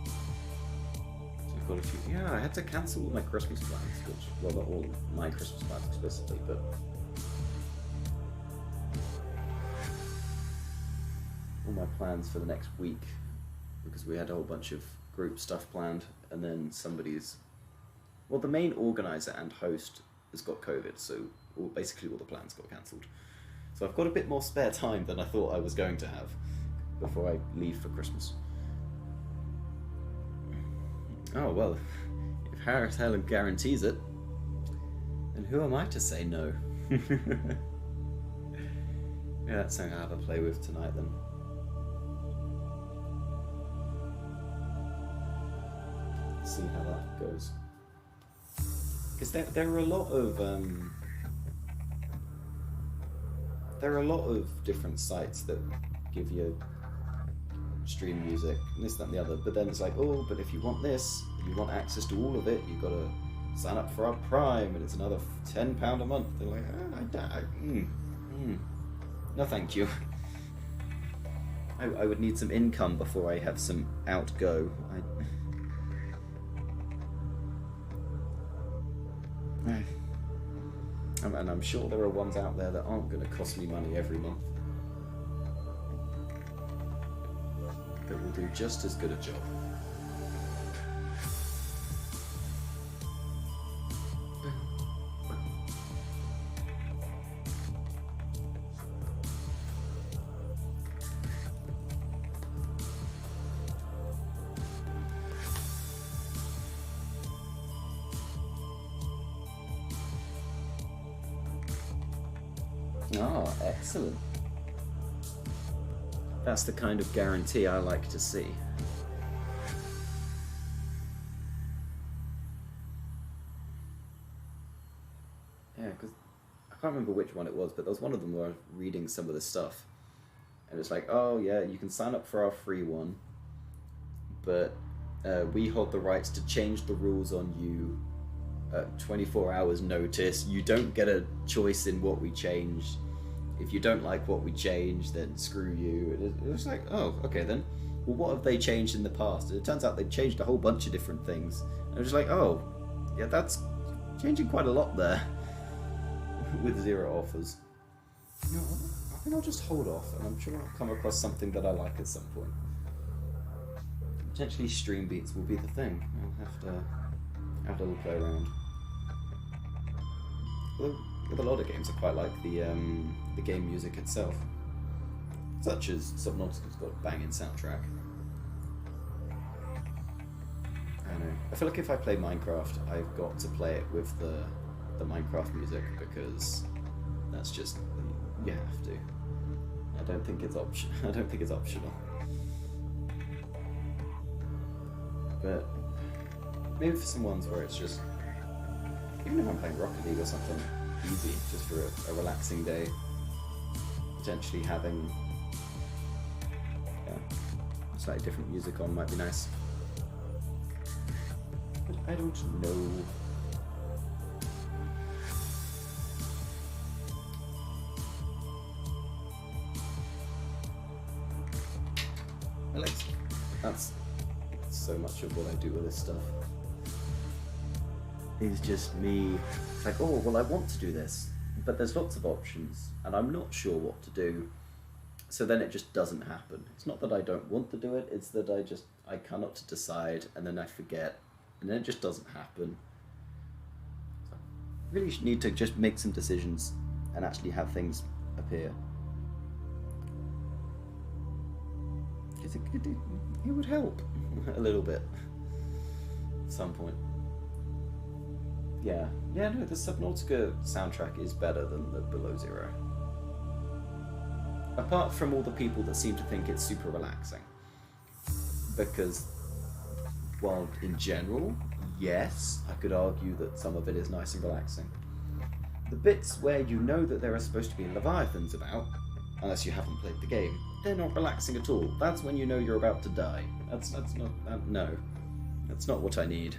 So I've got a few. Yeah, I had to cancel all my Christmas plans, which, well, not all my Christmas plans explicitly, but all my plans for the next week, because we had a whole bunch of group stuff planned, and then somebody's Well, the main organizer and host has got COVID, so basically all the plans got cancelled. So I've got a bit more spare time than I thought I was going to have before I leave for Christmas. Oh, well, if Harris Helen guarantees it, then who am I to say no? Yeah, that's something I'll have a play with tonight then. See how that goes. Because there are a lot of different sites that give you stream music and this, that, and the other. But then it's like, oh, but if you want this, you want access to all of it, you've got to sign up for our Prime, and it's another £10 a month. They're like, no, thank you. I would need some income before I have some outgo. And I'm sure there are ones out there that aren't going to cost me money every month, that will do just as good a job. Ah, excellent. That's the kind of guarantee I like to see. Yeah, because I can't remember which one it was, but there was one of them where I was reading some of the stuff, and it's like, oh yeah, you can sign up for our free one, but we hold the rights to change the rules on you at 24 hours notice. You don't get a choice in what we change. If you don't like what we change, then screw you. It was like, oh, okay then. Well, what have they changed in the past? And it turns out they've changed a whole bunch of different things. And I was like, oh, yeah, that's changing quite a lot there with zero offers. You know, I think I'll just hold off, and I'm sure I'll come across something that I like at some point. Potentially Stream Beats will be the thing. I'll have to have a little play around. Although, with a lot of games I quite like the game music itself. Such as Subnautica's got a banging soundtrack. I don't know. I feel like if I play Minecraft, I've got to play it with the Minecraft music, because that's just, you have to. I don't think it's optional. But maybe for some ones where it's just, even if I'm playing Rocket League or something easy, just for a relaxing day, potentially having slightly different music on might be nice. But I don't know. That's so much of what I do with this stuff. Is just me, it's like, oh, well, I want to do this, but there's lots of options, and I'm not sure what to do, so then it just doesn't happen. It's not that I don't want to do it, it's that I cannot decide, and then I forget, and then it just doesn't happen. So I really need to just make some decisions and actually have things appear. Because it would help a little bit at some point. Yeah, no, the Subnautica soundtrack is better than the Below Zero. Apart from all the people that seem to think it's super relaxing. Because, while in general, yes, I could argue that some of it is nice and relaxing. The bits where you know that there are supposed to be leviathans about, unless you haven't played the game, they're not relaxing at all. That's when you know you're about to die. That's not, no. That's not what I need.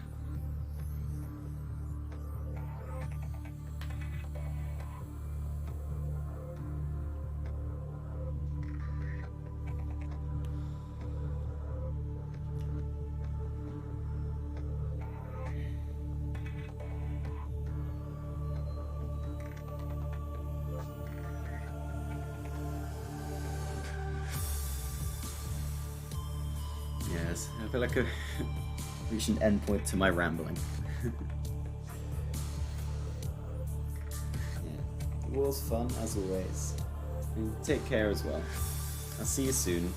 Yes, I feel like I've reached an end point to my rambling. was fun as always. And take care as well. I'll see you soon.